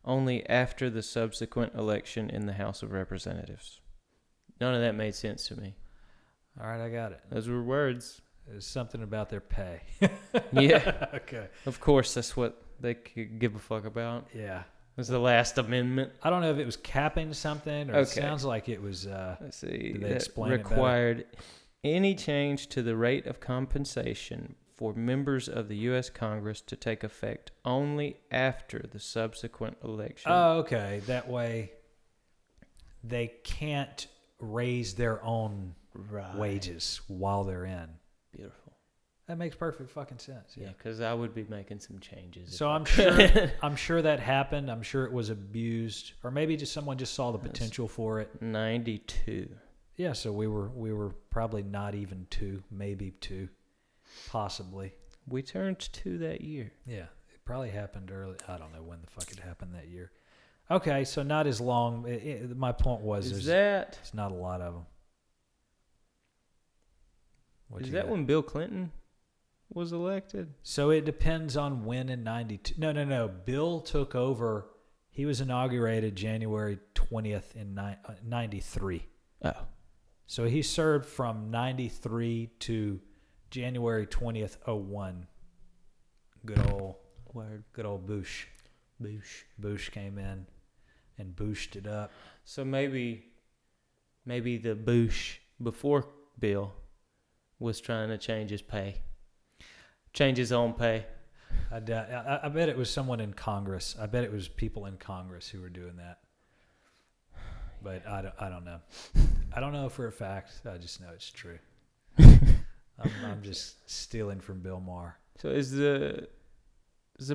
only after the subsequent election in the House of Representatives. None of that made sense to me. All right, I got it. Those were words. There's something about their pay. Yeah. Okay. Of course, that's what they could give a fuck about. Yeah. It was the last amendment. I don't know if it was capping something, or It sounds like it was. Let's see. Did they That explain it better? required any change to the rate of compensation for members of the U.S. Congress to take effect only after the subsequent election. Oh, okay. That way, they can't raise their own wages while they're in. Beautiful. That makes perfect fucking sense. Yeah, because I would be making some changes. So I'm sure that happened. I'm sure it was abused, or maybe just someone just saw the potential for it. 92. Yeah, so we were probably not even 2, maybe 2, possibly. We turned 2 that year. Yeah, it probably happened early. I don't know when the fuck it happened that year. Okay, so not as long. My point was, it's not a lot of them. Is that when Bill Clinton was elected? So it depends on when in 92. No. Bill took over. He was inaugurated January 20th in 93. Oh. So he served from 93 to January 20th, 01. Good old Bush. Bush came in and booshed it up. So maybe the Bush before Bill was trying to change his pay. Change his own pay. I bet it was someone in Congress. I bet it was people in Congress who were doing that. But I don't know. I don't know for a fact. I just know it's true. I'm just stealing from Bill Maher. So is the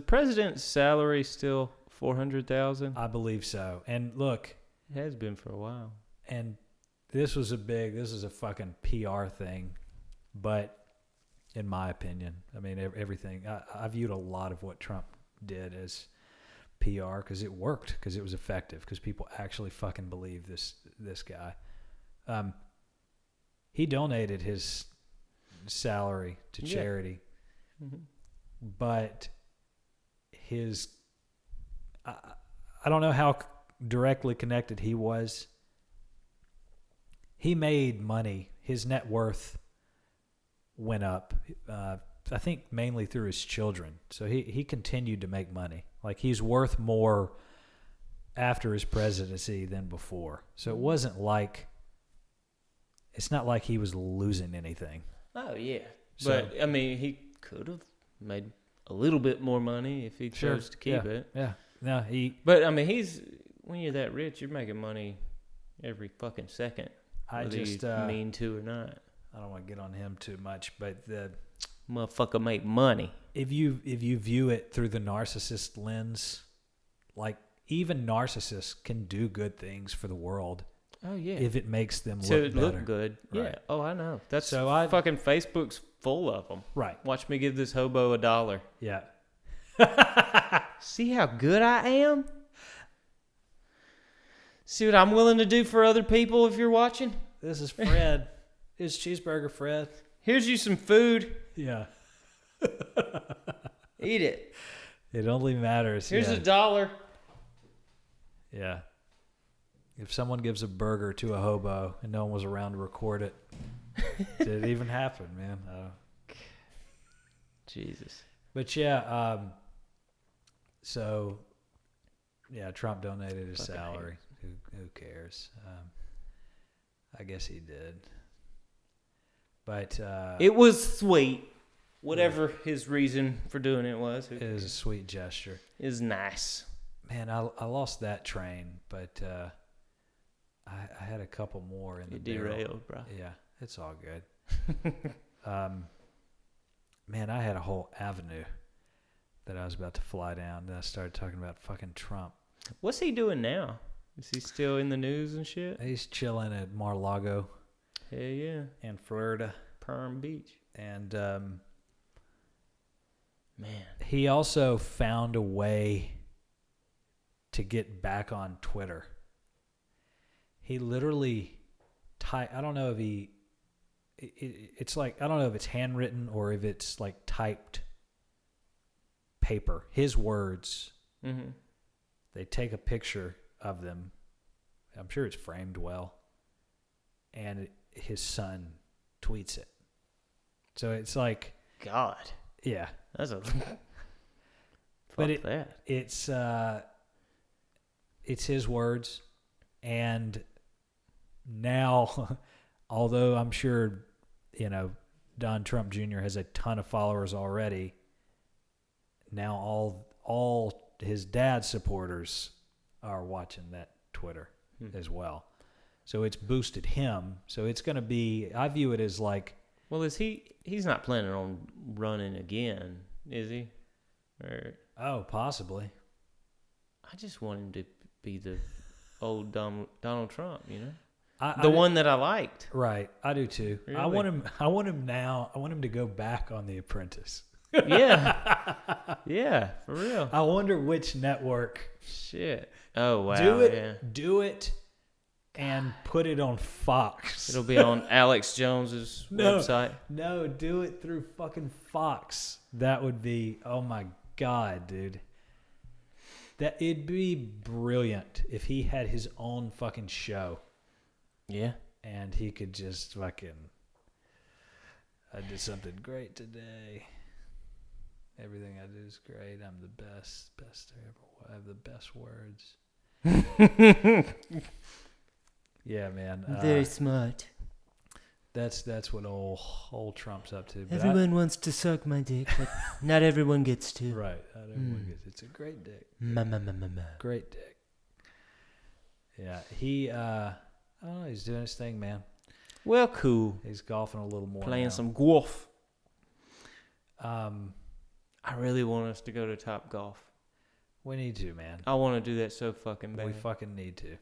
president's salary still $400,000? I believe so. And look, it has been for a while. And this was a fucking PR thing, but in my opinion, I mean everything. I viewed a lot of what Trump did as PR because it worked, because it was effective, because people actually fucking believe this guy. He donated his salary to charity, but I don't know how directly connected he was. He made money. His net worth went up, I think mainly through his children. So he continued to make money. Like, he's worth more after his presidency than before. So it's not like he was losing anything. Oh, yeah. But, I mean, he could have made a little bit more money if he chose to keep it. Yeah. No, But, I mean, when you're that rich, you're making money every fucking second. Whether you mean to or not. I don't want to get on him too much, but the motherfucker make money. If you view it through the narcissist lens, like, even narcissists can do good things for the world. Oh yeah. If it makes them look good. Right. Yeah. Oh, I know. That's fucking Facebook's full of them. Right. Watch me give this hobo $1. Yeah. See how good I am? See what I'm willing to do for other people if you're watching? This is Fred. Here's Cheeseburger Fred. Here's you some food. Yeah. Eat it. It only matters. Here's $1. Yeah. If someone gives a burger to a hobo and no one was around to record it, did it even happen, man? Jesus. But yeah, so yeah, Trump donated his salary. Who cares? I guess he did. But it was sweet. Whatever his reason for doing it was. It was a sweet gesture. It was nice. Man, I lost that train, but I had a couple more in the derailed, bro. Yeah, it's all good. Man, I had a whole avenue that I was about to fly down. Then I started talking about fucking Trump. What's he doing now? Is he still in the news and shit? He's chilling at Mar-a-Lago. Hell yeah. In Florida. Palm Beach. And man, he also found a way to get back on Twitter. He literally I don't know if it's like, I don't know if it's handwritten or if it's like typed paper. His words. Mm-hmm. They take a picture of them. I'm sure it's framed well. And his son tweets it. So it's like, God. Yeah. That's a but it's his words. And now, although I'm sure, Don Trump Jr. has a ton of followers already, now all his dad's supporters are watching that Twitter as well. So it's boosted him. So it's going to be, I view it as like, Well, he's not planning on running again, is he? Or oh, possibly. I just want him to be the old Donald Trump, you know? I The one that I liked. Right. I do too. Really? I want him now. I want him to go back on The Apprentice. Yeah. Yeah, for real. I wonder which network. Shit. Oh, wow. Do Yeah. it, and put it on Fox. It'll be on Alex Jones's website. No, do it through fucking Fox. That would be, oh my God, dude. It'd be brilliant if he had his own fucking show Yeah. and he could just fucking, I did something great today. Everything I do is great. I'm the best I ever. I have the best words. Yeah, man. Very smart. That's what old Trump's up to. But Everyone wants to suck my dick, but not everyone gets to. right. Not everyone gets. It's a great dick. Ma. Great dick. Yeah, he. I don't know. He's doing his thing, man. Well, cool. He's golfing a little more. Playing now. some golf. I really want us to go to Top Golf. We need to, man. I want to do that so fucking bad. We fucking need to.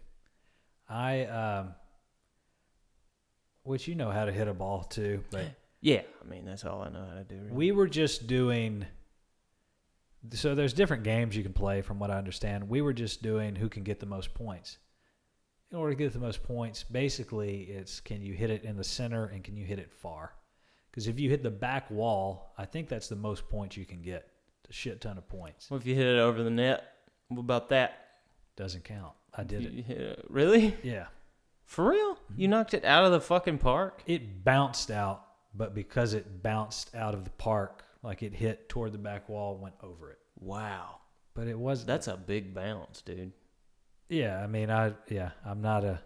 Which you know how to hit a ball too, but Yeah, I mean, that's all I know how to do. Really. we were just doing. So there's different games you can play, from what I understand. We were just doing who can get the most points. In order to get the most points, basically, it's can you hit it in the center and can you hit it far? Because if you hit the back wall, I think that's the most points you can get. It's a shit ton of points. What if you hit it over the net? What about that? Doesn't count. I did You it. hit it. Really? Yeah. For real? You knocked it out of the fucking park? It bounced out, but because it bounced out of the park, like it hit toward the back wall, went over it. Wow. But it was That's a big bounce, dude. Yeah, I mean, I'm not a.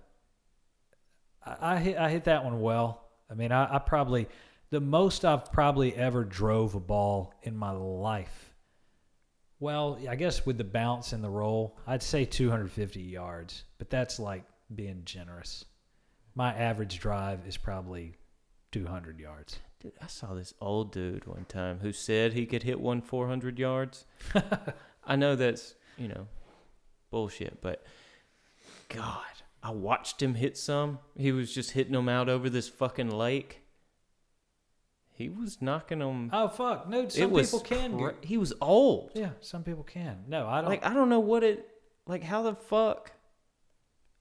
I hit that one well. I mean, I probably the most I've probably ever drove a ball in my life. Well, I guess with the bounce and the roll, I'd say 250 yards, but that's like being generous. My average drive is probably 200 yards. Dude, I saw this old dude one time who said he could hit one 400 yards. I know that's, bullshit, but God, I watched him hit some. He was just hitting them out over this fucking lake. He was knocking them. Oh fuck, no! Some people can. He was old. Yeah, some people can. No, I don't. Like, I don't know what it. Like, how the fuck?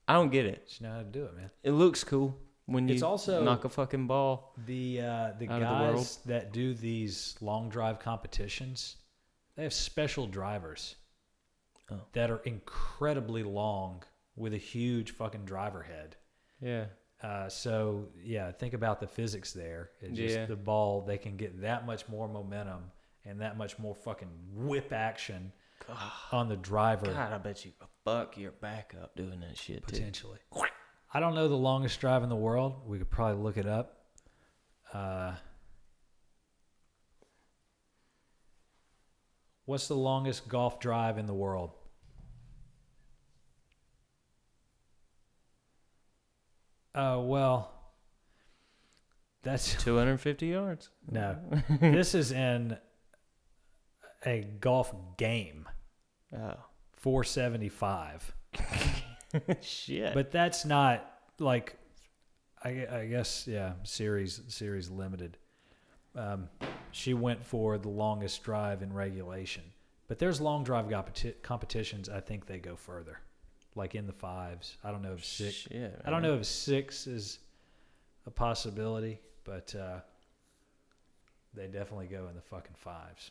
I don't get it. You know how to do it, man. It looks cool when you It's also knock a fucking ball. The out of the guys world. that do these long drive competitions, they have special drivers that are incredibly long with a huge fucking driver head. Yeah. So yeah, think about the physics there. It's just the ball, they can get that much more momentum and that much more fucking whip action on the driver. God, I bet you could fuck your back up doing that shit too. Potentially. I don't know the longest drive in the world. We could probably look it up. What's the longest golf drive in the world? Well, that's 250 yards? no. This is in a golf game. Oh. 475. Shit. But that's not like, I guess, yeah, series limited. She went for the longest drive in regulation. But there's long drive competitions. I think they go further, like in the fives. I don't know if six. Shit, I don't know if 6 is a possibility, but they definitely go in the fucking fives.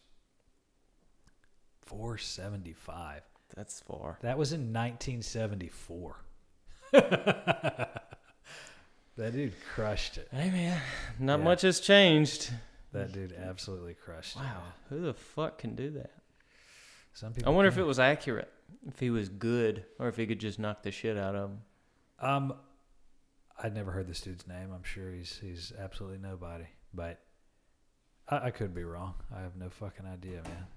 475. That's far. That was in 1974. That dude crushed it. Hey, man. Not Yeah. much has changed. That dude absolutely crushed it. Wow. man. Who the fuck can do that? Some I people. wonder if can. it was accurate. If he was good. Or if he could just knock the shit out of him. I'd never heard this dude's name. I'm sure he's absolutely nobody. But I could be wrong. I have no fucking idea, man.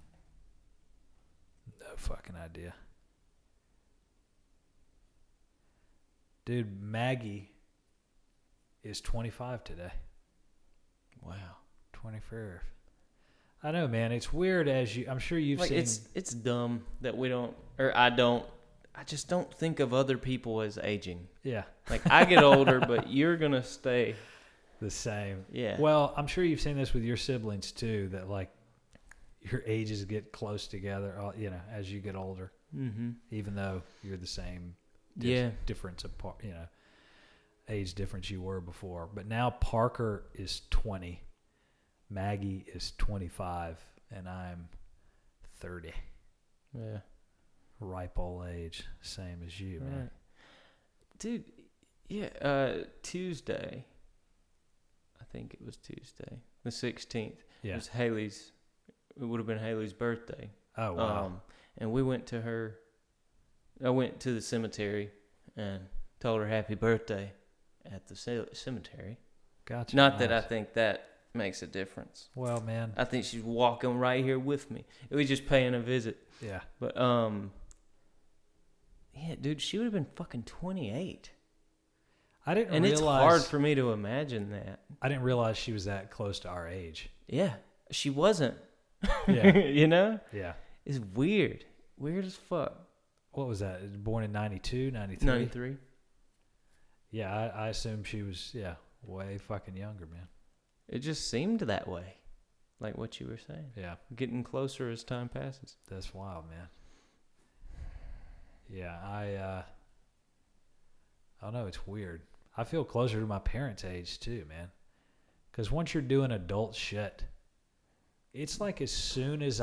No fucking idea. Dude, Maggie is 25 today. Wow. 24. I know, man. It's weird I'm sure you've Like, seen. it's dumb that we don't, or I just don't think of other people as aging. Yeah. Like, I get older, but you're going to stay. The same. Yeah. Well, I'm sure you've seen this with your siblings too, that like your ages get close together, as you get older, Mm-hmm. even though you're the same Yeah. difference apart, age difference you were before. But now Parker is 20, Maggie is 25, and I'm 30. Yeah. Ripe old age, same as you, man. Right. Dude, yeah, Tuesday, I think it was Tuesday, the 16th, Yeah. was it would have been Haley's birthday. Oh, wow. And we went to I went to the cemetery and told her happy birthday at the cemetery. Gotcha. Not that I Nice. think that makes a difference. Well, man. I think she's walking right here with me. It was just paying a visit. Yeah. But, yeah, dude, she would have been fucking 28. I didn't And realize. it's hard for me to imagine that. I didn't realize she was that close to our age. Yeah, she wasn't. Yeah. You know? Yeah. It's weird. Weird as fuck. What was that? Born in 92, 93? 93. Yeah, I assume she was, way fucking younger, man. It just seemed that way. Like what you were saying. Yeah, Getting closer as time passes. that's wild, man. Yeah, I don't know, it's weird. I feel closer to my parents' age too, man. Because once you're doing adult shit, it's like as soon as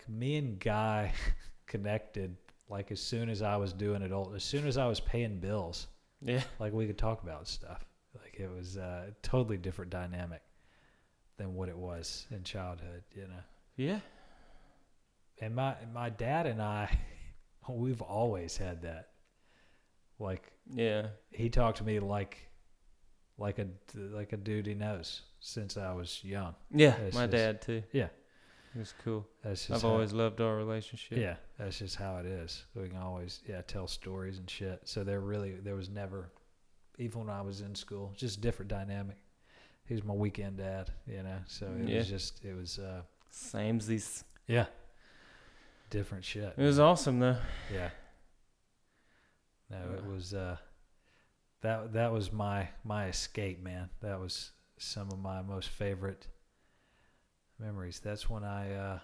me and Guy connected, like as soon as I was doing as soon as I was paying bills, Yeah. like we could talk about stuff. Like it was a totally different dynamic than what it was in childhood, Yeah. And my dad and I, we've always had that. Like Yeah. he talked to me like a dude he knows since I was young. Yeah. That's My just- dad, too. Yeah, It was cool. that's just I've how- always loved our relationship. yeah, that's just how it is. We can always tell stories and shit. So there was never, even when I was in school, just different dynamic. He was my weekend dad, So it was Samesies. different shit. It was awesome, though. Yeah. No, it was that was my escape, man. That was some of my most favorite memories. That's when I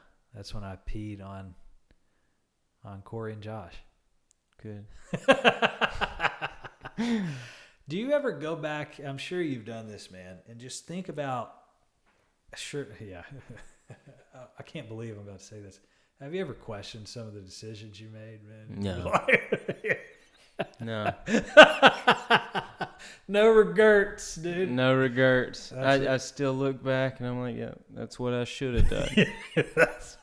peed on Corey and Josh. Good. Do you ever go back? I'm sure you've done this, man, and just think about. Sure, yeah. I can't believe I'm about to say this. Have you ever questioned some of the decisions you made, man? No. No. No regrets, dude. No regrets. That's I still look back and I'm like, yeah, that's what I should have done. That's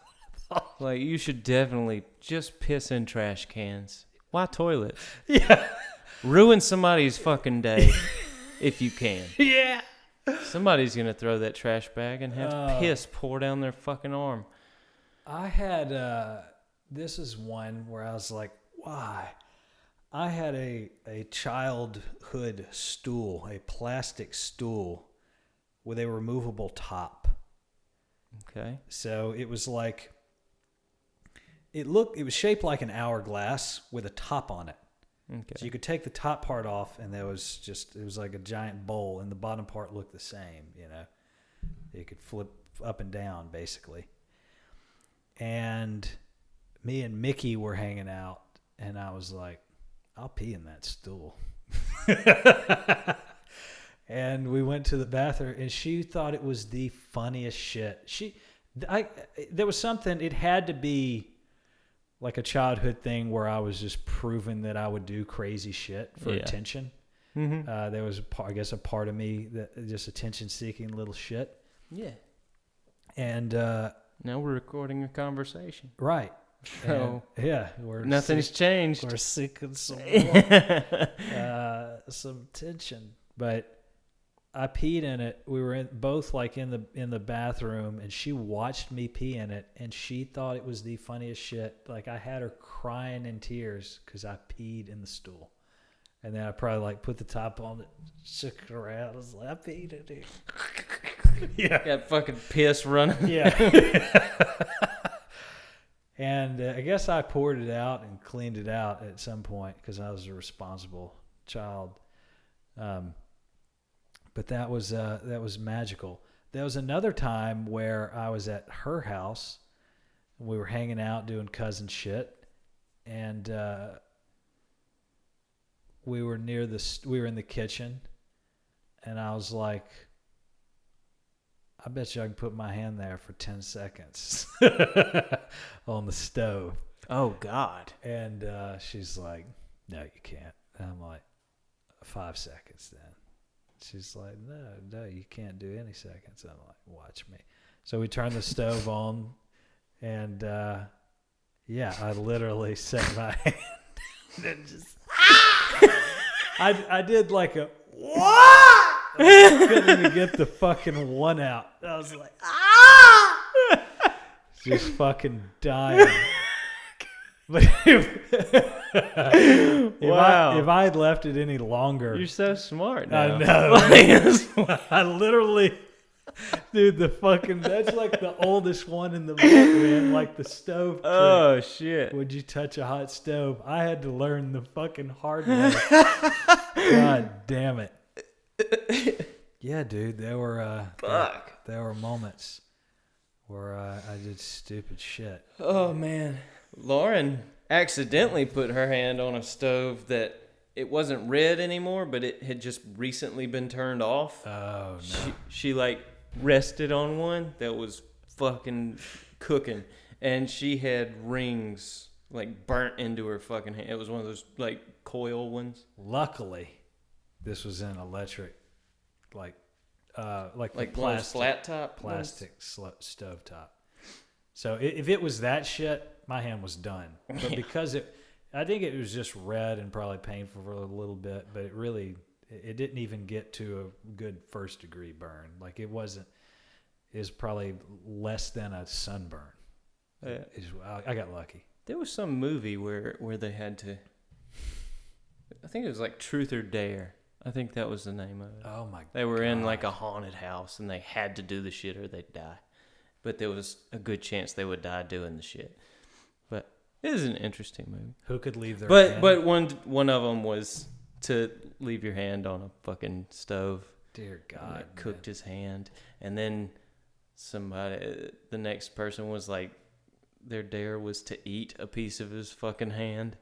Like, you should definitely just piss in trash cans. Why toilets? yeah. Ruin somebody's fucking day if you can. Yeah. Somebody's going to throw that trash bag and have piss pour down their fucking arm. I had this is one where I was like, why? I had a childhood stool, a plastic stool with a removable top. Okay. So it was like it was shaped like an hourglass with a top on it. Okay. So you could take the top part off and it was like a giant bowl and the bottom part looked the same, You could flip up and down basically. And me and Mickey were hanging out and I was like, I'll pee in that stool. And we went to the bathroom and she thought it was the funniest shit. There was something, it had to be like a childhood thing where I was just proving that I would do crazy shit for attention. Mm-hmm. There was, a part of me that just attention-seeking little shit. Yeah. And Now we're recording a conversation. right. So We're nothing's changed. We're seeking some tension, but I peed in it. We were both like in the bathroom, and she watched me pee in it, and she thought it was the funniest shit. Like I had her crying in tears because I peed in the stool, and then I probably like put the top on it, shook it around. I was like, I peed in it. Yeah, Got fucking piss running. yeah. And I guess I poured it out and cleaned it out at some point because I was a responsible child. But that was magical. There was another time where I was at her house and we were hanging out doing cousin shit, and we were in the kitchen, and I was like, I bet you I can put my hand there for 10 seconds on the stove. Oh, God. And she's like, no, you can't. And I'm like, 5 seconds then. She's like, no, you can't do any seconds. I'm like, watch me. So we turned the stove on, and yeah, I literally set my hand and just, I did like a, what? I couldn't even get the fucking one out. I was like, just fucking dying. But if I had left it any longer, You're so smart now. I know. I literally, dude, that's like the oldest one in the book, man. Like the stove trick. Oh, shit. Would you touch a hot stove? I had to learn the fucking hard way. God damn it. Yeah, dude, there were moments where I did stupid shit. Oh, man. Lauren accidentally put her hand on a stove that it wasn't red anymore, but it had just recently been turned off. Oh, no. She like rested on one that was fucking cooking, and she had rings like burnt into her fucking hand. It was one of those like coil ones. Luckily, this was an electric, like Like plastic, flat top stove top. So if it was that shit, my hand was done. But because I think it was just red and probably painful for a little bit, but it didn't even get to a good first degree burn. Like it was probably less than a sunburn. Yeah. I got lucky. There was some movie where they had to, I think it was like Truth or Dare. I think that was the name of it. Oh my god. They were in like a haunted house and they had to do the shit or they'd die. But there was a good chance they would die doing the shit. But it is an interesting movie. Who could leave their hand? But one of them was to leave your hand on a fucking stove. Dear God. It cooked his hand. And then the next person was like, their dare was to eat a piece of his fucking hand.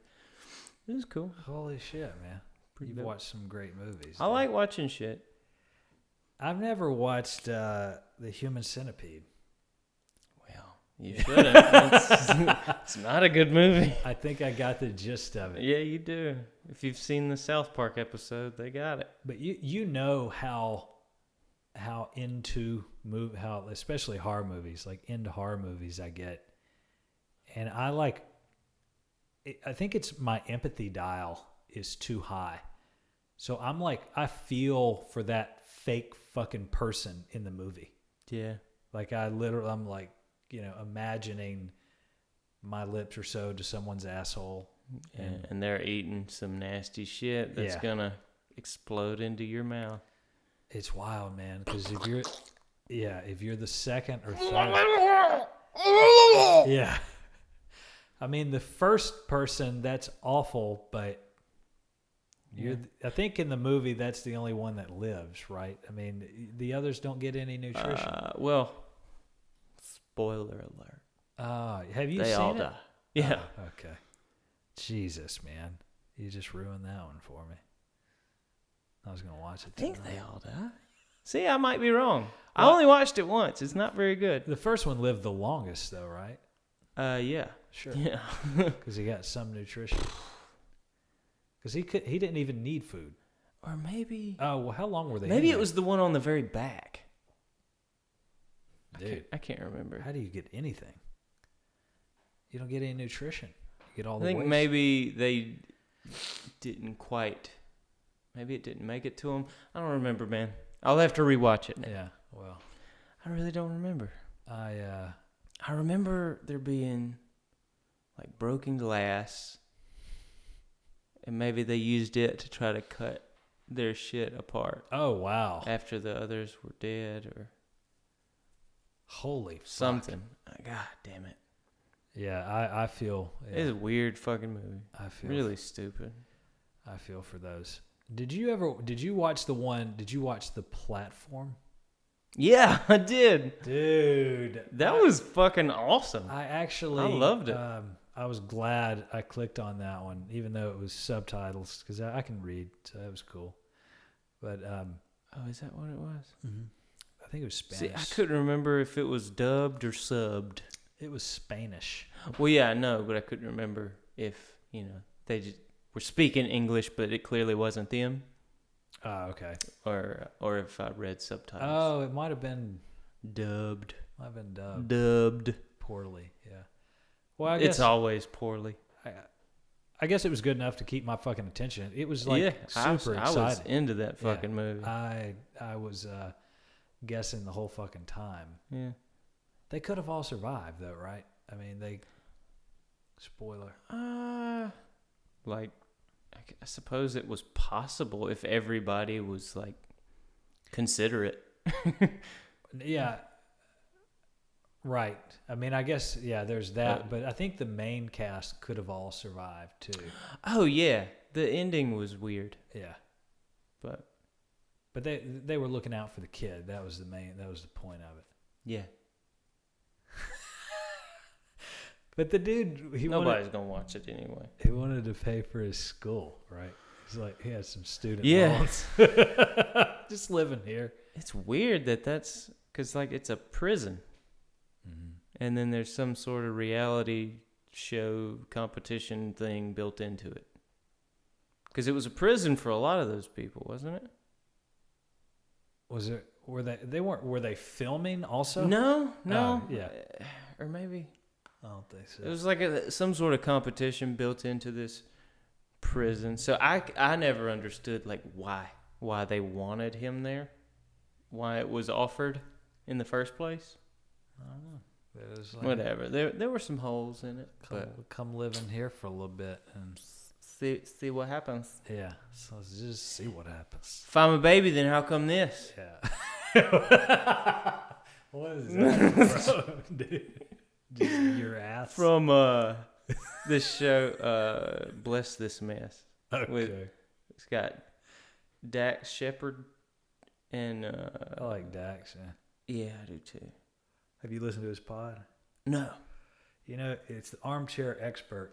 It was cool. Holy shit, man. You've dope. watched some great movies. I like watching shit. I've never watched The Human Centipede. Well, you shouldn't. It's not a good movie. I think I got the gist of it. Yeah, you do. If you've seen the South Park episode, they got it. But you know how especially horror movies, like into horror movies I get. And I think it's my empathy dial is too high. So I'm like, I feel for that fake fucking person in the movie. Yeah. Like I'm like, imagining my lips are sewed to someone's asshole. And they're eating some nasty shit that's gonna explode into your mouth. It's wild, man. Because if you're the second or third, yeah. I mean, the first person, that's awful, but I think in the movie that's the only one that lives, right? I mean, the others don't get any nutrition. Well, spoiler alert. Have you they seen all it? die. Yeah. Oh, okay. Jesus, man. You just ruined that one for me. I was going to watch it I think tonight. they all die. See, I might be wrong. Well, I only watched it once. It's not very good. The first one lived the longest, though, right? Yeah. Sure. Yeah. Because he got some nutrition. Because he didn't even need food. Or maybe. Oh, well, how long were they? Maybe in it there? was the one on the very back. Dude, I can't remember. how do you get anything? You don't get any nutrition. You get all I the think waste. maybe they didn't quite. Maybe it didn't make it to them. I don't remember, man. I'll have to rewatch it now. Yeah. Well, I really don't remember. I remember there being like broken glass, and maybe they used it to try to cut their shit apart oh wow. after the others were dead or Holy fuck. something. God damn it. Yeah, I feel. Yeah, It's a weird fucking movie. I feel Really stupid. I feel for those. Did you watch the Platform? Yeah, I did. Dude, That was fucking awesome. I loved it. I was glad I clicked on that one, even though it was subtitles, because I can read, so that was cool. But Oh, is that what it was? I think it was Spanish. See, I couldn't remember if it was dubbed or subbed. It was Spanish. Well, yeah, I know, but I couldn't remember if, they just were speaking English, but it clearly wasn't them, Oh, okay. or if I read subtitles. Oh, it might have been Dubbed. dubbed poorly. Yeah. Well, I guess It's always poorly. I guess it was good enough to keep my fucking attention. It was like super I exciting. was into that fucking movie. I was guessing the whole fucking time. Yeah. They could have all survived, though, right? I mean, spoiler. Like, I suppose it was possible if everybody was like considerate. Yeah. Right. I mean, I guess, yeah, there's that. But I think the main cast could have all survived, too. Oh yeah, the ending was weird, Yeah. but But they were looking out for the kid. That was the point of it. yeah, But the dude, nobody's gonna watch it anyway. he wanted to pay for his school, right? He's like, he had some student Yeah. loans. Just living here. It's weird that's because like it's a prison, and then there's some sort of reality show competition thing built into it. Because it was a prison for a lot of those people, wasn't it? Was it? Were they filming also? No. yeah. Or maybe I don't think so. it was like some sort of competition built into this prison. So I never understood like why they wanted him there, why it was offered in the first place. I don't know. It was like, Whatever. There were some holes in it, but come live in here for a little bit and see what happens. yeah. So let's just see what happens. If I'm a baby, then how come this? Yeah. What is that, bro? Dude, just your ass. From this show, Bless This Mess. Okay. It's got Dax Shepard and I like Dax. Yeah. yeah, I do too. Have you listened to his pod? No. You know, it's the Armchair Expert.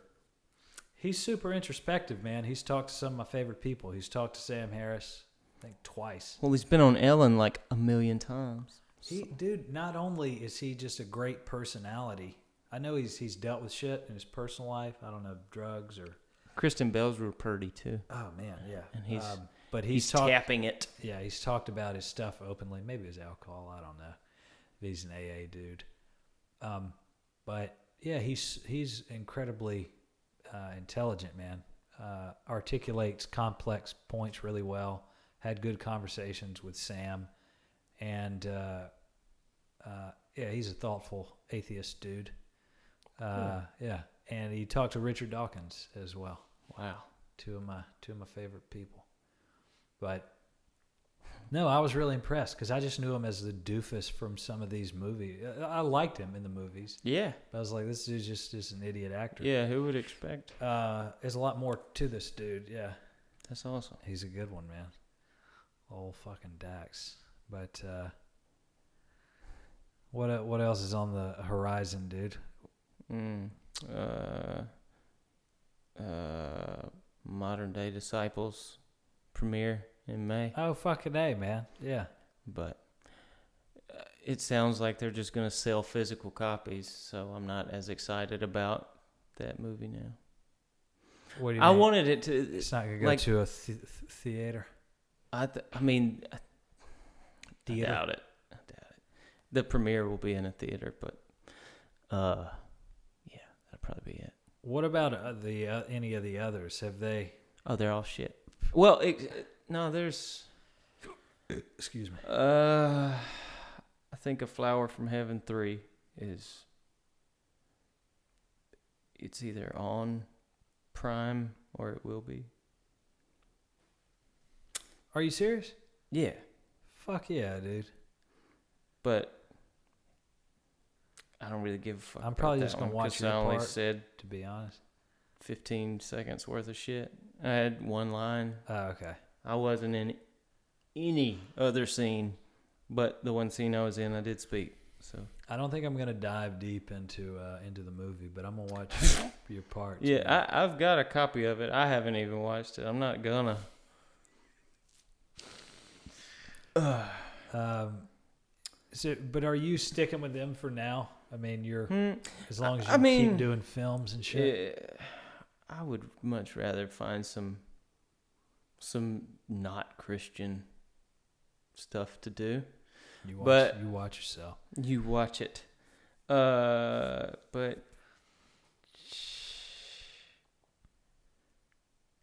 He's super introspective, man. He's talked to some of my favorite people. He's talked to Sam Harris, I think twice. Well, he's been on Ellen like a million times. Dude, not only is he just a great personality, I know he's dealt with shit in his personal life. I don't know, drugs or. Kristen Bell's real pretty too. Oh man, yeah. And but he's talked, tapping it. Yeah, he's talked about his stuff openly. Maybe it was alcohol. I don't know. He's an AA dude. But yeah, he's incredibly intelligent, man. Articulates complex points really well. Had good conversations with Sam, and yeah, he's a thoughtful atheist dude. Yeah, and he talked to Richard Dawkins as well. Wow, two of my favorite people. But no, I was really impressed because I just knew him as the doofus from some of these movies. I liked him in the movies. Yeah, but I was like, this dude's just an idiot actor. Yeah, who would expect? There's a lot more to this dude. Yeah, that's awesome. He's a good one, man. Old fucking Dax. But what else is on the horizon, dude? Modern Day Disciples premiere in May. Oh, fucking A, man. Yeah. But it sounds like they're just going to sell physical copies, so I'm not as excited about that movie now. What do you I mean? wanted it to... It's not going to go like, to a theater? I doubt it. The premiere will be in a theater, but yeah, that'll probably be it. What about any of the others? Have they? Oh, they're all shit. Well, no, there's Excuse me. I think A Flower from Heaven 3 is... It's either on Prime or it will be. Are you serious? Yeah. Fuck yeah, dude. But I don't really give a fuck. I'm about probably that just gonna one, watch 'cause your I only part. said To be honest. 15 seconds worth of shit. I had one line. Oh, okay. I wasn't in any other scene, but the one scene I was in, I did speak. So I don't think I'm gonna dive deep into the movie, but I'm gonna watch your parts. yeah, man. I've got a copy of it. I haven't even watched it. I'm not gonna. But are you sticking with them for now? I mean, you're as long as you I mean, keep doing films and shit. I would much rather find some not Christian stuff to do. You but- watch yourself. You watch it. But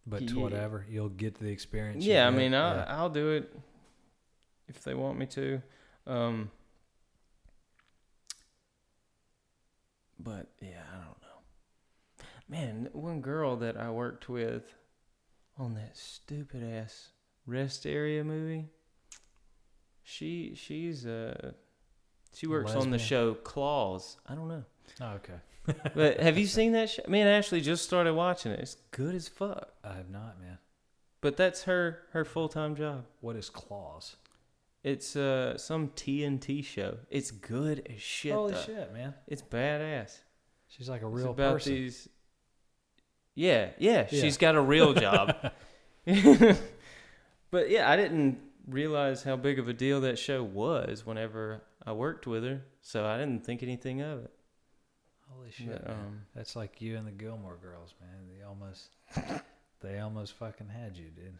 But Yeah. whatever, you'll get the experience. yeah, I you get. mean, Yeah. I'll do it if they want me to. But yeah, I don't know. Man, one girl that I worked with on that stupid ass rest area movie. She works on the Lesbian? show Claws. I don't know. Oh, okay. But have you seen that show? Me and Ashley just started watching it. It's good as fuck. I have not, man. But that's her full-time job. What is Claws? It's some TNT show. It's good as shit. Holy though. shit, man! It's badass. She's like a It's real about person. these. Yeah, Yeah. she's got a real job. But yeah, I didn't realize how big of a deal that show was whenever I worked with her, so I didn't think anything of it. Holy shit, But, man. That's like you and the Gilmore Girls, man. They almost fucking had you, dude.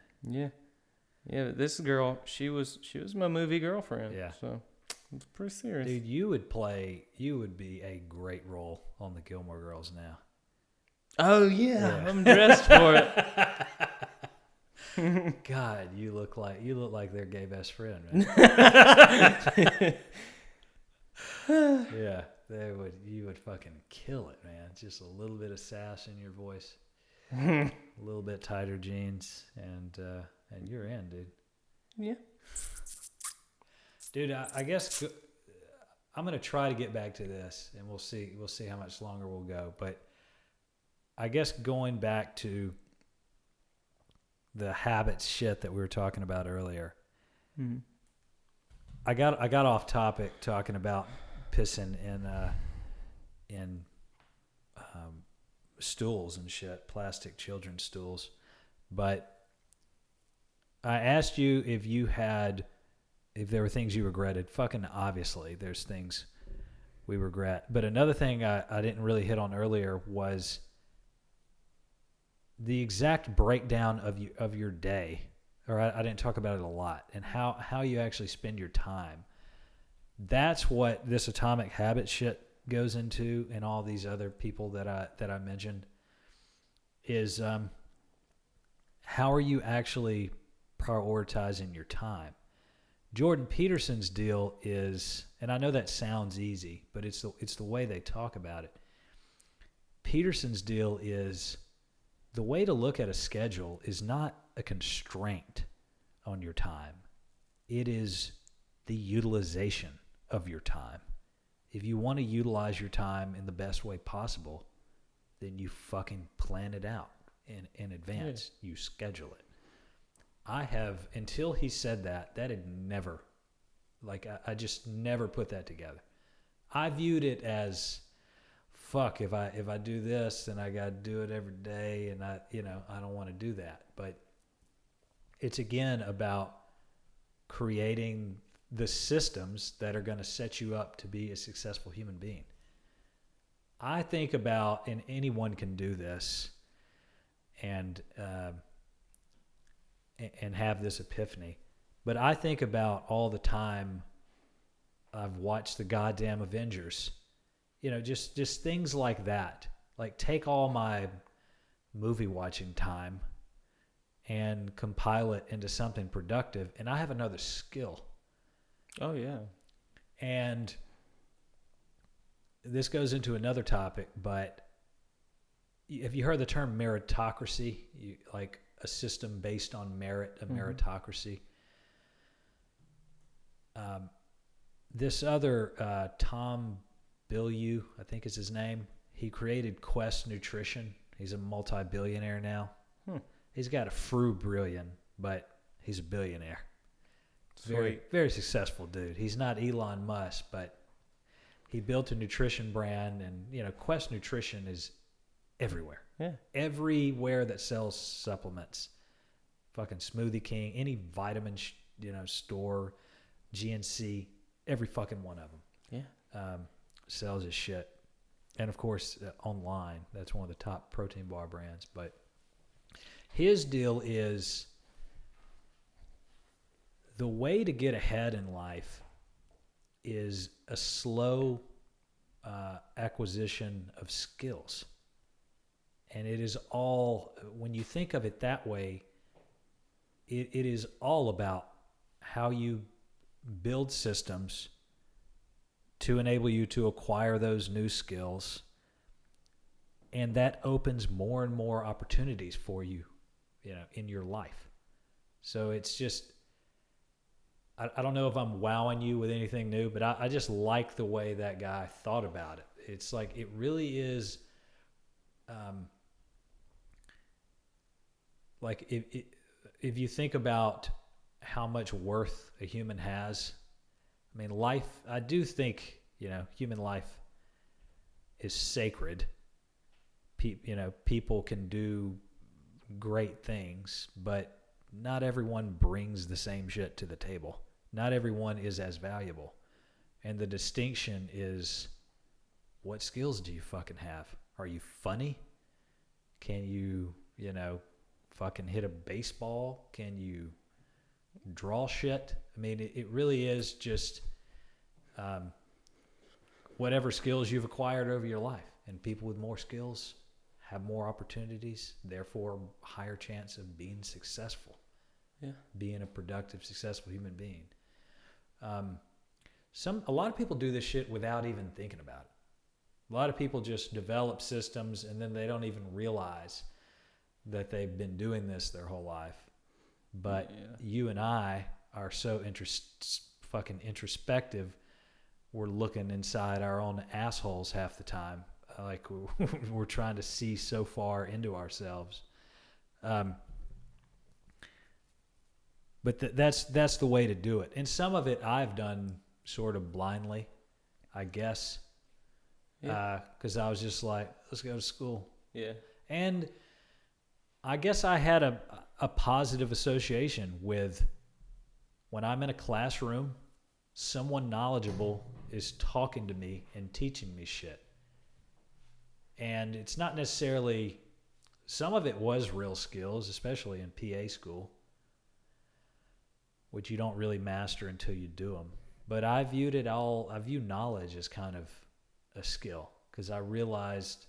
Yeah, but this girl, she was my movie girlfriend. Yeah. So it's pretty serious. Dude, you would be a great role on the Gilmore Girls now. Oh yeah, Yeah. I'm dressed for it. God, you look like their gay best friend, man. Yeah, you would fucking kill it, man. Just a little bit of sass in your voice, a little bit tighter jeans, and you're in, dude. Yeah. Dude, I guess I'm gonna try to get back to this, and we'll see how much longer we'll go. But I guess going back to the habits shit that we were talking about earlier, I got off topic talking about pissing in stools and shit, plastic children's stools. But I asked you if there were things you regretted. Fucking obviously, there's things we regret. But another thing I didn't really hit on earlier was the exact breakdown of your day. Or I didn't talk about it a lot, and how you actually spend your time. That's what this atomic habit shit goes into, and all these other people that I mentioned is how are you actually prioritizing your time? Jordan Peterson's deal is, and I know that sounds easy, but it's the way they talk about it. Peterson's deal is the way to look at a schedule is not a constraint on your time. It is the utilization of your time. If you want to utilize your time in the best way possible, then you fucking plan it out in advance. Yeah. You schedule it. I have, until he said that had never, I just never put that together. I viewed it as, fuck, if I do this, then I got to do it every day, and I don't want to do that. But it's again about creating the systems that are going to set you up to be a successful human being. I think about, and anyone can do this, and have this epiphany, but I think about all the time I've watched the goddamn Avengers. Just things like that. Like, take all my movie watching time and compile it into something productive, and I have another skill. Oh yeah. And this goes into another topic, but have you heard the term meritocracy? Like a system based on merit, a meritocracy. This other Tom Bilyeu, I think is his name. He created Quest Nutrition. He's a multi-billionaire now. He's got a $1 but he's a billionaire. Very, very successful dude. He's not Elon Musk, but he built a nutrition brand, and Quest Nutrition is everywhere. Yeah. Everywhere that sells supplements. Fucking Smoothie King, any vitamin store, GNC, every fucking one of them. Yeah. Sells his shit. And of course, online, that's one of the top protein bar brands. But his deal is the way to get ahead in life is a slow acquisition of skills. And it is all, when you think of it that way, it is all about how you build systems to enable you to acquire those new skills. And that opens more and more opportunities for you, in your life. So it's just, I don't know if I'm wowing you with anything new, but I just like the way that guy thought about it. It's like, it really is, like if you think about how much worth a human has, I mean, life, I do think, human life is sacred. People can do great things, but not everyone brings the same shit to the table. Not everyone is as valuable. And the distinction is, what skills do you fucking have? Are you funny? Can you, fucking hit a baseball? Can you draw shit? I mean, it really is just whatever skills you've acquired over your life. And people with more skills have more opportunities, therefore higher chance of being successful. Yeah. Being a productive, successful human being. A lot of people do this shit without even thinking about it. A lot of people just develop systems and then they don't even realize that they've been doing this their whole life. But you and I are so fucking introspective. We're looking inside our own assholes half the time. Like we're trying to see so far into ourselves. But that's the way to do it. And some of it I've done sort of blindly, I guess. Because I was just like, let's go to school. Yeah. And I guess I had a positive association with when I'm in a classroom, someone knowledgeable is talking to me and teaching me shit. And it's not necessarily, some of it was real skills, especially in PA school, which you don't really master until you do them. But I view knowledge as kind of a skill, because I realized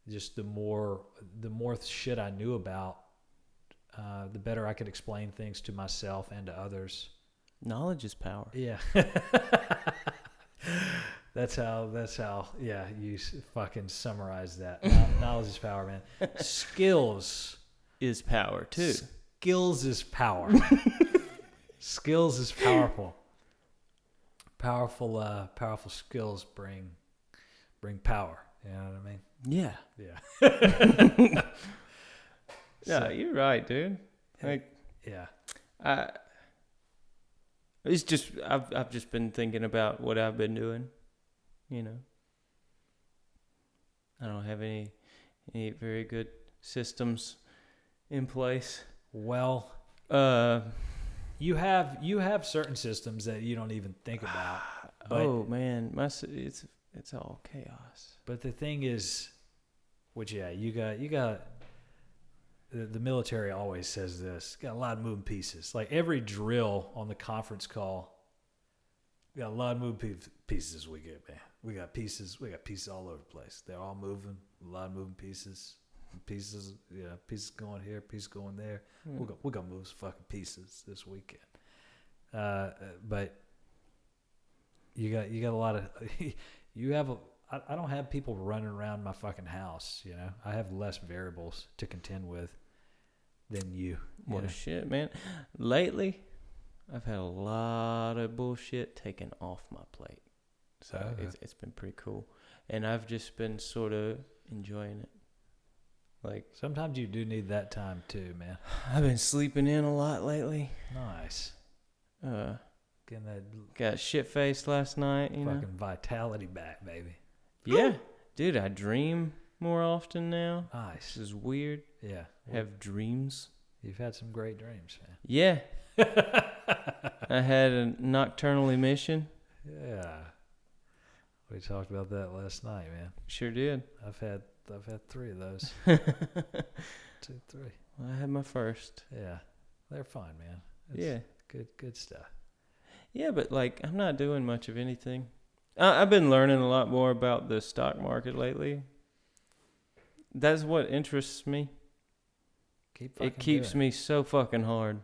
just the more shit I knew about, the better I could explain things to myself and to others. Knowledge is power. Yeah. That's how, yeah, you fucking summarize that. Knowledge is power, man. Skills is power, too. Skills is power. Skills is powerful. Powerful skills bring power. You know what I mean? Yeah. Yeah. Yeah, you're right, dude. Like, yeah. It's just I've just been thinking about what I've been doing. I don't have any very good systems in place. Well, you have certain systems that you don't even think about. But, oh man, it's all chaos. But the thing is, you got. The military always says this. Got a lot of moving pieces. Like every drill on the conference call, we got a lot of moving pieces we get, man. We got pieces all over the place. They're all moving. A lot of moving pieces. pieces, pieces going here, pieces going there. We're gonna move some fucking pieces this weekend. But you got a lot of I don't have people running around my fucking house. I have less variables to contend with than you. Well, shit, man. Lately, I've had a lot of bullshit taken off my plate. So it's been pretty cool. And I've just been sort of enjoying it. Like, sometimes you do need that time too, man. I've been sleeping in a lot lately. Nice. Getting that Got shit-faced last night, fucking vitality back, baby. Yeah. Dude, I dream more often now. Nice. This is weird. Yeah. Have dreams. You've had some great dreams, man. Yeah. I had a nocturnal emission. Yeah. We talked about that last night, man. Sure did. I've had 3 of those. 2, 3. Well, I had my first. Yeah. They're fine, man. Yeah. Good stuff. Yeah, but like I'm not doing much of anything. I've been learning a lot more about the stock market lately. That's what interests me. It keeps me so fucking hard.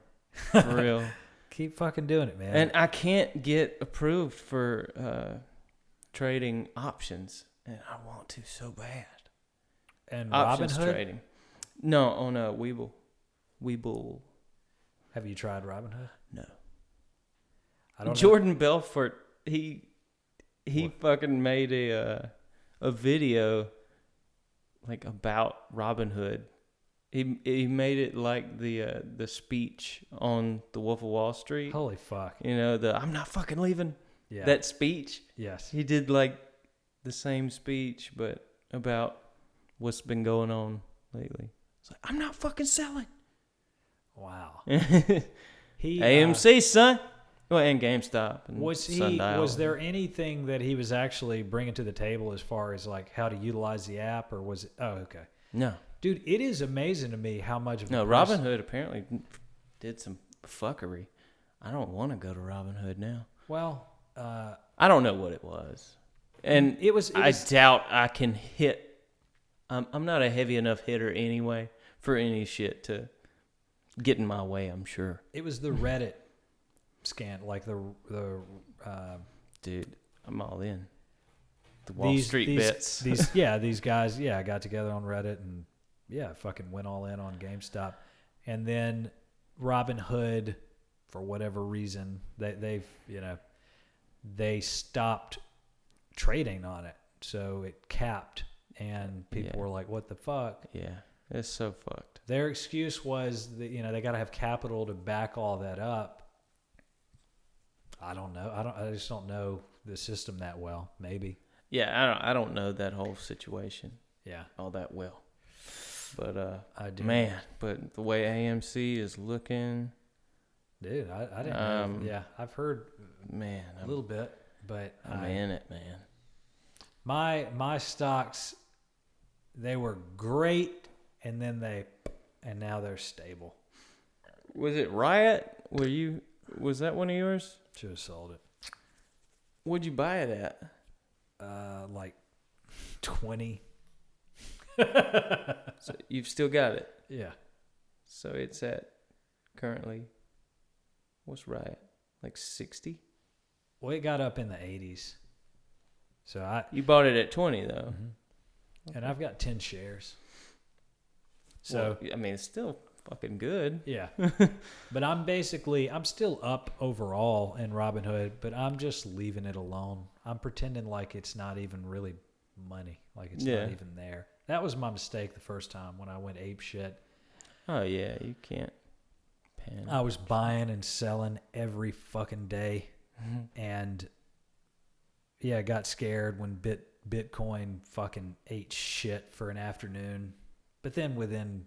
For real. Keep fucking doing it, man. And I can't get approved for trading options. And I want to so bad. And Options Robinhood? trading. No, on Webull. Have you tried Robinhood? No. I don't know. Jordan Belfort, he fucking made a video like about Robinhood. He made it like the speech on The Wolf of Wall Street. Holy fuck. I'm not fucking leaving. Yeah. That speech. Yes. He did like the same speech, but about what's been going on lately. It's like, I'm not fucking selling. Wow. He AMC, son. Well, and GameStop. And was Sundial. Was there anything that he was actually bringing to the table as far as like how to utilize the app, or was it? Oh, okay. No. Dude, it is amazing to me how much of No, Robinhood apparently did some fuckery. I don't want to go to Robinhood now. Well, I don't know what it was. And I doubt I can hit. I'm not a heavy enough hitter anyway for any shit to get in my way, I'm sure. It was the Reddit scan, like the dude, I'm all in. The Wall Street bets. These guys, got together on Reddit and fucking went all in on GameStop. And then Robinhood, for whatever reason, they stopped trading on it. So it capped, and people were like, what the fuck? Yeah, it's so fucked. Their excuse was that, they got to have capital to back all that up. I don't know. I just don't know the system that well. Maybe. Yeah, I don't know that whole situation. Yeah, all that well. But I do. Man, but the way AMC is looking, dude, I didn't know. Yeah, I've heard a little bit, but I'm in it, man. My stocks, they were great, and now they're stable. Was it Riot? Was that one of yours? Should have sold it. What'd you buy it at? Like 20. So you've still got it. Yeah. So it's at currently, what's Riot? Like 60? Well, it got up in the 80s. So you bought it at 20 though. Mm-hmm. Okay. And I've got 10 shares. So well, I mean, it's still fucking good. Yeah. But I'm still up overall in Robinhood, but I'm just leaving it alone. I'm pretending like it's not even really money, like it's not even there. That was my mistake the first time when I went ape shit. Oh yeah, you can't panic. I was buying and selling every fucking day, and I got scared when Bitcoin fucking ate shit for an afternoon. But then within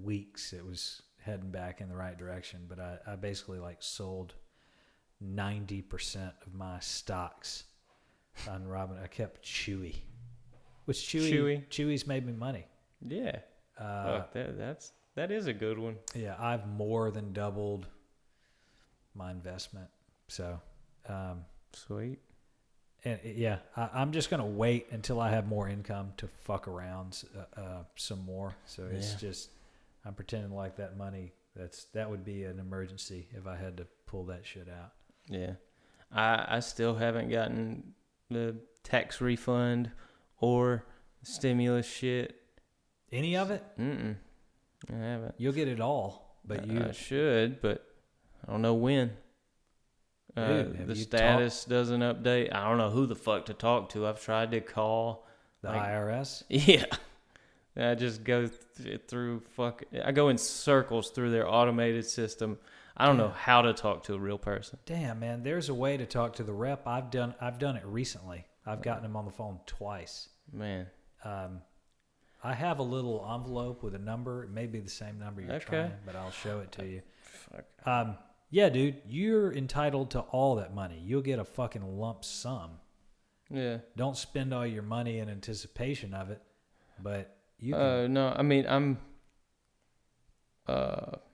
weeks, it was heading back in the right direction. But I basically sold 90% of my stocks on Robinhood. I kept Chewy. Which Chewy's made me money. Yeah. That is a good one. Yeah, I've more than doubled my investment. So, sweet. And yeah, I'm just gonna wait until I have more income to fuck around some more. So it's just I'm pretending like that money. That would be an emergency if I had to pull that shit out. Yeah. I still haven't gotten the tax refund or stimulus shit. Any of it? I haven't. You'll get it all, but I should, but I don't know when. Dude, the status doesn't update. I don't know who the fuck to talk to. I've tried to call the IRS. Yeah. I just go through I go in circles through their automated system. I don't know how to talk to a real person. Damn, man, there's a way to talk to the rep. I've done it recently. I've gotten him on the phone twice. Man. I have a little envelope with a number. It may be the same number you're trying, but I'll show it to you. Fuck. Yeah, dude, you're entitled to all that money. You'll get a fucking lump sum. Yeah. Don't spend all your money in anticipation of it, but you can. No, I mean, I'm...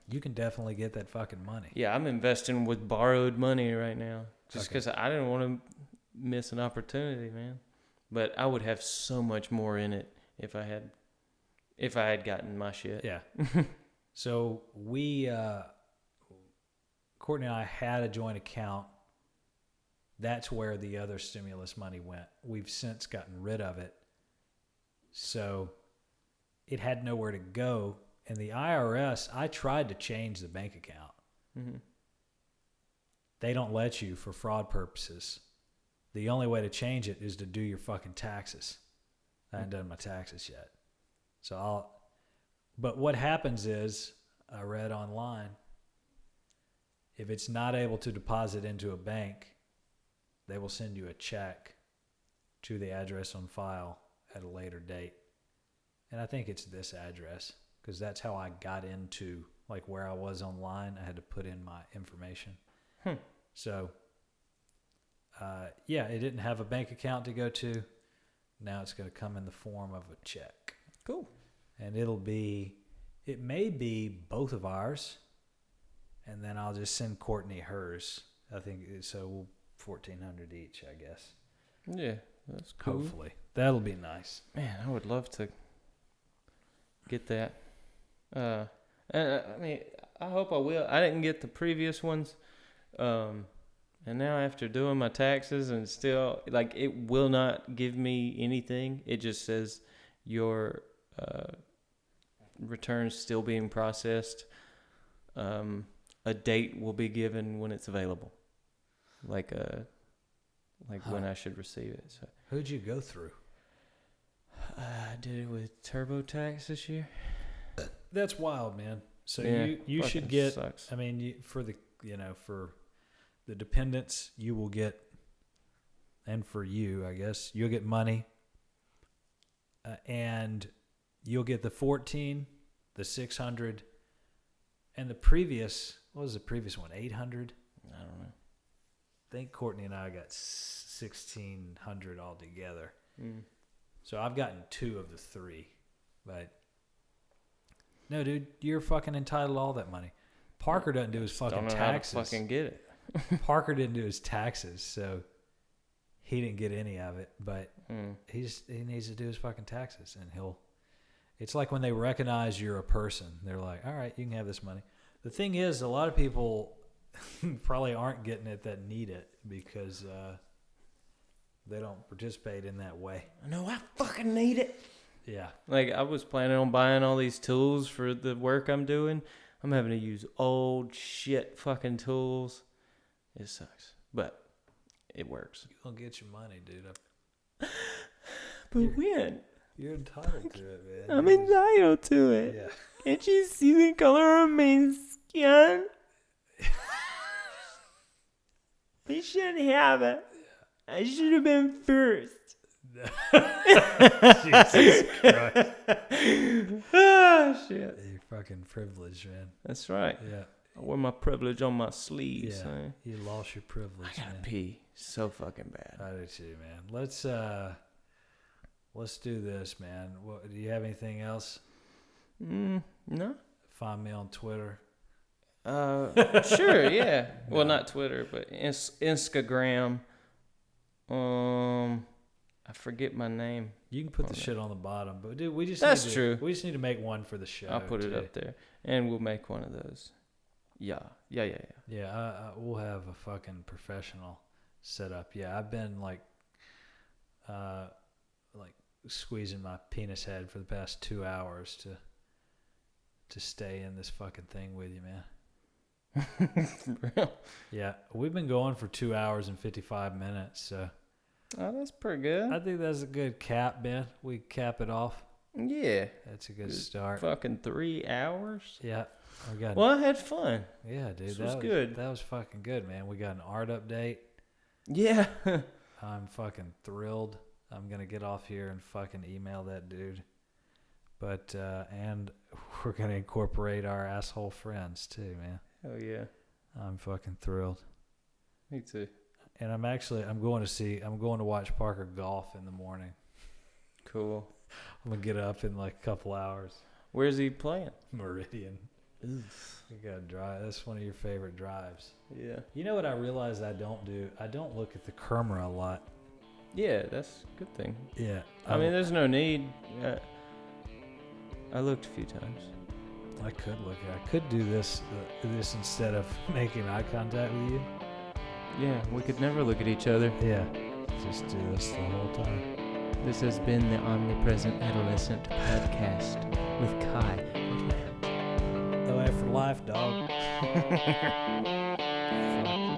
you can definitely get that fucking money. Yeah, I'm investing with borrowed money right now. Just because I didn't want to miss an opportunity, man. But I would have so much more in it if I had gotten my shit. Yeah. So Courtney and I had a joint account. That's where the other stimulus money went. We've since gotten rid of it. So it had nowhere to go. And the IRS, I tried to change the bank account. Mm-hmm. They don't let you for fraud purposes. The only way to change it is to do your fucking taxes. I haven't done my taxes yet. But what happens is, I read online, if it's not able to deposit into a bank, they will send you a check to the address on file at a later date. And I think it's this address, because that's how I got into, like, where I was online. I had to put in my information. So, yeah, it didn't have a bank account to go to. Now it's going to come in the form of a check. Cool. And it may be both of ours. And then I'll just send Courtney hers. I think so. $1,400 each, I guess. Yeah, that's cool. Hopefully, that'll be nice. Man, I would love to get that. I mean, I hope I will. I didn't get the previous ones, and now after doing my taxes and still, like, it will not give me anything. It just says your return's still being processed. A date will be given when it's available, like when I should receive it. So Who'd you go through? I did it with TurboTax this year. That's wild, man. So Yeah, you should fucking get. sucks. I mean, for the dependents, you will get, and for you, I guess you'll get money, and you'll get the 14, the 600, and the previous. What was the previous one? 800. I don't know. I think Courtney and I got 1,600 altogether. Mm. So I've gotten 2 of the 3, but no, dude, you're fucking entitled to all that money. Parker doesn't do his fucking Don't know taxes. how to fucking get it. Parker didn't do his taxes, so he didn't get any of it. But he needs to do his fucking taxes, and It's like when they recognize you're a person, they're like, "All right, you can have this money." The thing is, a lot of people probably aren't getting it that need it because they don't participate in that way. No, I fucking need it. Yeah. Like, I was planning on buying all these tools for the work I'm doing. I'm having to use old shit fucking tools. It sucks, but it works. You'll get your money, dude. But when? You're entitled to it, man. I'm entitled to it. Yeah. Can't you see the color of my skin? I shouldn't have it. I should have been first. Jesus Christ. Ah, shit. You're fucking privileged, man. That's right. Yeah. I wear my privilege on my sleeves. Yeah. Huh? You lost your privilege, I gotta man. pee so fucking bad. I do too, man. Let's do this, man. Do you have anything else? No. Find me on Twitter. Sure, yeah. Well, not Twitter, but Instagram. I forget my name. You can put the shit on the bottom, but dude, we just That's need to, true. We just need to make one for the show. I'll put it up there, and we'll make one of those. Yeah. Yeah, we'll have a fucking professional setup. Yeah, I've been like squeezing my penis head for the past 2 hours to stay in this fucking thing with you, man. For real? Yeah, we've been going for 2 hours and 55 minutes, so Oh, that's pretty good. I think that's a good cap, Ben. We cap it off. Yeah. That's a good start. Fucking 3 hours. Yeah, we got. Well, I had fun. Yeah, dude, This that was good. That was fucking good, man. We got an art update. Yeah. I'm fucking thrilled. I'm gonna get off here and fucking email that dude. But and we're gonna incorporate our asshole friends too, man. Oh yeah. I'm fucking thrilled. Me too. And I'm going to watch Parker golf in the morning. Cool. I'm gonna get up in like a couple hours. Where's he playing? Meridian. You gotta drive. That's one of your favorite drives. Yeah. You know what I realized I don't do? I don't look at the camera a lot. Yeah, that's a good thing. Yeah. I mean, there's no need. I looked a few times. I could look. I could do this instead of making eye contact with you. Yeah, we could never look at each other. Yeah. Just do this the whole time. This has been the Omnipresent Adolescent podcast with Kai. OF for life, dog. Fuck.